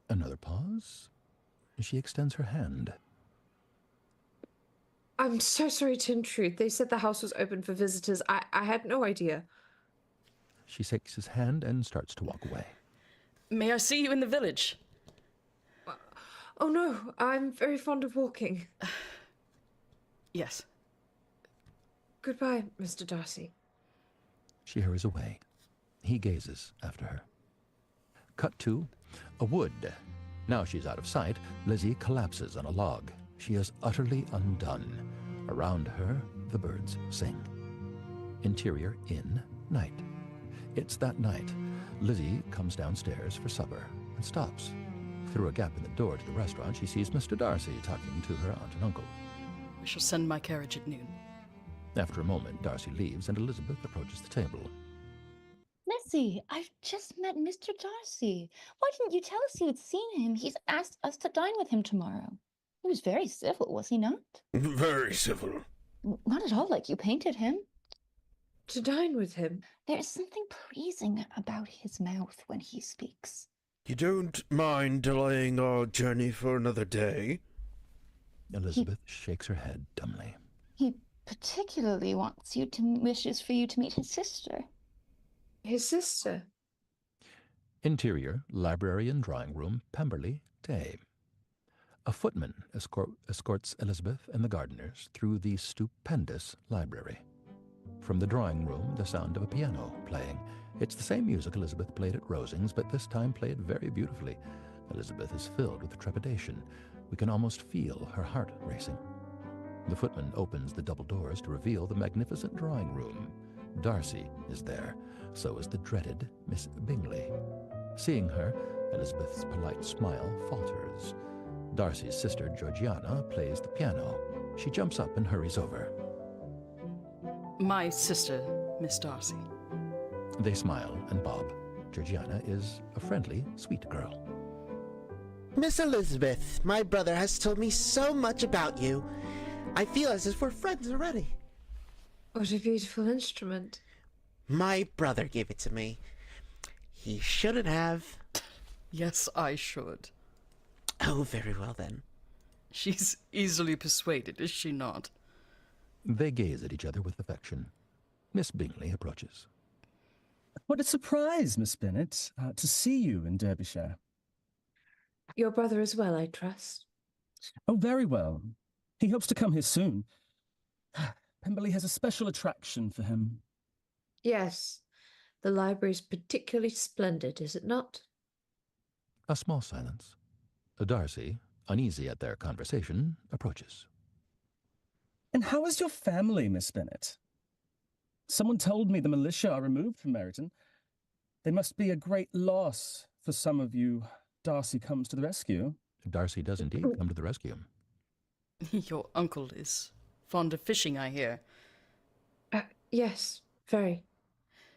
Another pause. She extends her hand. I'm so sorry to intrude. They said the house was open for visitors. I had no idea. She shakes his hand and starts to walk away. May I see you in the village? Oh no, I'm very fond of walking. Yes. Goodbye, Mr. Darcy. She hurries away. He gazes after her. Cut to a wood. Now she's out of sight. Lizzie collapses on a log. She is utterly undone. Around her, the birds sing. Interior inn, night. It's that night. Lizzie comes downstairs for supper and stops. Through a gap in the door to the restaurant, she sees Mr. Darcy talking to her aunt and uncle. I shall send my carriage at noon. After a moment, Darcy leaves and Elizabeth approaches the table. Lizzie, I've just met Mr. Darcy. Why didn't you tell us you had seen him? He's asked us to dine with him tomorrow. He was very civil, was he not? Very civil. Not at all like you painted him. To dine with him? There is something pleasing about his mouth when he speaks. You don't mind delaying our journey for another day? Elizabeth shakes her head dumbly. He particularly wishes for you to meet his sister. His sister? Interior, library and drawing room, Pemberley, day. A footman escorts Elizabeth and the Gardiners through the stupendous library. From the drawing room, the sound of a piano playing. It's the same music Elizabeth played at Rosings, but this time played very beautifully. Elizabeth is filled with trepidation. We can almost feel her heart racing. The footman opens the double doors to reveal the magnificent drawing room. Darcy is there. So is the dreaded Miss Bingley. Seeing her, Elizabeth's polite smile falters. Darcy's sister, Georgiana, plays the piano. She jumps up and hurries over. My sister, Miss Darcy. They smile and bob. Georgiana is a friendly, sweet girl. Miss Elizabeth, my brother has told me so much about you. I feel as if we're friends already. What a beautiful instrument. My brother gave it to me. He shouldn't have. Yes, I should. Oh, very well then. She's easily persuaded, is she not? They gaze at each other with affection. Miss Bingley approaches. What a surprise, Miss Bennet, to see you in Derbyshire. Your brother as well, I trust. Oh, very well. He hopes to come here soon. Pemberley has a special attraction for him. Yes, the library's particularly splendid, is it not? A small silence. Darcy, uneasy at their conversation, approaches. And how is your family, Miss Bennet? Someone told me the militia are removed from Meryton. They must be a great loss for some of you. Darcy comes to the rescue. Darcy does indeed come to the rescue. Your uncle is fond of fishing, I hear. Yes, very.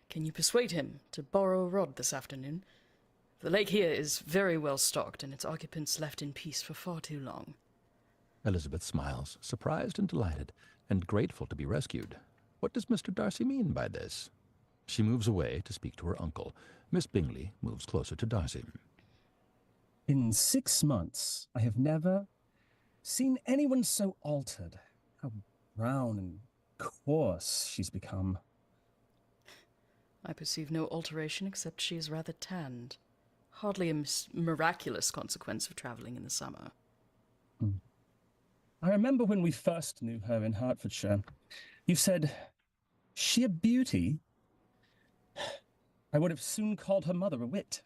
Can you persuade him to borrow a rod this afternoon? The lake here is very well stocked, and its occupants left in peace for far too long. Elizabeth smiles, surprised and delighted, and grateful to be rescued. What does Mr. Darcy mean by this? She moves away to speak to her uncle. Miss Bingley moves closer to Darcy. In 6 months, I have never seen anyone so altered. How brown and coarse she's become. I perceive no alteration except she is rather tanned. Hardly a miraculous consequence of travelling in the summer. I remember when we first knew her in Hertfordshire. You said, sheer beauty. I would have soon called her mother a wit.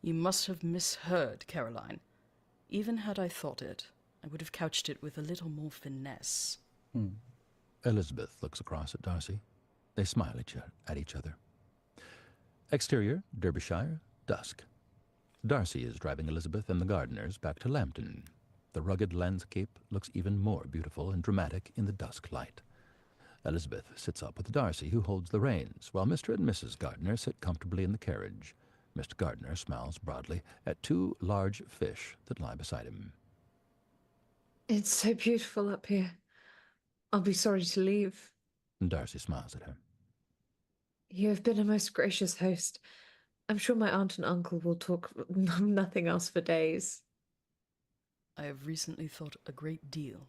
You must have misheard, Caroline. Even had I thought it, I would have couched it with a little more finesse. Elizabeth looks across at Darcy. They smile at each other. Exterior, Derbyshire, dusk. Darcy is driving Elizabeth and the Gardiners back to Lambton. The rugged landscape looks even more beautiful and dramatic in the dusk light. Elizabeth sits up with Darcy, who holds the reins, while Mr. and Mrs. Gardiner sit comfortably in the carriage. Mr. Gardiner smiles broadly at 2 large fish that lie beside him. It's so beautiful up here. I'll be sorry to leave. Darcy smiles at her. You have been a most gracious host. I'm sure my aunt and uncle will talk of nothing else for days. I have recently thought a great deal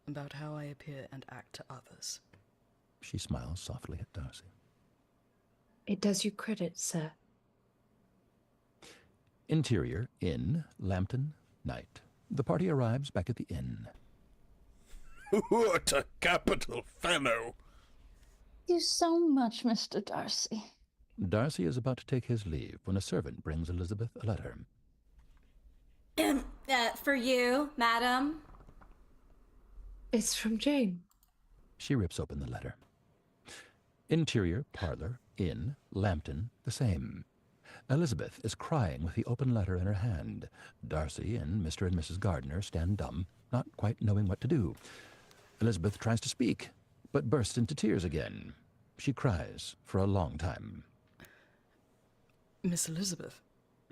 about how I appear and act to others. She smiles softly at Darcy. It does you credit, sir. Interior, inn, Lambton, night. The party arrives back at the inn. What a capital fellow! Thank you so much, Mr. Darcy. Darcy is about to take his leave when a servant brings Elizabeth a letter. For you, madam. It's from Jane. She rips open the letter. Interior, parlor, inn, Lambton, the same. Elizabeth is crying with the open letter in her hand. Darcy and Mr. and Mrs. Gardiner stand dumb, not quite knowing what to do. Elizabeth tries to speak, but bursts into tears again. She cries for a long time. Miss Elizabeth.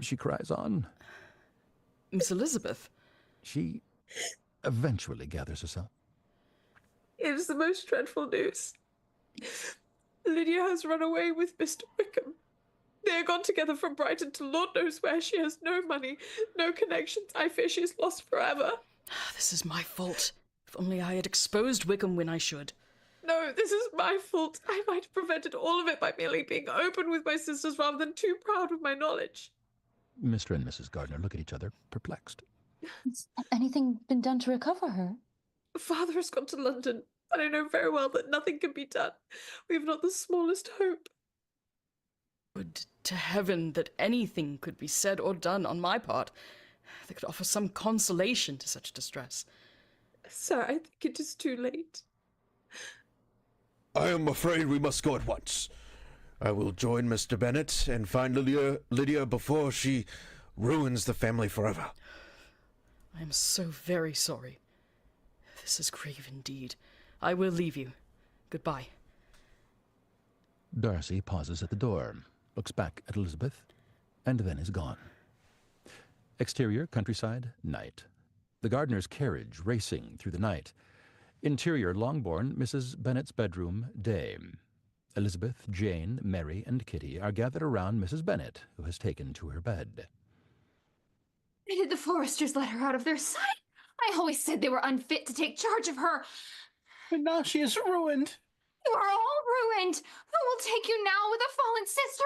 She cries on. Miss Elizabeth. She eventually gathers herself. It's the most dreadful news. Lydia has run away with Mr. Whickham. They are gone together from Brighton to Lord knows where. She has no money, no connections. I fear she is lost forever. This is my fault. If only I had exposed Whickham when I should. No, this is my fault. I might have prevented all of it by merely being open with my sisters rather than too proud of my knowledge. Mr. and Mrs. Gardiner look at each other, perplexed. Has anything been done to recover her? Father has gone to London, but I know very well that nothing can be done. We have not the smallest hope. Would to heaven that anything could be said or done on my part that could offer some consolation to such distress. Sir, I think it is too late. I am afraid we must go at once. I will join Mr. Bennett and find Lydia before she ruins the family forever. I am so very sorry. This is grave indeed. I will leave you. Goodbye. Darcy pauses at the door, looks back at Elizabeth, and then is gone. Exterior, countryside, night. The gardener's carriage racing through the night. Interior, Longbourn, Mrs. Bennett's bedroom, day. Elizabeth, Jane, Mary, and Kitty are gathered around Mrs. Bennet, who has taken to her bed. Why did the Foresters let her out of their sight? I always said they were unfit to take charge of her. And now she is ruined. You are all ruined. Who will take you now with a fallen sister?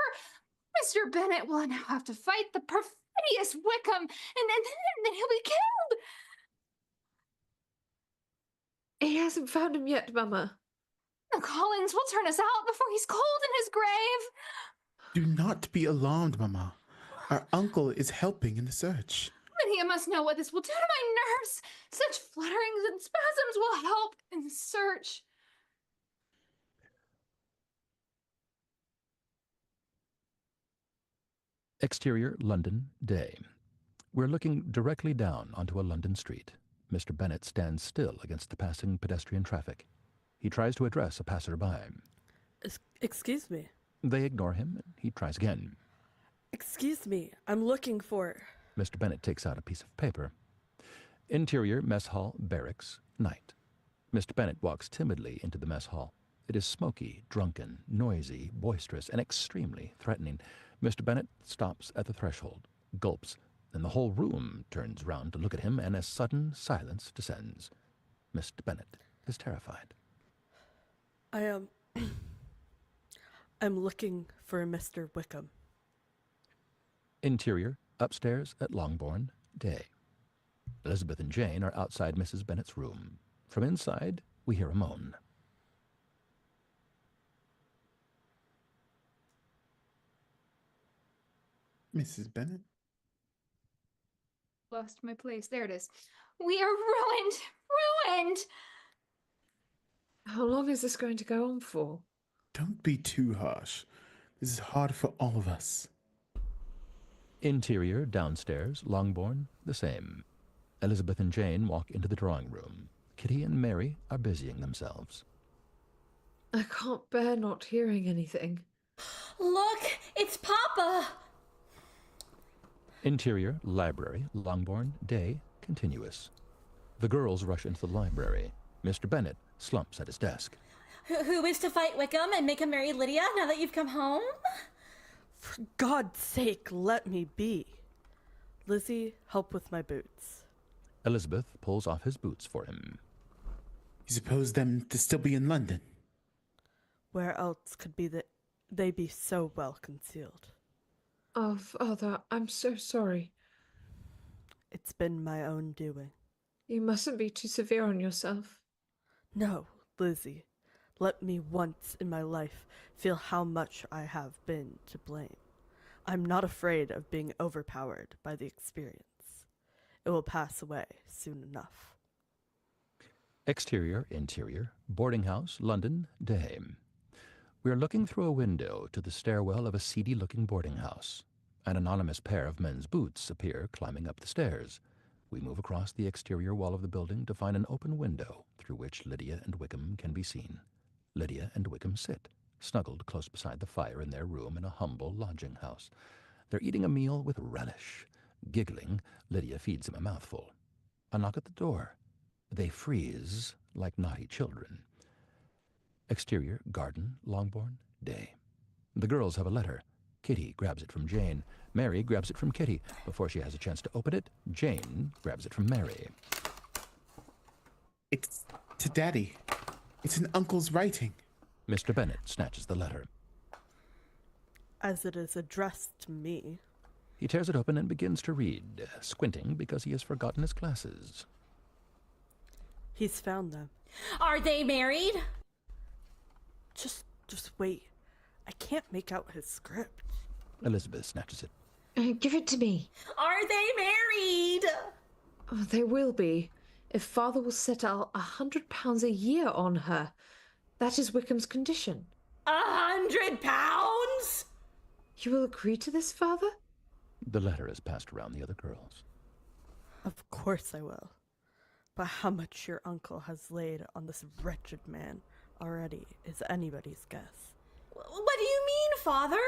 Mr. Bennet will now have to fight the perfidious Whickham, and then he'll be killed. He hasn't found him yet, Mama. The Collins will turn us out before he's cold in his grave. Do not be alarmed, Mamma. Our uncle is helping in the search. Lydia must know what this will do to my nerves. Such flutterings and spasms will help in the search. Exterior, London, day. We're looking directly down onto a London street. Mr. Bennet stands still against the passing pedestrian traffic. He tries to address a passerby. Excuse me. They ignore him. He tries again. Excuse me, I'm looking for... Mr. Bennet takes out a piece of paper. Interior, mess hall, barracks, night. Mr. Bennet walks timidly into the mess hall. It is smoky, drunken, noisy, boisterous, and extremely threatening. Mr. Bennet stops at the threshold, gulps, then the whole room turns round to look at him, and a sudden silence descends. Mr. Bennet is terrified. I'm looking for Mr. Whickham. Interior, upstairs at Longbourn, day. Elizabeth and Jane are outside Mrs. Bennet's room. From inside, we hear a moan. Mrs. Bennet? Lost my place. There it is. We are ruined. Ruined. How long is this going to go on for? Don't be too harsh. This is hard for all of us. Interior, downstairs, Longbourn, the same. Elizabeth and Jane walk into the drawing room. Kitty and Mary are busying themselves. I can't bear not hearing anything. Look, it's Papa! Interior, library, Longbourn, day, continuous. The girls rush into the library. Mr. Bennet slumps at his desk. Who is to fight Whickham and make him marry Lydia now that you've come home? For God's sake, let me be. Lizzie, help with my boots. Elizabeth pulls off his boots for him. You suppose them to still be in London? Where else could they be so well concealed? Oh, Father, I'm so sorry. It's been my own doing. You mustn't be too severe on yourself. No, Lizzie. Let me once in my life feel how much I have been to blame. I'm not afraid of being overpowered by the experience. It will pass away soon enough. Exterior, interior, boarding house, London, day. We are looking through a window to the stairwell of a seedy-looking boarding house. An anonymous pair of men's boots appear climbing up the stairs. We move across the exterior wall of the building to find an open window through which Lydia and Whickham can be seen. Lydia and Whickham sit, snuggled close beside the fire in their room in a humble lodging house. They're eating a meal with relish. Giggling, Lydia feeds him a mouthful. A knock at the door. They freeze like naughty children. Exterior, garden, Longbourn, day. The girls have a letter. Kitty grabs it from Jane. Mary grabs it from Kitty. Before she has a chance to open it, Jane grabs it from Mary. It's to Daddy. It's in Uncle's writing. Mr. Bennet snatches the letter. As it is addressed to me. He tears it open and begins to read, squinting because he has forgotten his glasses. He's found them. Are they married? Just wait. I can't make out his script. Elizabeth snatches it. Give it to me. Are they married? Oh, they will be. If father will settle £100 a year on her. That is Wickham's condition. £100? You will agree to this, father? The letter is passed around the other girls. Of course I will. But how much your uncle has laid on this wretched man already is anybody's guess. What do you mean, father?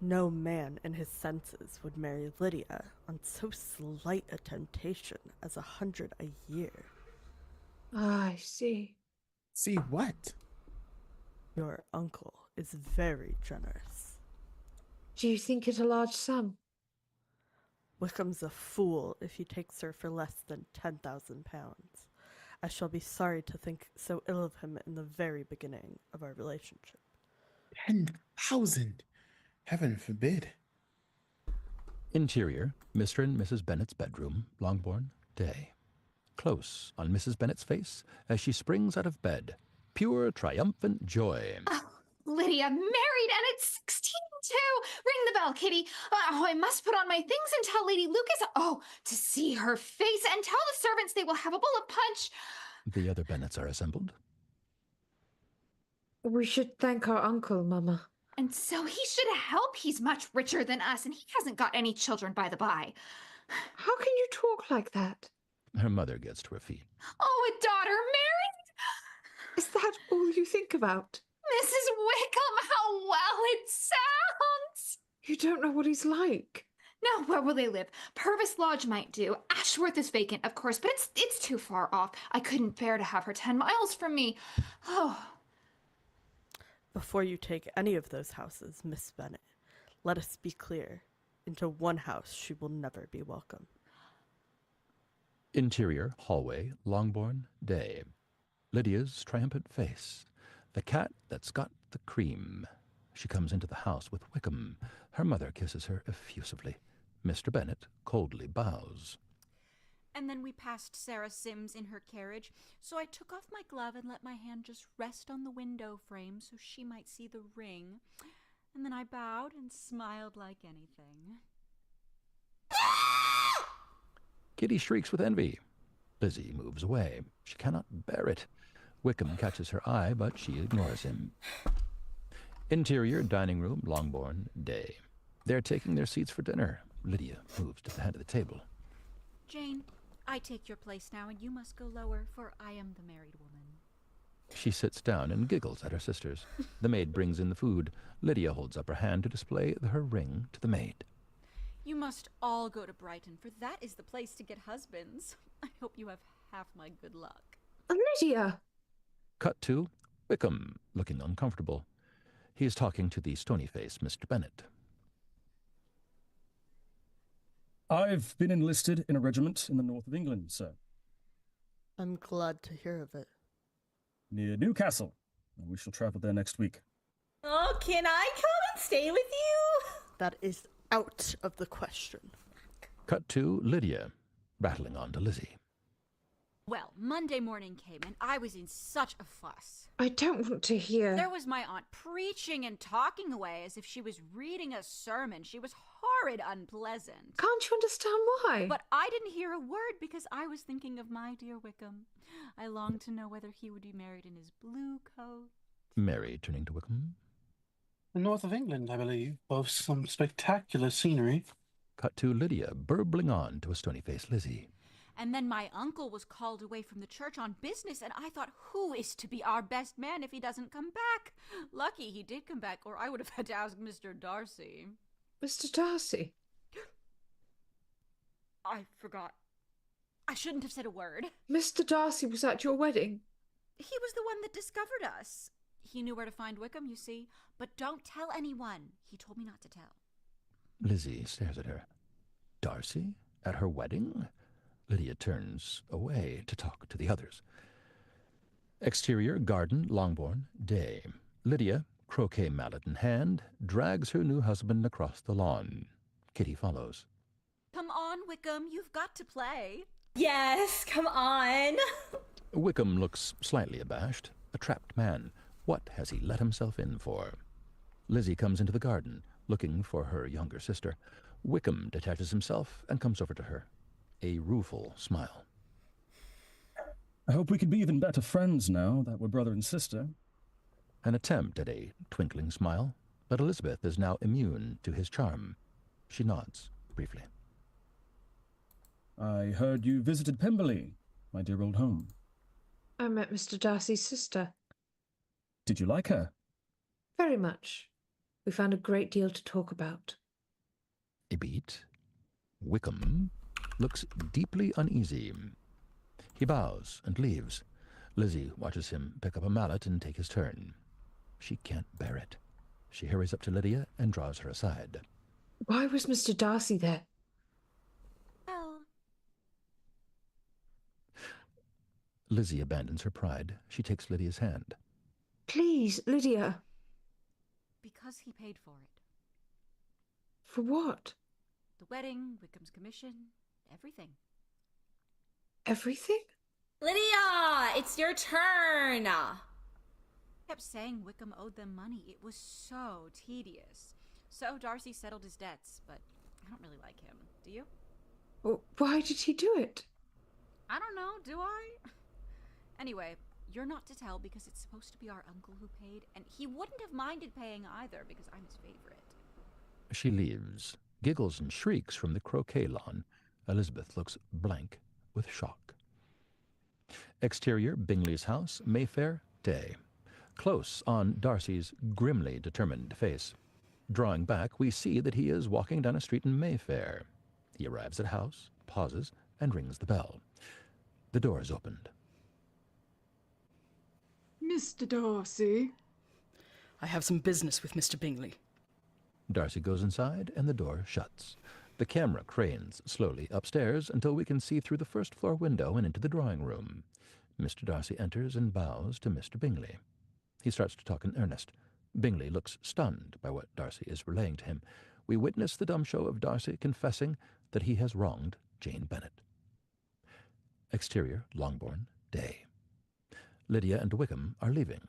No man in his senses would marry Lydia on so slight a temptation as 100 a year. Ah, I see. See what? Your uncle is very generous. Do you think it a large sum? Wickham's a fool if he takes her for less than £10,000. I shall be sorry to think so ill of him in the very beginning of our relationship. 10,000? Heaven forbid. Interior, Mr. and Mrs. Bennet's bedroom, Longbourn, day. Close on Mrs. Bennet's face as she springs out of bed. Pure triumphant joy. Oh, Lydia, married, and it's 16 too. Ring the bell, Kitty. Oh, I must put on my things and tell Lady Lucas. Oh, to see her face, and tell the servants they will have a bowl of punch. The other Bennets are assembled. We should thank our uncle, Mama. And so he should help. He's much richer than us, and he hasn't got any children, by the by. How can you talk like that? Her mother gets to her feet. Oh, a daughter married? Is that all you think about? Mrs. Whickham, how well it sounds! You don't know what he's like. Now, where will they live? Purvis Lodge might do. Ashworth is vacant, of course, but it's too far off. I couldn't bear to have her 10 miles from me. Oh. Before you take any of those houses, Miss Bennet, let us be clear. Into one house she will never be welcome. Interior, hallway, Longbourn, day. Lydia's triumphant face. The cat that's got the cream. She comes into the house with Whickham. Her mother kisses her effusively. Mr. Bennet coldly bows. And then we passed Sarah Sims in her carriage, so I took off my glove and let my hand just rest on the window frame so she might see the ring. And then I bowed and smiled like anything. Kitty shrieks with envy. Lizzie moves away. She cannot bear it. Whickham catches her eye, but she ignores him. Interior, dining room, Longbourn, day. They're taking their seats for dinner. Lydia moves to the head of the table. Jane, I take your place now, and you must go lower, for I am the married woman. She sits down and giggles at her sisters. The maid brings in the food. Lydia holds up her hand to display her ring to the maid. You must all go to Brighton, for that is the place to get husbands. I hope you have half my good luck. Lydia! Cut to Whickham, looking uncomfortable. He is talking to the stony-faced Mr. Bennet. I've been enlisted in a regiment in the north of England, sir. I'm glad to hear of it. Near Newcastle. We shall travel there next week. Oh, can I come and stay with you? That is out of the question. Cut to Lydia, rattling on to Lizzie. Well, Monday morning came, and I was in such a fuss. I don't want to hear. There was my aunt preaching and talking away as if she was reading a sermon. She was horrid unpleasant. Can't you understand why? But I didn't hear a word because I was thinking of my dear Whickham. I longed to know whether he would be married in his blue coat. Mary, turning to Whickham. The north of England, I believe, boasts some spectacular scenery. Cut to Lydia, burbling on to a stony-faced Lizzie. And then my uncle was called away from the church on business, and I thought, who is to be our best man if he doesn't come back? Lucky he did come back, or I would have had to ask Mr. Darcy. Mr. Darcy? I forgot. I shouldn't have said a word. Mr. Darcy was at your wedding? He was the one that discovered us. He knew where to find Whickham, you see. But don't tell anyone. He told me not to tell. Lizzie stares at her. Darcy? At her wedding? Lydia turns away to talk to the others. Exterior, garden, Longbourn, day. Lydia, croquet mallet in hand, drags her new husband across the lawn. Kitty follows. Come on, Whickham, you've got to play. Yes, come on. Whickham looks slightly abashed. A trapped man. What has he let himself in for? Lizzie comes into the garden, looking for her younger sister. Whickham detaches himself and comes over to her. A rueful smile. I hope we can be even better friends now that we're brother and sister. An attempt at a twinkling smile, but Elizabeth is now immune to his charm. She nods briefly. I heard you visited Pemberley, my dear old home. I met Mr. Darcy's sister. Did you like her? Very much. We found a great deal to talk about. A beat. Whickham looks deeply uneasy. He bows and leaves. Lizzie watches him pick up a mallet and take his turn. She can't bear it. She hurries up to Lydia and draws her aside. Why was Mr. Darcy there? Well, Lizzie abandons her pride. She takes Lydia's hand. Please, Lydia. because he paid for it. For what? The wedding, Wickham's commission, everything. Everything? Lydia, it's your turn. Kept saying Wickham owed them money. It was so tedious. So Darcy settled his debts, but I don't really like him. Do you? Well, why did he do it? I don't know, do I? Anyway, you're not to tell because it's supposed to be our uncle who paid, and he wouldn't have minded paying either because I'm his favorite. She leaves. Giggles and shrieks from the croquet lawn. Elizabeth looks blank with shock. Exterior, Bingley's house, Mayfair, day. Close on Darcy's grimly determined face. Drawing back, we see that he is walking down a street in Mayfair. He arrives at a house, pauses, and rings the bell. The door is opened. Mr. Darcy? I have some business with Mr. Bingley. Darcy goes inside, and the door shuts. The camera cranes slowly upstairs until we can see through the first-floor window and into the drawing room. Mr. Darcy enters and bows to Mr. Bingley. He starts to talk in earnest. Bingley looks stunned by what Darcy is relaying to him. We witness the dumb show of Darcy confessing that he has wronged Jane Bennet. Exterior, Longbourn, day. Lydia and Whickham are leaving.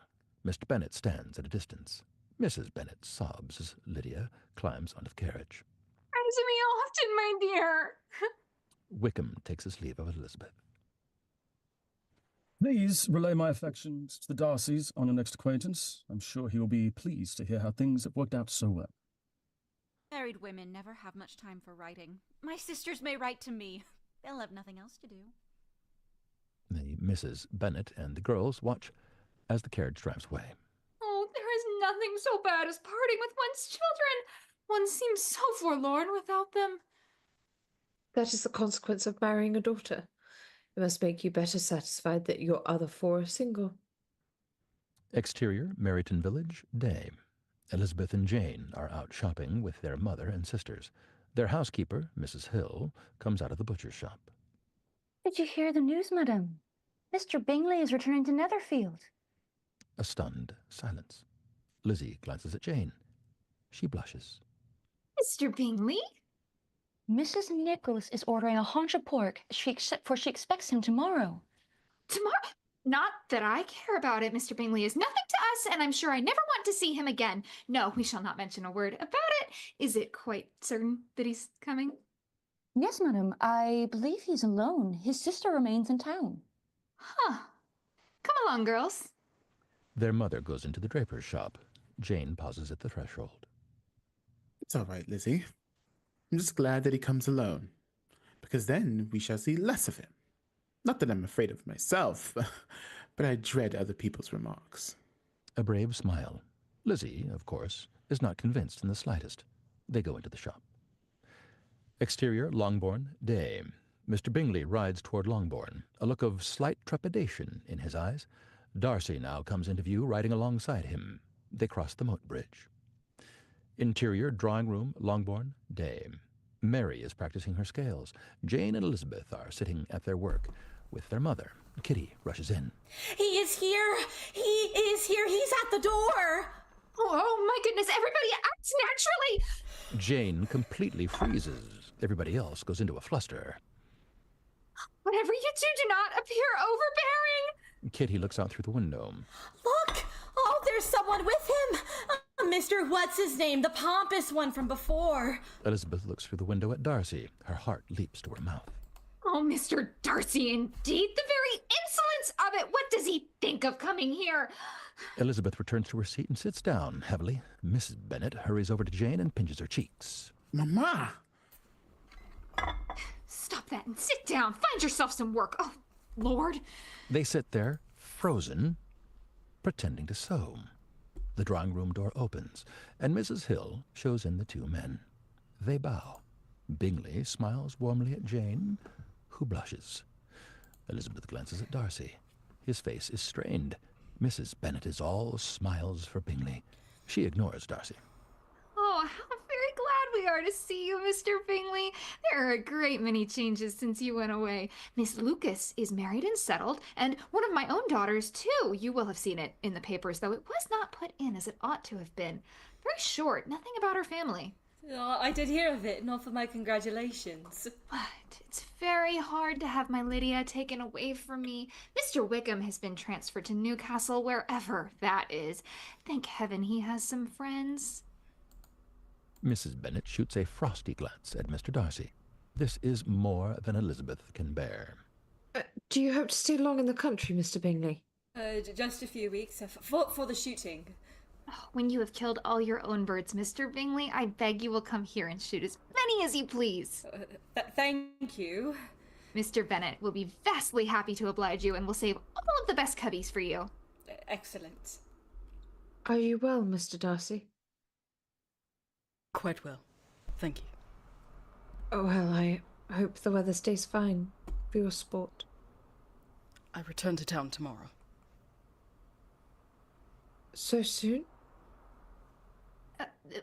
Mr. Bennet stands at a distance. Mrs. Bennet sobs as Lydia climbs onto the carriage. Answer me often, my dear. Whickham takes his leave of Elizabeth. Please relay my affections to the Darcys on your next acquaintance. I'm sure he will be pleased to hear how things have worked out so well. Married women never have much time for writing. My sisters may write to me. They'll have nothing else to do. The Mrs. Bennet and the girls watch as the carriage drives away. Oh, there is nothing so bad as parting with one's children. One seems so forlorn without them. That is the consequence of marrying a daughter. It must make you better satisfied that your other four are single. Exterior, Meryton Village, day. Elizabeth and Jane are out shopping with their mother and sisters. Their housekeeper, Mrs. Hill, comes out of the butcher's shop. Did you hear the news, madam? Mr. Bingley is returning to Netherfield. A stunned silence. Lizzie glances at Jane. She blushes. Mr. Bingley? Mrs. Nicholas is ordering a haunch of pork, for she expects him tomorrow. Tomorrow? Not that I care about it. Mr. Bingley is nothing to us, and I'm sure I never want to see him again. No, we shall not mention a word about it. Is it quite certain that he's coming? Yes, madam. I believe he's alone. His sister remains in town. Huh. Come along, girls. Their mother goes into the draper's shop. Jane pauses at the threshold. It's all right, Lizzie. I'm just glad that he comes alone, because then we shall see less of him. Not that I'm afraid of myself, but I dread other people's remarks. A brave smile. Lizzie, of course, is not convinced in the slightest. They go into the shop. Exterior, Longbourn, day. Mr. Bingley rides toward Longbourn, a look of slight trepidation in his eyes. Darcy now comes into view, riding alongside him. They cross the moat bridge. Interior, drawing room, Longbourn, day. Mary is practicing her scales. Jane and Elizabeth are sitting at their work with their mother. Kitty rushes in. He is here! He is here! He's at the door! Oh my goodness, everybody acts naturally! Jane completely freezes. Everybody else goes into a fluster. Whatever you do not appear overbearing. Kitty looks out through the window. Look! Oh, there's someone with him! Mr. What's-his-name, the pompous one from before. Elizabeth looks through the window at Darcy. Her heart leaps to her mouth. Oh, Mr. Darcy, indeed. The very insolence of it. What does he think of coming here? Elizabeth returns to her seat and sits down heavily. Mrs. Bennett hurries over to Jane and pinches her cheeks. Mama! Stop that and sit down. Find yourself some work. Oh, Lord. They sit there, frozen, pretending to sew. The drawing room door opens, and Mrs. Hill shows in the two men. They bow. Bingley smiles warmly at Jane, who blushes. Elizabeth glances at Darcy. His face is strained. Mrs. Bennett is all smiles for Bingley. She ignores Darcy. Oh, how very glad we are to see you, Mr. Bingley. There are a great many changes since you went away. Miss Lucas is married and settled, and one of my own daughters, too. You will have seen it in the papers, though it was not put in as it ought to have been. Very short, nothing about her family. Oh, I did hear of it, and offer my congratulations. But it's very hard to have my Lydia taken away from me. Mr. Whickham has been transferred to Newcastle, wherever that is. Thank heaven he has some friends. Mrs. Bennet shoots a frosty glance at Mr. Darcy. This is more than Elizabeth can bear. Do you hope to stay long in the country, Mr. Bingley? Just a few weeks for the shooting. Oh, when you have killed all your own birds, Mr. Bingley, I beg you will come here and shoot as many as you please. Thank you. Mr. Bennet will be vastly happy to oblige you and will save all of the best cubbies for you. Excellent. Are you well, Mr. Darcy? Quite well. Thank you. Oh, well, I hope the weather stays fine for your sport. I return to town tomorrow. So soon?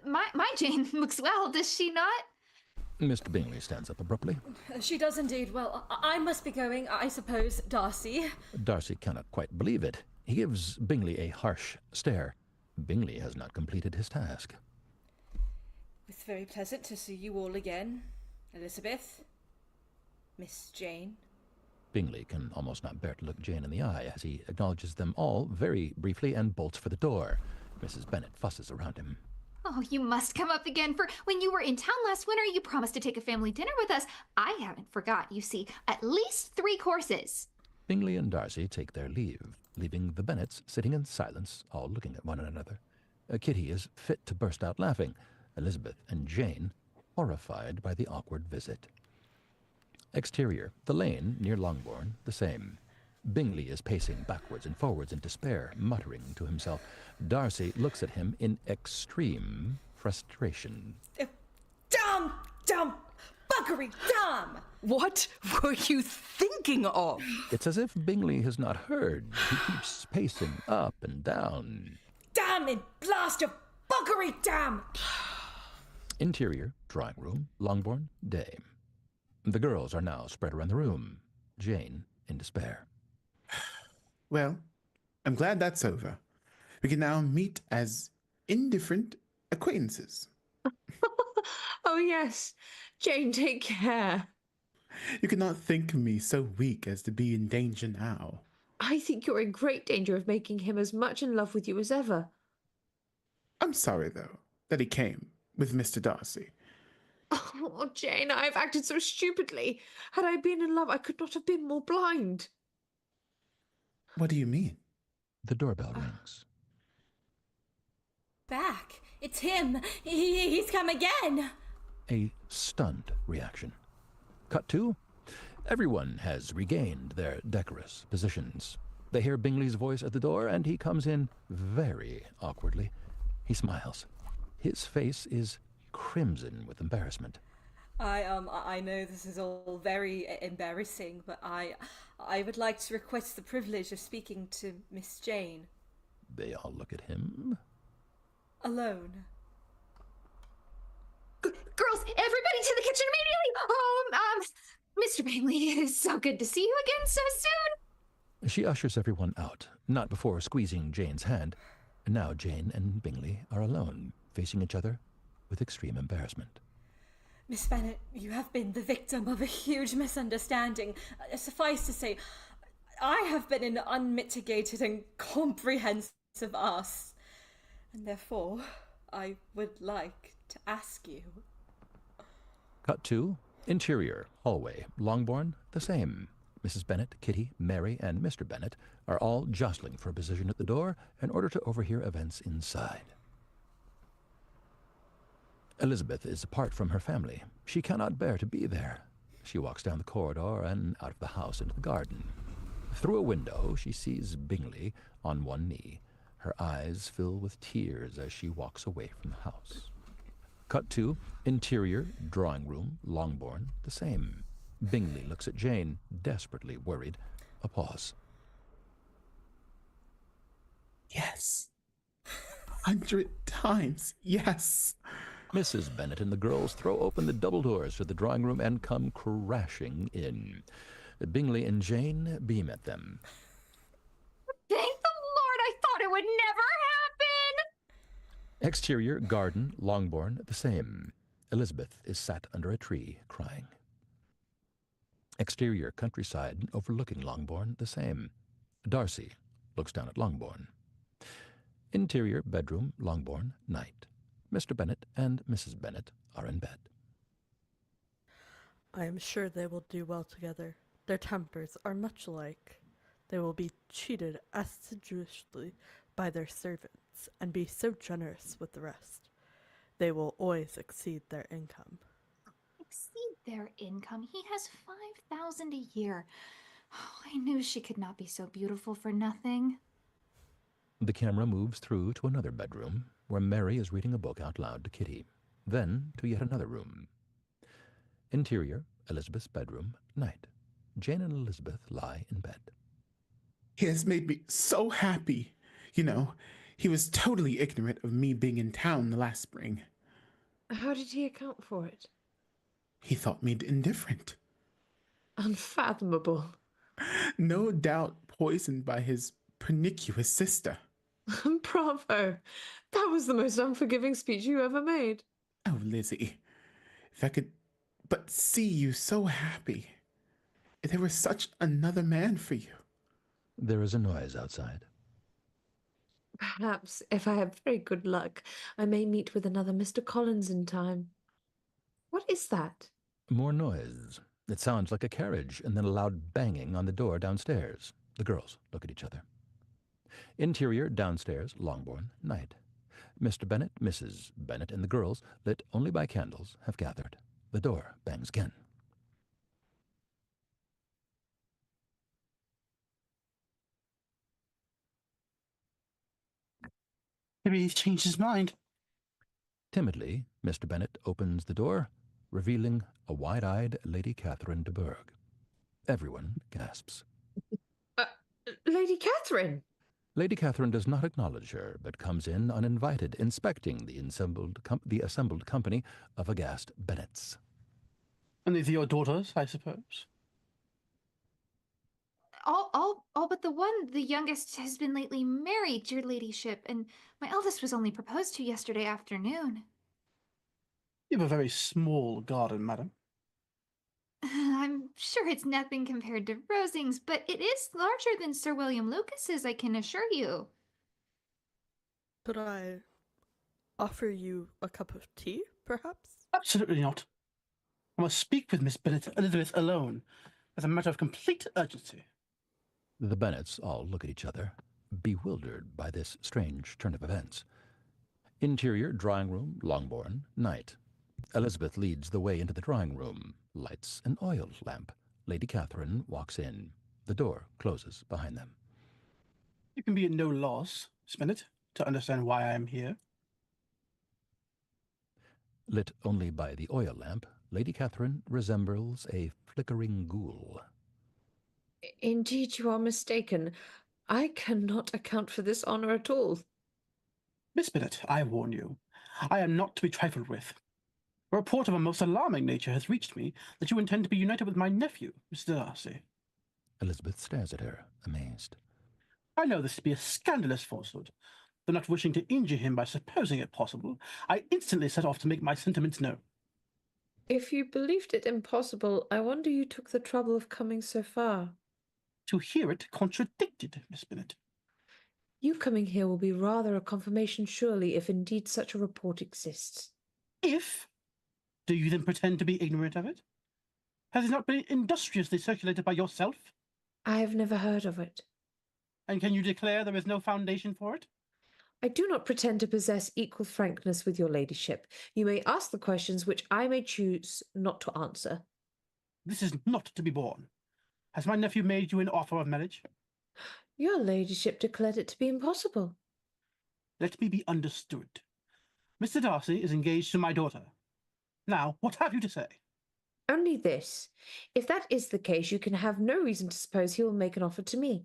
My Jane looks well, does she not? Mr. Bingley stands up abruptly. She does indeed. Well, I must be going, I suppose, Darcy. Darcy cannot quite believe it. He gives Bingley a harsh stare. Bingley has not completed his task. It's very pleasant to see you all again. Elizabeth. Miss Jane. Bingley can almost not bear to look Jane in the eye as he acknowledges them all very briefly and bolts for the door. Mrs. Bennet fusses around him. Oh, you must come up again, for when you were in town last winter, you promised to take a family dinner with us. I haven't forgot, you see, at least 3 courses. Bingley and Darcy take their leave, leaving the Bennets sitting in silence, all looking at one another. Kitty is fit to burst out laughing. Elizabeth and Jane, horrified by the awkward visit. Exterior, the lane near Longbourn, the same. Bingley is pacing backwards and forwards in despair, muttering to himself. Darcy looks at him in extreme frustration. Dumb! Buggery! Dumb! What were you thinking of? It's as if Bingley has not heard. He keeps pacing up and down. Damn and blast your buggery, damn! Interior, drawing room, Longbourn, day. The girls are now spread around the room. Jane in despair. Well, I'm glad that's over. We can now meet as indifferent acquaintances. Oh, yes. Jane, take care. You cannot think me so weak as to be in danger now. I think you're in great danger of making him as much in love with you as ever. I'm sorry, though, that he came with Mr. Darcy. Oh, Jane, I've acted so stupidly. Had I been in love, I could not have been more blind. What do you mean? The doorbell rings. Back. It's him. He's come again. A stunned reaction. Cut to. Everyone has regained their decorous positions. They hear Bingley's voice at the door, and he comes in very awkwardly. He smiles. His face is crimson with embarrassment. I know this is all very embarrassing, but I would like to request the privilege of speaking to Miss Jane. They all look at him. Alone. Girls, everybody to the kitchen immediately! Mr. Bingley, it is so good to see you again so soon. She ushers everyone out, not before squeezing Jane's hand. Now Jane and Bingley are alone, facing each other, with extreme embarrassment. Miss Bennet, you have been the victim of a huge misunderstanding. Suffice to say, I have been an unmitigated and comprehensive ass, and therefore I would like to ask you. Cut to interior, hallway, Longbourn, the same. Mrs. Bennet, Kitty, Mary, and Mr. Bennet are all jostling for a position at the door in order to overhear events inside. Elizabeth is apart from her family. She cannot bear to be there. She walks down the corridor and out of the house into the garden. Through a window, she sees Bingley on one knee. Her eyes fill with tears as she walks away from the house. Cut to interior, drawing room, Longbourn, the same. Bingley looks at Jane, desperately worried. A pause. Yes. 100 times, yes. Mrs. Bennet and the girls throw open the double doors to the drawing room and come crashing in. Bingley and Jane beam at them. Thank the Lord, I thought it would never happen! Exterior, garden, Longbourn, the same. Elizabeth is sat under a tree, crying. Exterior, countryside, overlooking Longbourn, the same. Darcy looks down at Longbourn. Interior, bedroom, Longbourn, night. Mr. Bennet and Mrs. Bennet are in bed. I am sure they will do well together. Their tempers are much alike. They will be treated assiduously by their servants and be so generous with the rest. They will always exceed their income. Exceed their income? He has 5,000 a year. Oh, I knew she could not be so beautiful for nothing. The camera moves through to another bedroom, where Mary is reading a book out loud to Kitty, then to yet another room. Interior, Elizabeth's bedroom, night. Jane and Elizabeth lie in bed. He has made me so happy. You know, he was totally ignorant of me being in town the last spring. How did he account for it? He thought me indifferent. Unfathomable. No doubt poisoned by his pernicious sister. Bravo! That was the most unforgiving speech you ever made. Oh, Lizzie, if I could but see you so happy. If there was such another man for you. There is a noise outside. Perhaps, if I have very good luck, I may meet with another Mr. Collins in time. What is that? More noise. It sounds like a carriage, and then a loud banging on the door downstairs. The girls look at each other. Interior, downstairs, Longbourn, night. Mr. Bennet, Mrs. Bennet, and the girls, lit only by candles, have gathered. The door bangs again. Maybe he's changed his mind. Timidly, Mr. Bennet opens the door, revealing a wide-eyed Lady Catherine de Bourgh. Everyone gasps. Lady Catherine! Lady Catherine does not acknowledge her, but comes in uninvited, inspecting the assembled company of aghast Bennets. And these are your daughters, I suppose? All but the one, the youngest, has been lately married, your ladyship, and my eldest was only proposed to yesterday afternoon. You have a very small garden, madam. I'm sure it's nothing compared to Rosings, but it is larger than Sir William Lucas's, I can assure you. Could I offer you a cup of tea, perhaps? Absolutely not. I must speak with Miss Bennet Elizabeth alone, as a matter of complete urgency. The Bennets all look at each other, bewildered by this strange turn of events. Interior, drawing room, Longbourn, night. Elizabeth leads the way into the drawing room, lights an oil lamp. Lady Catherine walks in. The door closes behind them. You can be at no loss, Miss Bennet, to understand why I am here. Lit only by the oil lamp, Lady Catherine resembles a flickering ghoul. Indeed, you are mistaken. I cannot account for this honor at all. Miss Bennet, I warn you, I am not to be trifled with. A report of a most alarming nature has reached me that you intend to be united with my nephew, Mr. Darcy. Elizabeth stares at her, amazed. I know this to be a scandalous falsehood, Though not wishing to injure him by supposing it possible, I instantly set off to make my sentiments known. If you believed it impossible, I wonder you took the trouble of coming so far. To hear it contradicted, Miss Bennet. You coming here will be rather a confirmation, surely, if indeed such a report exists. If? Do you then pretend to be ignorant of it? Has it not been industriously circulated by yourself? I have never heard of it. And can you declare there is no foundation for it? I do not pretend to possess equal frankness with your ladyship. You may ask the questions which I may choose not to answer. This is not to be borne. Has my nephew made you an offer of marriage? Your ladyship declared it to be impossible. Let me be understood. Mr. Darcy is engaged to my daughter. Now, what have you to say? Only this. If that is the case, you can have no reason to suppose he will make an offer to me.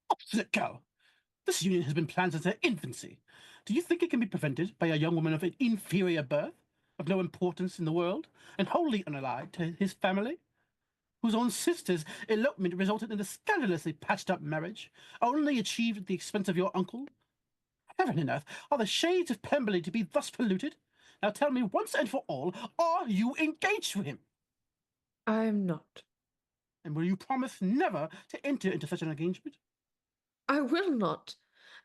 Obstinate girl! This union has been planned since her infancy. Do you think it can be prevented by a young woman of an inferior birth, of no importance in the world, and wholly unallied to his family? Whose own sister's elopement resulted in a scandalously patched-up marriage, only achieved at the expense of your uncle? Heaven and earth, are the shades of Pemberley to be thus polluted? Now tell me once and for all, are you engaged to him? I am not. And will you promise never to enter into such an engagement? I will not,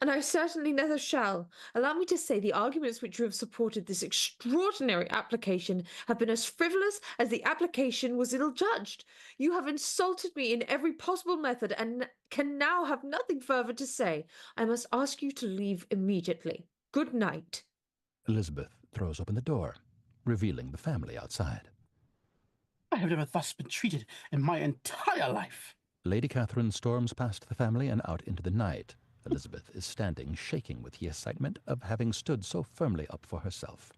and I certainly never shall. Allow me to say the arguments which you have supported this extraordinary application have been as frivolous as the application was ill-judged. You have insulted me in every possible method and can now have nothing further to say. I must ask you to leave immediately. Good night. Elizabeth throws open the door, revealing the family outside. I have never thus been treated in my entire life. Lady Catherine storms past the family and out into the night. Elizabeth is standing, shaking with the excitement of having stood so firmly up for herself.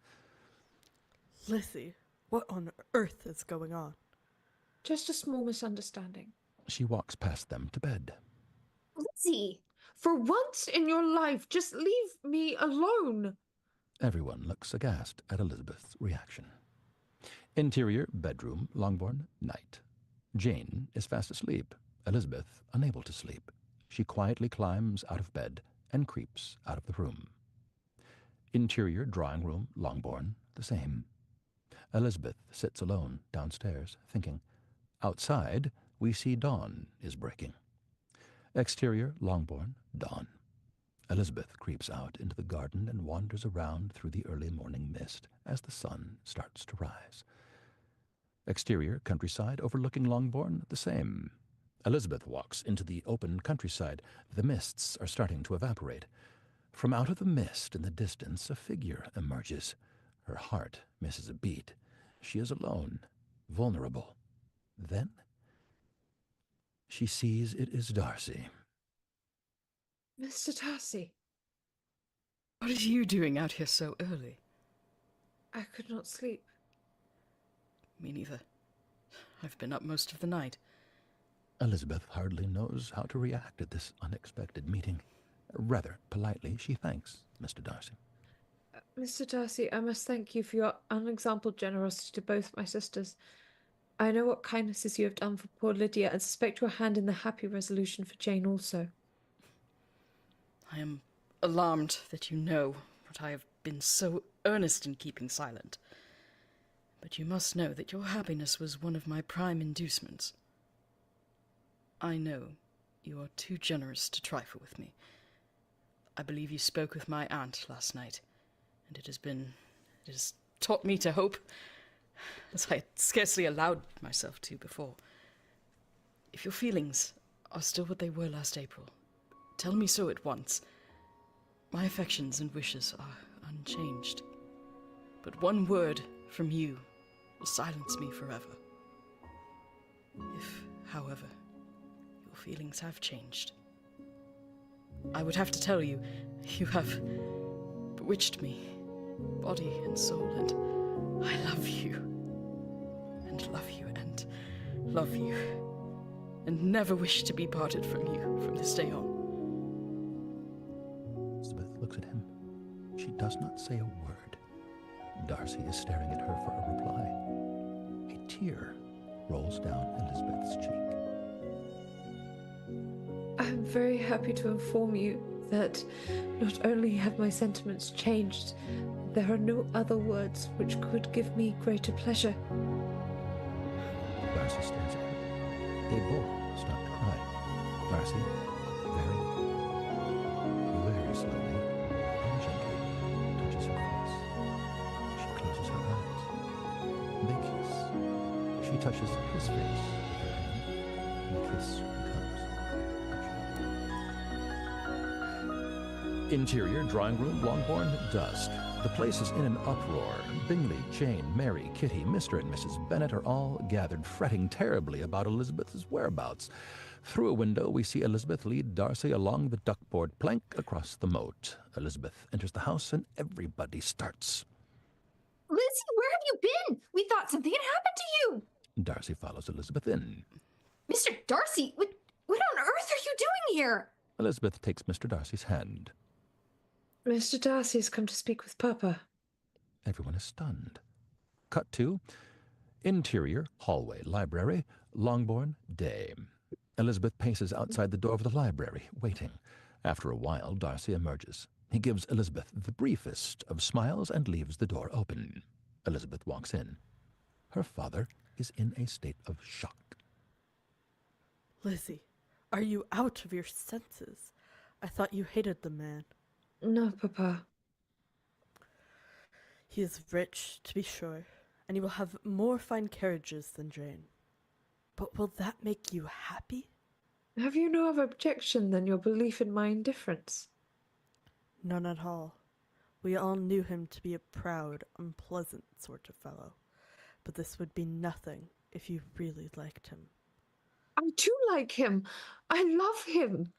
Lizzie, what on earth is going on? Just a small misunderstanding. She walks past them to bed. Lizzie! For once in your life, just leave me alone. Everyone looks aghast at Elizabeth's reaction. Interior, bedroom, Longbourn, night. Jane is fast asleep. Elizabeth, unable to sleep. She quietly climbs out of bed and creeps out of the room. Interior, drawing room, Longbourn, the same. Elizabeth sits alone downstairs, thinking. Outside, we see dawn is breaking. Exterior, Longbourn, dawn. Elizabeth creeps out into the garden and wanders around through the early morning mist as the sun starts to rise. Exterior, countryside, overlooking Longbourn, the same. Elizabeth walks into the open countryside. The mists are starting to evaporate. From out of the mist in the distance, a figure emerges. Her heart misses a beat. She is alone, vulnerable. Then she sees it is Darcy. Mr. Darcy. What are you doing out here so early? I could not sleep. Me neither. I've been up most of the night. Elizabeth hardly knows how to react at this unexpected meeting. Rather politely, she thanks Mr. Darcy. Mr. Darcy, I must thank you for your unexampled generosity to both my sisters. I know what kindnesses you have done for poor Lydia, and suspect your hand in the happy resolution for Jane also. I am alarmed that you know what I have been so earnest in keeping silent. But you must know that your happiness was one of my prime inducements. I know you are too generous to trifle with me. I believe you spoke with my aunt last night, and it has taught me to hope, as I had scarcely allowed myself to before. If your feelings are still what they were last April, tell me so at once. My affections and wishes are unchanged. But one word from you will silence me forever. If, however, your feelings have changed, I would have to tell you, you have bewitched me, body and soul, and I love you, and love you, and love you, and never wish to be parted from you from this day on. Elizabeth looks at him. She does not say a word. Darcy is staring at her for a reply. A tear rolls down Elizabeth's cheek. I am very happy to inform you that not only have my sentiments changed, there are no other words which could give me greater pleasure. Darcy stares at her. They both start to cry. Darcy, very slowly and gently touches her face. She closes her eyes. They kiss. She touches his face with her hand, and the kiss becomes. Interior, drawing room, Longbourn, dusk. The place is in an uproar. Bingley, Jane, Mary, Kitty, Mr. and Mrs. Bennett are all gathered, fretting terribly about Elizabeth's whereabouts. Through a window, we see Elizabeth lead Darcy along the duckboard plank across the moat. Elizabeth enters the house, and everybody starts. Lizzie, where have you been? We thought something had happened to you. Darcy follows Elizabeth in. Mr. Darcy, what on earth are you doing here? Elizabeth takes Mr. Darcy's hand. Mr. Darcy has come to speak with Papa. Everyone is stunned. Cut to interior, hallway, library, Longbourn, day. Elizabeth paces outside the door of the library, waiting. After a while, Darcy emerges. He gives Elizabeth the briefest of smiles and leaves the door open. Elizabeth walks in. Her father is in a state of shock. Lizzie, are you out of your senses? I thought you hated the man. No, Papa. He is rich, to be sure, and he will have more fine carriages than Jane. But will that make you happy? Have you no other objection than your belief in my indifference? None at all. We all knew him to be a proud, unpleasant sort of fellow. But this would be nothing if you really liked him. I do like him. I love him.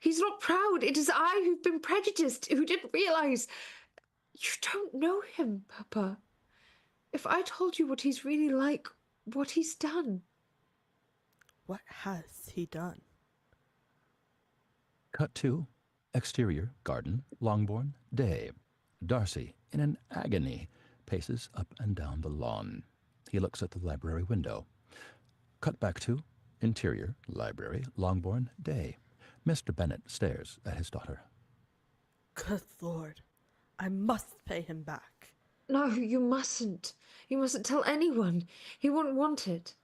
He's not proud. It is I who've been prejudiced, who didn't realize. You don't know him, Papa. If I told you what he's really like, what he's done. What has he done? Cut to exterior, garden, Longbourn, day. Darcy, in an agony, paces up and down the lawn. He looks at the library window. Cut back to interior, library, Longbourn, day. Mr. Bennett stares at his daughter. Good Lord, I must pay him back. No, you mustn't. You mustn't tell anyone. He won't want it.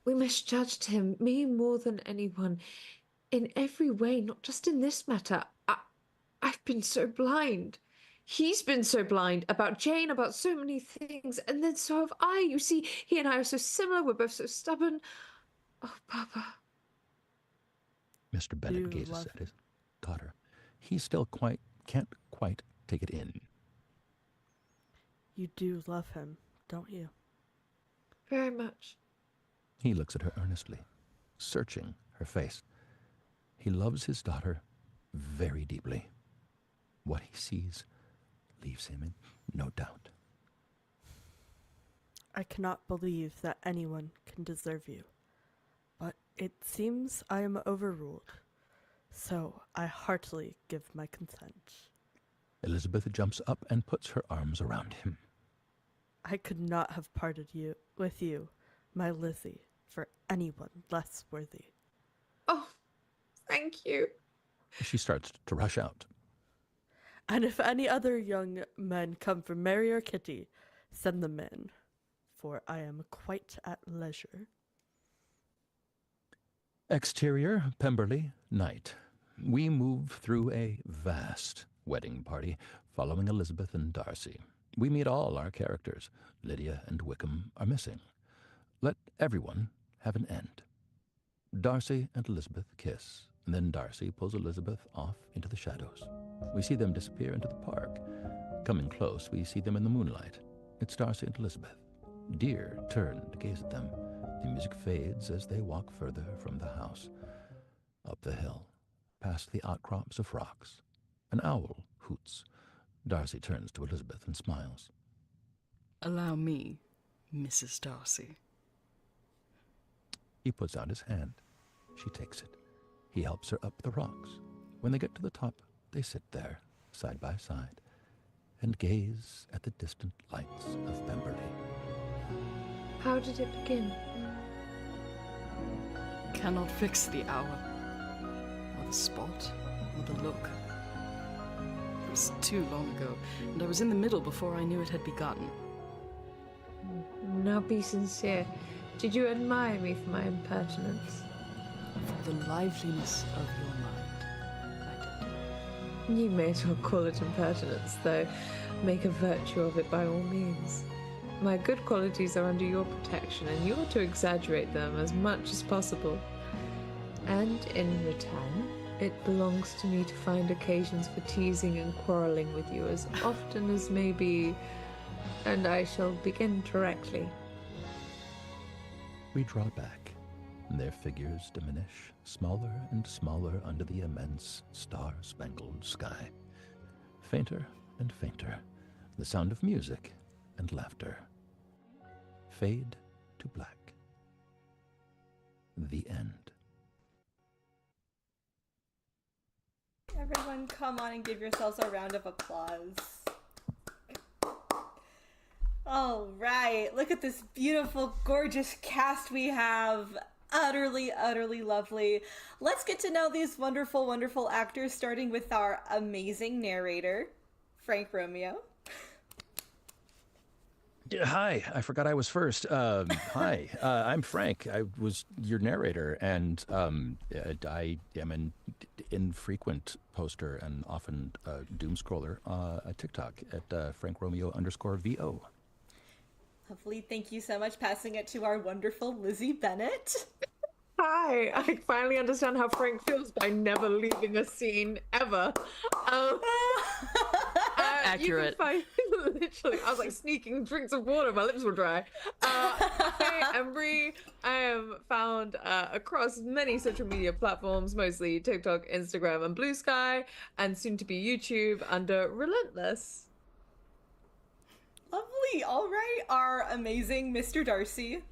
We misjudged him, me more than anyone, in every way, not just in this matter. I've been so blind. He's been so blind about Jane, about so many things, and then so have I. You see, he and I are so similar. We're both so stubborn. Oh, Papa. Mr. Bennett gazes at his daughter. He still can't quite take it in. You do love him, don't you? Very much. He looks at her earnestly, searching her face. He loves his daughter very deeply. What he sees leaves him in no doubt. I cannot believe that anyone can deserve you, but it seems I am overruled, so I heartily give my consent. Elizabeth jumps up and puts her arms around him. I could not have parted with you, my Lizzie, for anyone less worthy. Oh, thank you. She starts to rush out. And if any other young men come for Mary or Kitty, send them in, for I am quite at leisure. Exterior, Pemberley, night. We move through a vast wedding party, following Elizabeth and Darcy. We meet all our characters. Lydia and Whickham are missing. Let everyone have an end. Darcy and Elizabeth kiss, and then Darcy pulls Elizabeth off into the shadows. We see them disappear into the park. Coming close, we see them in the moonlight. It's Darcy and Elizabeth. Deer turn to gaze at them. The music fades as they walk further from the house. Up the hill, past the outcrops of rocks. An owl hoots. Darcy turns to Elizabeth and smiles. Allow me, Mrs. Darcy. He puts out his hand. She takes it. He helps her up the rocks. When they get to the top, they sit there, side by side, and gaze at the distant lights of Pemberley. How did it begin? Cannot fix the hour, or the spot, or the look. It was too long ago, and I was in the middle before I knew it had begun. Now be sincere. Did you admire me for my impertinence? For the liveliness of your mind, I did. You may as well call it impertinence, though. Make a virtue of it by all means. My good qualities are under your protection, and you are to exaggerate them as much as possible. And in return, it belongs to me to find occasions for teasing and quarrelling with you as often as may be, and I shall begin directly. We draw back, and their figures diminish, smaller and smaller under the immense star-spangled sky. Fainter and fainter, the sound of music and laughter. Fade to black. The end. Everyone come on and give yourselves a round of applause. All right, look at this beautiful, gorgeous cast we have. Utterly, utterly lovely. Let's get to know these wonderful, wonderful actors, starting with our amazing narrator, Frank Romeo. Hi, I forgot I was first. Hi, I'm Frank. I was your narrator, and I am an infrequent poster and often doom scroller at TikTok at FrankRomeo_VO. Lovely, thank you so much. Passing it to our wonderful Lizzie Bennett. Hi, I finally understand how Frank feels by never leaving a scene ever. Accurate. You can find, literally, I was like sneaking drinks of water, my lips were dry. I am Bree. I am found across many social media platforms, mostly TikTok, Instagram, and Blue Sky, and soon to be YouTube under Relentless. Lovely, all right, our amazing Mr. Darcy.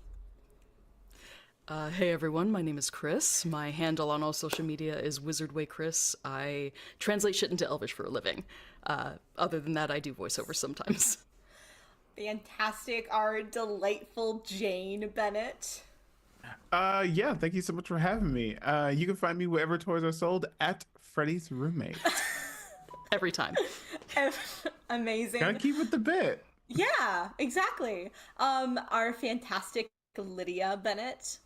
Hey everyone, my name is Chris. My handle on all social media is WizardWayChris. I translate shit into Elvish for a living. Other than that, I do voiceover sometimes. Fantastic, our delightful Jane Bennett. Yeah, thank you so much for having me. You can find me wherever toys are sold at Freddy's Roommate. Every time. Amazing. Gotta keep with the bit. Yeah, exactly. Our fantastic Lydia Bennett.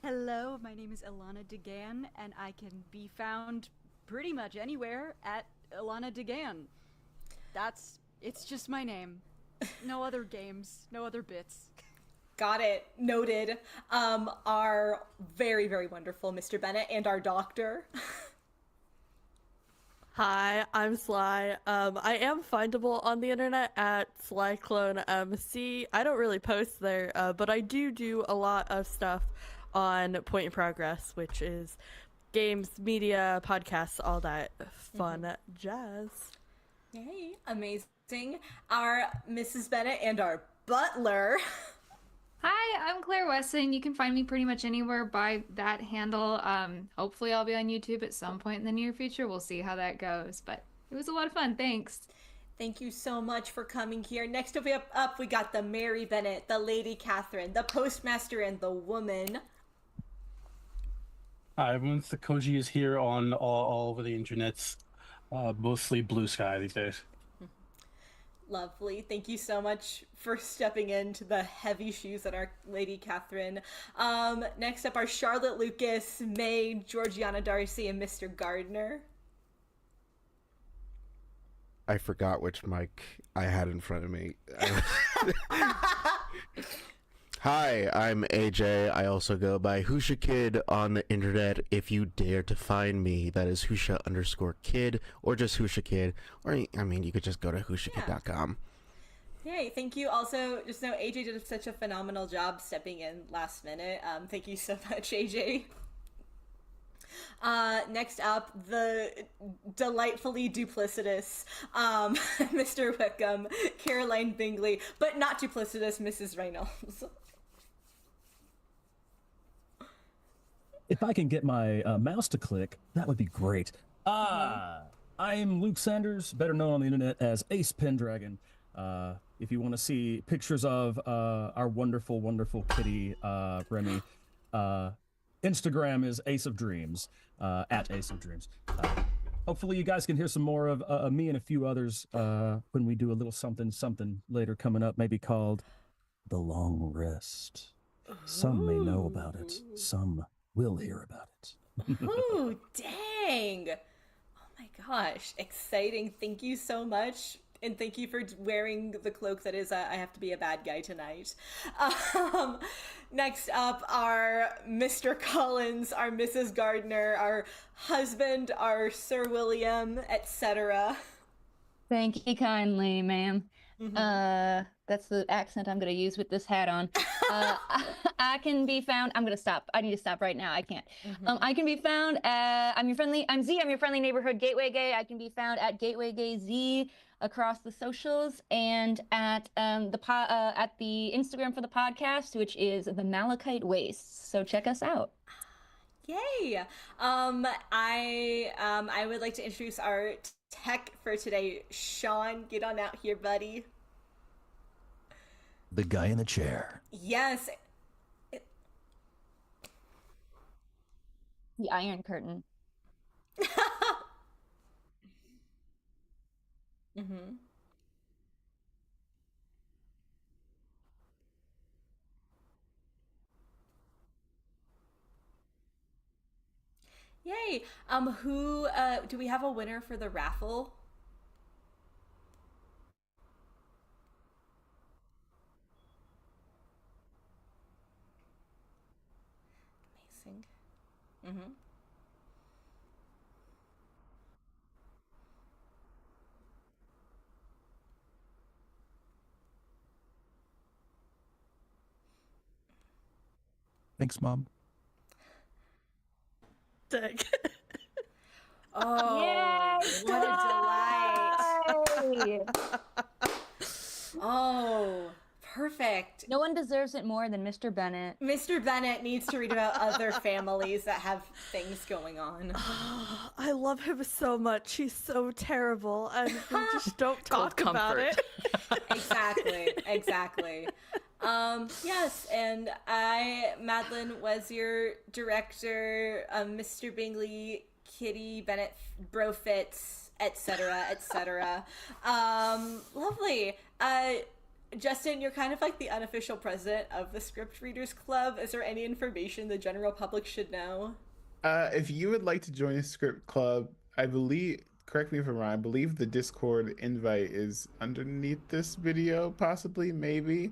Hello, my name is Ilana DeGan, and I can be found pretty much anywhere at Ilana DeGan. It's just my name. No other games, no other bits. Got it. Noted. Our very, very wonderful Mr. Bennett and our doctor. Hi, I'm Sly. I am findable on the internet at SlyCloneMC. I don't really post there, but I do a lot of stuff on Point in Progress, which is games, media, podcasts, all that fun jazz. Yay, amazing. Our Mrs. Bennett and our butler. Hi, I'm Claire Wesson. You can find me pretty much anywhere by that handle. Hopefully I'll be on YouTube at some point in the near future. We'll see how that goes, but it was a lot of fun. Thanks. Thank you so much for coming here. Next up we got the Mary Bennett, the Lady Catherine, the Postmaster, and the Woman. Hi, everyone. The Koji is here on all over the internets, mostly Blue Sky these days. Lovely. Thank you so much for stepping into the heavy shoes that are Lady Catherine. Next up are Charlotte Lucas, Maid, Georgiana Darcy, and Mr. Gardiner. I forgot which mic I had in front of me. Hi, I'm AJ. I also go by Husha Kid on the internet. If you dare to find me, that is Husha_kid or just Husha Kid. Or, I mean, you could just go to hushakid.com. Yay, thank you. Also, just know AJ did such a phenomenal job stepping in last minute. Thank you so much, AJ. Next up, the delightfully duplicitous Mr. Whickham, Caroline Bingley, but not duplicitous Mrs. Reynolds. If I can get my mouse to click, that would be great. I'm Luke Sanders, better known on the internet as Ace Pendragon. If you want to see pictures of our wonderful, wonderful kitty, Remy, Instagram is Ace of Dreams, at Ace of Dreams. Hopefully you guys can hear some more of me and a few others when we do a little something later coming up, maybe called The Long Rest. Some may know about it. Some will hear about it. Ooh, dang. Oh my gosh, exciting. Thank you so much. And thank you for wearing the cloak that is I have to be a bad guy tonight. Next up are Mr. Collins, our Mrs. Gardiner, our husband, our Sir William, etc. Thank you kindly, ma'am. That's the accent I'm going to use with this hat on. I can be found. I'm going to stop. I need to stop right now. I can't. I can be found at, I'm Z, I'm your friendly neighborhood Gateway Gay. I can be found at Gateway Gay Z across the socials, and at the Instagram for the podcast, which is the Malachite Wastes. So check us out. Yay! I would like to introduce our tech for today. Sean, get on out here, buddy. The guy in the chair. Yes. The Iron Curtain. Yay. Who do we have a winner for the raffle? Amazing. Thanks, Mom. Dang. Oh, Yay, what a delight. Oh, perfect. No one deserves it more than Mr. Bennett. Mr. Bennett needs to read about other families that have things going on. I love him so much. He's so terrible, and we just don't talk about it. Exactly. Yes, and Madeline, was your director, Mr. Bingley, Kitty Bennett, Bro Fitz, etc. Lovely. Justin, you're kind of like the unofficial president of the Script Readers Club. Is there any information the general public should know? If you would like to join a script club, I believe, correct me if I'm wrong, I believe the Discord invite is underneath this video, possibly, maybe.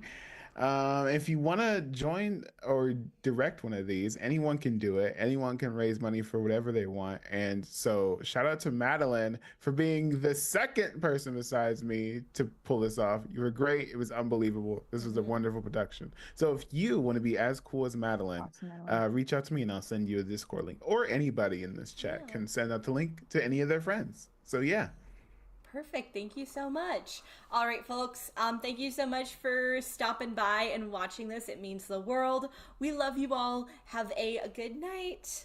If you want to join or direct one of these, anyone can do it. Anyone can raise money for whatever they want. And so shout out to Madeline for being the second person besides me to pull this off. You were great. It was unbelievable. This was a wonderful production. So if you want to be as cool as Madeline, reach out to me and I'll send you a Discord link, or anybody in this chat can send out the link to any of their friends. So yeah. Perfect. Thank you so much. All right, folks. Thank you so much for stopping by and watching this. It means the world. We love you all. Have a good night.